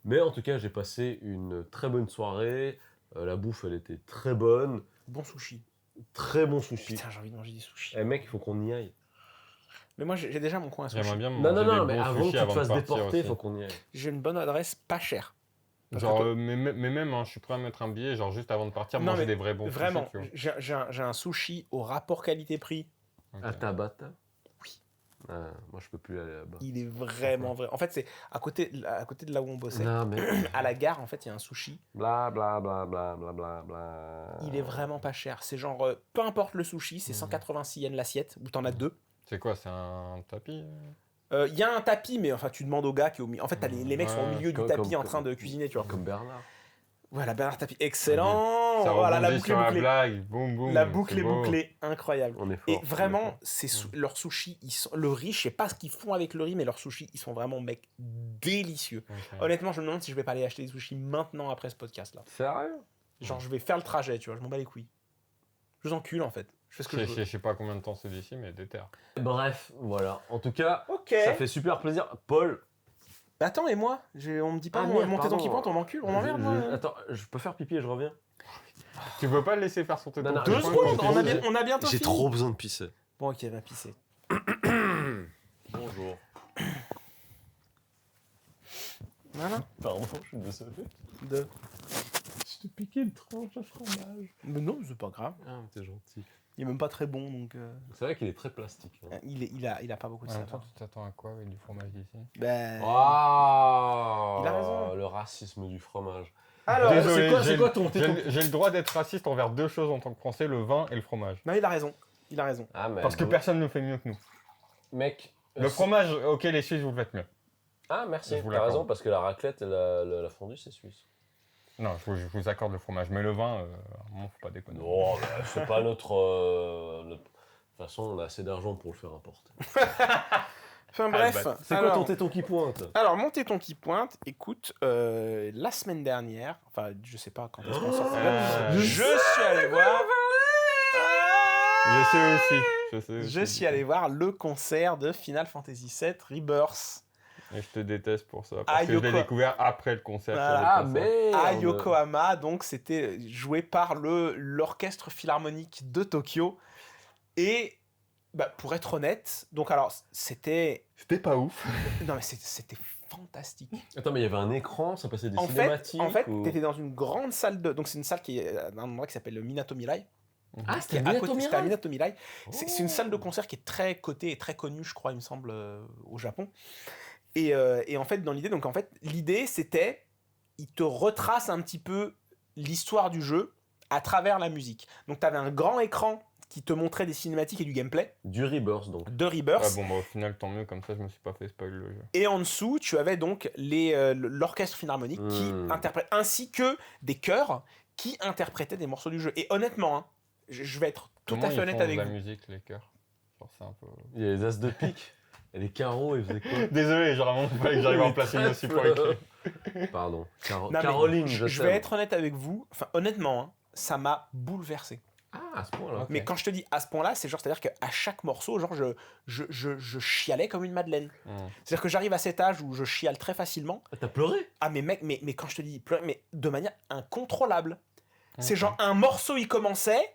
Mais en tout cas, j'ai passé une très bonne soirée. La bouffe, elle était très bonne. Bon sushi. Très bon sushi. Putain, j'ai envie de manger des sushis. Eh mec, il faut qu'on y aille. Mais moi, j'ai déjà mon coin à sushi. J'aimerais bien Non, manger non, des non, mais bons avant que sushis tu te avant de fasses partir déporter, il aussi. faut qu'on y aille. J'ai une bonne adresse pas chère. Parce Genre, que mais même, hein, je suis prêt à mettre un billet, genre juste avant de partir, Non, manger mais des vrais bons vraiment, sushis, tu vois. j'ai un sushi au rapport qualité-prix. Ok. À Tabata? Oui. Ah, moi, je peux plus aller là-bas. Il est vraiment vrai. En fait, c'est à côté de là où on bossait. Non, mais. À la gare, en fait, il y a un sushi. Bla bla bla bla bla bla bla. Il est vraiment pas cher. C'est genre, peu importe le sushi, c'est 186 yens l'assiette, où t'en as deux. C'est quoi, c'est un tapis Il y a un tapis, mais enfin, tu demandes au gars qui est au milieu. En fait, t'as les mecs sont au Ouais, milieu du comme- tapis comme- en train de cuisiner, tu vois. Comme Bernard. Voilà, Bernard Tapie. Excellent. Ça Voilà, la rebondit boucle sur est la bouclée. blague, boum boum. La boucle c'est est beau. bouclée. Incroyable. On est fort. Et on est vraiment, fort. leurs sushis, le riz, je sais pas ce qu'ils font avec le riz, mais leurs sushis, ils sont vraiment, mec, délicieux. Ok. Honnêtement, je me demande si je vais pas aller acheter des sushis maintenant après ce podcast-là. Sérieux? Genre, je vais faire le trajet, tu vois, je m'en bats les couilles. Je vous encule, en fait. Je fais ce que je Je veux. sais pas combien de temps c'est d'ici, mais déter. Bref, voilà. En tout cas, Ok. ça fait super plaisir. Paul. Bah attends, et moi on me dit pas, Ah, monter merde, ton pardon. qui pointe, on m'encule, on m'emmerde, moi. Attends, je peux faire pipi et je reviens? Tu veux pas le laisser faire son Non, téton non, 2 je- secondes, je- on a bientôt J'ai fini. trop besoin de pisser. Bon, ok, va pisser. Bonjour. Voilà. Pardon, je suis désolé. Deux. Je te piquais une tranche de fromage. Mais non, c'est pas grave. Ah, mais t'es gentil. Il est même pas très bon, donc... C'est vrai qu'il est très plastique. Hein. Il a pas beaucoup de En même saveur. temps, tu t'attends à quoi avec du fromage d'ici Ben... Oh, Il a raison. Le racisme du fromage. Alors, Désolé, c'est quoi ton j'ai le droit d'être raciste envers deux choses en tant que français, le vin et le fromage. non, il a raison. Il a raison. Ah, mais Parce que personne ne fait mieux que nous. Mec. Le fromage, ok, les Suisses, vous le faites mieux. Ah, merci. Je vous T'as raison, l'accorde. parce que la raclette et la fondue, c'est suisse. Non, je vous accorde le fromage, mais le vin, à un moment, faut pas déconner. Non, mais c'est pas notre. De toute façon, on a assez d'argent pour le faire importer. Enfin bref. bah, C'est quoi alors- ton téton qui pointe? Alors, mon téton qui pointe, écoute, la semaine dernière, enfin, je sais pas quand est-ce qu'on sort. Je suis allé voir. Je sais aussi. Je suis allé voir le concert de Final Fantasy VII Rebirth Et je te déteste pour ça. Ah, Parce que je l'ai Yoko. découvert après le concert. Voilà. Ah, mais mais. à Yokohama. Donc, c'était joué par l'orchestre philharmonique de Tokyo. Et bah, pour être honnête, donc alors, c'était. C'était pas ouf. Non, mais c'était fantastique. Attends, mais il y avait un écran, ça passait des En fait, cinématiques ou... t'étais dans une grande salle de. Donc, c'est une salle qui est à un endroit qui s'appelle le Minato Mirai. Ah, Qui est c'était à côté- c'était à Minato Minato Mirai. C'est une Oh. salle de concert qui est très cotée et très connue, je crois, il me semble, au Japon. Et en fait, dans l'idée, l'idée, c'était, il te retrace un petit peu l'histoire du jeu à travers la musique. Donc, tu avais un grand écran qui te montrait des cinématiques et du gameplay Du Rebirth, donc. de Rebirth. Ah bon, bah, au final, tant mieux, comme ça, je me suis pas fait spoil le jeu. Et en dessous, tu avais donc l'orchestre philharmonique qui interprète, ainsi que des chœurs qui interprétaient des morceaux du jeu. Et honnêtement, hein, je vais être tout Comment à fait ils honnête font avec de la vous. musique, les chœurs? Genre, c'est un peu... Il y a les as de pique. Et les carreaux, ils faisaient quoi? Désolé, genre, vraiment, fallait que j'arrive à en placer une aussi pour écrire. Pardon. Non, mais Caroline, je vais être honnête avec vous. Enfin, honnêtement, hein, ça m'a bouleversé. Ah, à ce point-là. Ok. Mais quand je te dis à ce point-là, c'est genre, c'est-à-dire qu'à chaque morceau, genre, je chialais comme une madeleine. C'est-à-dire que j'arrive à cet âge où je chiale très facilement. Ah, t'as pleuré? Ah, mais mec, mais quand je te dis pleurer, mais de manière incontrôlable. C'est Ok. genre, un morceau, il commençait,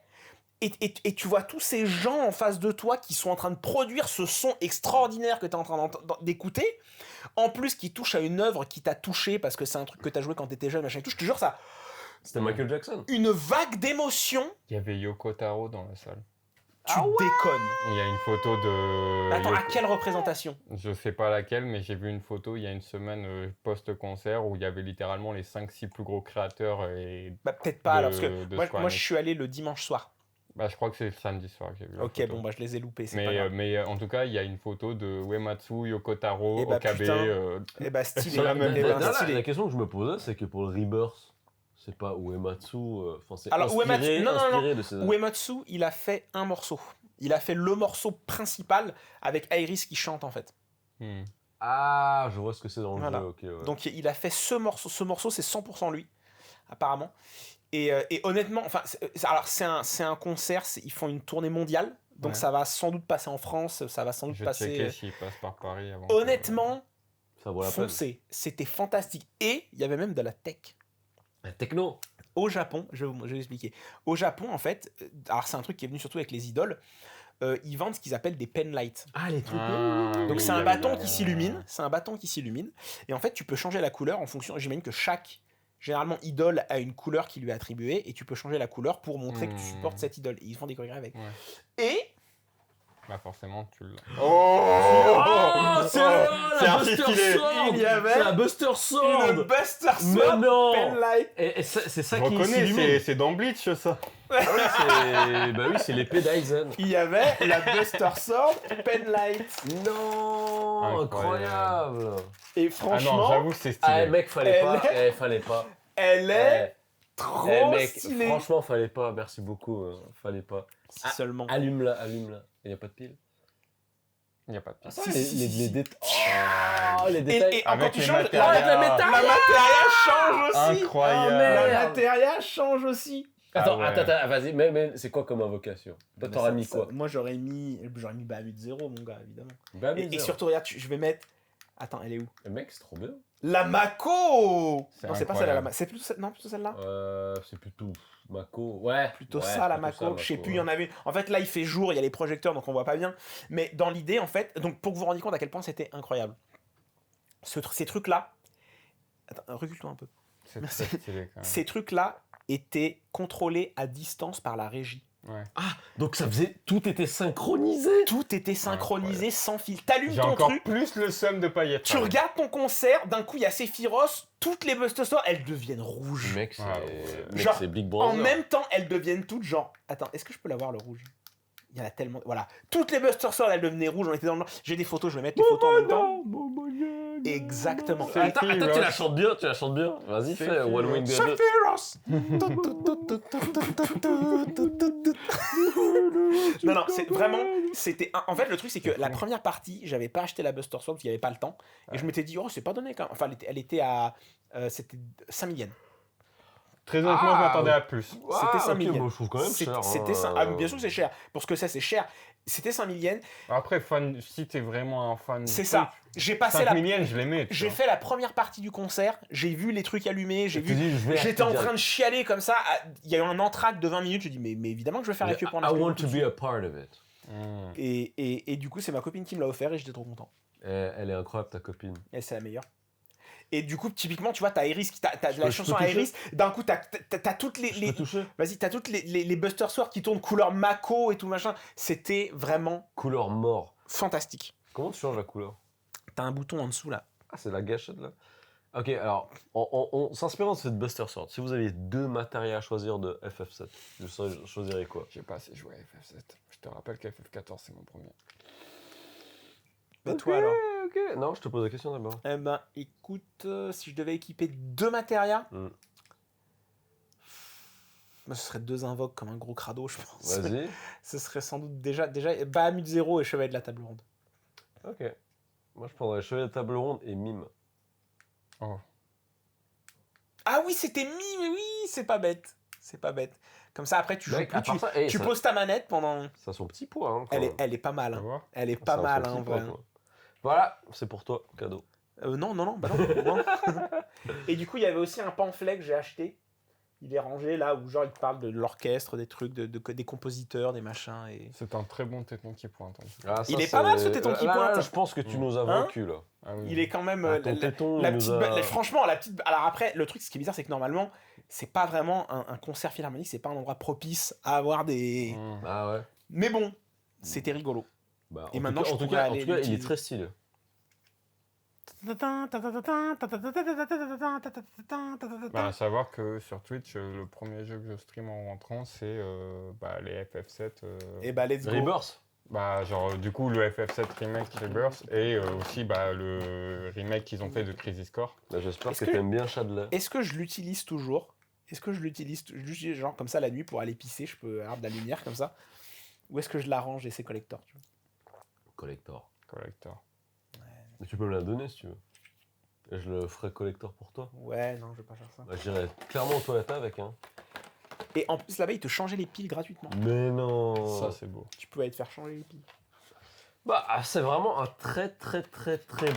et tu vois tous ces gens en face de toi qui sont en train de produire ce son extraordinaire que tu es en train d'écouter, en plus qui touche à une œuvre qui t'a touché parce que c'est un truc que tu as joué quand tu étais jeune, machin et tout. Je te jure, ça, C'était Michael Jackson. une vague d'émotion. Il y avait Yoko Taro dans la salle. Tu déconnes. Il y a une photo de... Attends, à Yoko- quelle représentation? Je sais pas laquelle, mais j'ai vu une photo il y a une semaine post-concert où il y avait littéralement les 5-6 plus gros créateurs et... Bah, peut-être pas, alors, parce que de moi, Square moi, je Enix. suis allé le dimanche soir. Bah, je crois que c'est le samedi soir que j'ai vu la Ok, photo. bon, bah, je les ai loupés, c'est pas Mais, grave. en tout cas, il y a une photo de Uematsu, Yoko Taro, Eh bah, Okabe... putain. Eh bah, stylé. sur la même Eh Mais ben, là, stylé. la question que je me posais, c'est que pour le Rebirth, c'est pas Uematsu. Enfin, c'est Alors, inspiré, Uematsu- non, inspiré de ces. Uematsu, il a fait un morceau. Il a fait le morceau principal avec Iris qui chante, en fait. Hmm. Ah, je vois ce que c'est dans le Voilà. jeu. Ok, ouais. Donc il a fait ce morceau. Ce morceau, c'est 100% lui, apparemment. Et honnêtement, enfin, alors c'est un concert. Ils font une tournée mondiale, donc Ouais. ça va sans doute passer en France. Ça va sans doute Je vais passer. checker s'il passe par Paris avant. Honnêtement, Ça vaut la peine. foncez. C'était fantastique. Et il y avait même de la tech. La techno. Au Japon, je vais vous expliquer. Au Japon, en fait, alors c'est un truc qui est venu surtout avec les idoles, ils vendent ce qu'ils appellent des penlights. Ah, les trucs. Donc oui, c'est un oui, bâton oui, qui oui, s'illumine, oui. c'est un bâton qui s'illumine, et en fait tu peux changer la couleur en fonction, j'imagine que chaque, généralement idole a une couleur qui lui est attribuée, et tu peux changer la couleur pour montrer que tu supportes cette idole, et ils font des chorégraphies avec. Ouais. Et... Bah forcément, tu l'as. Oh, c'est C'est la archi Buster stylé. Sword. Il y avait C'est la Buster Sword. le Buster Mais Sword non. penlight. Et c'est ça Je qui reconnais, s'illumine. c'est dans Bleach ça. Ah oui, bah oui, c'est l'épée d'Aizen. Il y avait la Buster Sword penlight. Non, incroyable. Et Ah non, franchement, j'avoue que c'est Ah, stylé. mec, fallait pas. Fallait pas. elle est trop mec, stylée. franchement, fallait pas. Merci beaucoup. Fallait pas. Si seulement. Allume-la, allume-la. Il y a pas de pile. Il n'y a pas de piste. Ah, si, si. les détails. Et quand Avec tu les changes, matérias. la matéria change aussi. Incroyable. La matéria change aussi. Attends, Ah ouais. attends, vas-y, mais c'est quoi comme invocation? Toi, Mais t'aurais ça- mis ça- quoi? Moi, j'aurais mis Bahamut 0, mon gars, évidemment. Bah, Et surtout, regarde, je vais mettre. Attends, elle est où? Le mec, c'est trop bien. La Mako. C'est Non, c'est pas incroyable. celle-là. C'est plutôt celle... Non, plutôt celle-là. C'est plutôt Mako. Ouais. Plutôt ouais, ça, la plutôt Mako. ça, Je sais Mako, plus, il y en avait une. En fait, là, il fait jour, il y a les projecteurs, donc on voit pas bien. Mais dans l'idée, en fait, donc pour que vous vous rendiez compte à quel point c'était incroyable. Ces trucs-là. Attends, recule-toi un peu. C'est Merci. très stylé quand même. Ces trucs-là étaient contrôlés à distance par la régie. Ouais. Donc ça faisait. Tout était synchronisé. Tout était synchronisé sans fil. T'allumes J'ai ton encore truc, plus le seum de pas y être. tu regardes ton concert, d'un coup il y a Sephiroth, toutes les Buster Swords, elles deviennent rouges. Mec, c'est. Ah ouais. Mec, Genre, c'est Big En Brother. même temps, elles deviennent toutes genre. Attends, est-ce que je peux l'avoir le rouge? Il y en a tellement. Voilà. Toutes les Buster Swords, elles devenaient rouges, on était dans le. J'ai des photos, je vais mettre les photos en même temps. Exactement. Attends, Selfie, tu la Rush. chantes bien, tu la chantes bien. Vas-y, fais Selfie, One Wing Rush. Devil. Non, non, c'est vraiment. En fait, le truc, c'est que la première partie, j'avais pas acheté la Buster Sword parce qu'il n'y avait pas le temps. Et je m'étais dit, oh, c'est pas donné quand même. Enfin, elle était à. C'était 5000 yens. Très honnêtement, je m'attendais à plus. C'était 5000 ok, yens. moi, je trouve quand même cher. C'était bien sûr que c'est cher. Pour ce que c'est cher. C'était 5000 yens. Après, si t'es vraiment un fan. C'est du ça. truc, J'ai passé 5 la. millions, je les mets. tu J'ai vois. fait la première partie du concert. J'ai vu les trucs allumés. J'ai vu. J'étais J'étais en train de chialer comme ça. Il y a eu un entracte de 20 minutes. Je dis, mais évidemment que je vais faire la queue pour en I acheter want une tout to de be suite. a part of it. Et du coup, c'est ma copine qui me l'a offert et j'étais trop content. Elle est incroyable, ta copine. Et c'est la meilleure. Et du coup, typiquement, tu vois, t'as Iris, t'as Je la peux chanson à toucher Iris. D'un coup, t'as toutes les. Je peux toucher? Vas-y, t'as toutes les Buster Swords qui tournent couleur Mako et tout machin. C'était vraiment Couleur mort. fantastique. Comment tu changes la couleur? T'as un bouton en dessous là. Ah, c'est la gâchette là. Ok, alors, en s'inspirant de cette Buster Sword, si vous aviez deux matériels à choisir de FF7, vous choisirez quoi? J'ai pas assez joué à FF7. Je te rappelle qu'FF14, c'est mon premier. Et toi alors? Ok, non, je te pose la question d'abord. Eh ben, écoute, si je devais équiper deux matérias, ce serait deux invoques comme un gros crado, je pense. Vas-y. Ce serait sans doute déjà Bahamut 0 et Chevalier de la Table Ronde. Ok. Moi, je prendrais Chevalier de table ronde et Mime. Oh. Ah oui, c'était Mime, oui, c'est pas bête. C'est pas bête. Comme ça, après, tu joues Mec, plus, à part ça, hey, tu ça- poses ta manette pendant... Ça a son petit poids. Hein, quand même. Elle est pas mal, Tu hein. vois Elle est Ça pas a son mal, petit hein, poids, vraiment. quoi. Voilà, c'est pour toi, cadeau. Non, bah non. Non. Et du coup, il y avait aussi un pamphlet que j'ai acheté. Il est rangé là où genre il te parle de l'orchestre, des trucs, des compositeurs, des machins. Et... C'est un très bon téton qui pointe. En fait. Ah, ça, Il est pas mal, ce téton qui là, pointe. là, je pense que tu nous as Hein vaincus là. Ah oui. Il est quand même... Ah, ton téton, il nous petite, a- franchement, la petite... Alors après, le truc, ce qui est bizarre, c'est que normalement, c'est pas vraiment un concert philharmonique, c'est pas un endroit propice à avoir des... Ah ouais. Mais bon, c'était rigolo. Bah, Et en maintenant, tout cas, je en tout pourrais cas, aller il est l'utiliser. très stylé. Bah, à savoir que sur Twitch, le premier jeu que je stream en rentrant, c'est les FF7. Et bah, let's go. Rebirth. Bah, genre, du coup, le FF7 Remake Rebirth et aussi le remake qu'ils ont fait de Crisis Core. Bah, j'espère Est-ce que que- t'aimes bien Shadley. Est-ce que je l'utilise toujours? Est-ce que je l'utilise juste genre comme ça la nuit pour aller pisser? Je peux avoir de la lumière comme ça? Ou est-ce que je l'arrange et c'est collector, tu vois? Collector. Collector. Mais tu peux me la donner si tu veux. Et je le ferai collector pour toi. Ouais, non, je vais pas faire ça. Bah, j'irai clairement aux toilettes avec. Hein. Et en plus, là-bas, ils te changeaient les piles gratuitement. Mais non. Ça, c'est beau. Tu peux aller te faire changer les piles. Bah, c'est vraiment un très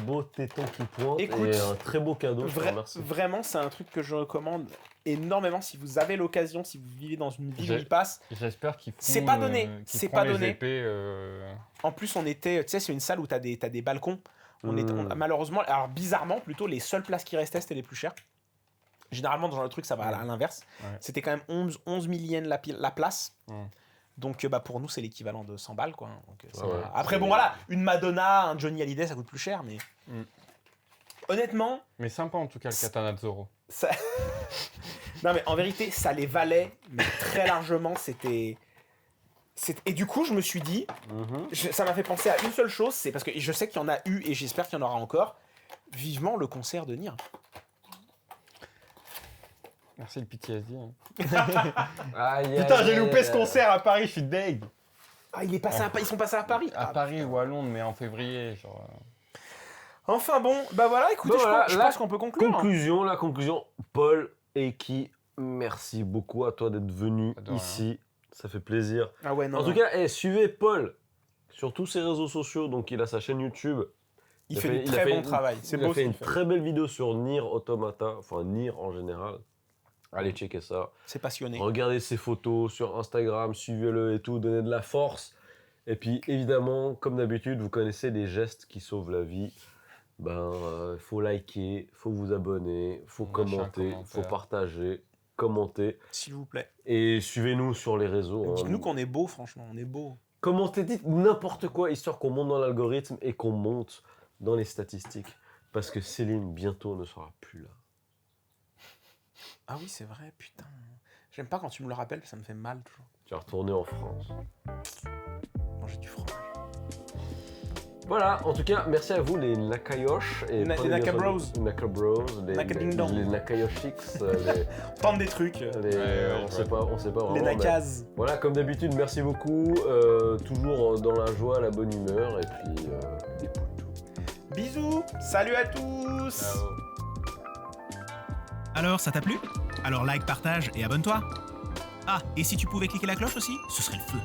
beau téton qui pointe. Écoute, et un très beau cadeau, je te remercie. Vraiment, c'est un truc que je recommande énormément si vous avez l'occasion, si vous vivez dans une ville où il passe. J'espère qu'ils font. C'est pas donné, qu'ils c'est font pas les donné. épées, En plus, on était, tu sais, c'est une salle où t'as des balcons. Malheureusement, alors bizarrement, plutôt les seules places qui restaient, c'était les plus chères. Généralement, dans le truc, ça va à l'inverse. Ouais. C'était quand même 11 000 yens la place. Ouais. Donc, pour nous, c'est l'équivalent de 100 balles, quoi. Donc, ça Ouais, va. ouais. Après, bon, voilà, une Madonna, un Johnny Hallyday, ça coûte plus cher, mais... Honnêtement, Mais sympa en tout cas le katana de Zoro. ça... non, mais en vérité, ça les valait, mais très largement, c'était... Et du coup, je me suis dit, ça m'a fait penser à une seule chose, c'est parce que je sais qu'il y en a eu, et j'espère qu'il y en aura encore, vivement le concert de Nier. Merci le PTSD. Hein. Putain, j'ai loupé ce concert à Paris, je suis deg. Ah, ils sont passés à Paris. À Paris ou à Londres, mais en février. Genre... Enfin bon, bah voilà, écoutez, je pense qu'on peut conclure. La conclusion, Paul Eki, merci beaucoup à toi d'être venu ici. Ça fait plaisir. Ah ouais, non. En tout cas, suivez Paul sur tous ses réseaux sociaux. Donc, il a sa chaîne YouTube. Il fait du très bon travail. C'est beau. Il a fait une très belle vidéo sur Nier Automata, enfin Nier en général. Allez checker ça. C'est passionné. Regardez ses photos sur Instagram, suivez-le et tout, donnez de la force. Et puis évidemment, comme d'habitude, vous connaissez les gestes qui sauvent la vie. Faut liker, faut vous abonner, faut commenter, faut partager, commenter. S'il vous plaît. Et suivez-nous sur les réseaux. Dites-nous qu'on est beau, franchement, on est beau. Commentez, dites n'importe quoi, histoire qu'on monte dans l'algorithme et qu'on monte dans les statistiques. Parce que Céline, bientôt, ne sera plus là. Ah oui, c'est vrai, putain. J'aime pas quand tu me le rappelles, ça me fait mal toujours. Tu vas retourner en France. Manger du fromage. Voilà, en tout cas, merci à vous les Nakayosh. Et Les Nakabros. Nakabros, les Nakading-dong. les Nakayoshix, On tente des trucs. on sait pas vraiment. Les Nakaz. Mais voilà, comme d'habitude, merci beaucoup. Toujours dans la joie, la bonne humeur, et puis des poutous. Bisous, salut à tous. Ciao. Alors, ça t'a plu? Alors like, partage et abonne-toi. Ah, et si tu pouvais cliquer la cloche aussi, ce serait le feu.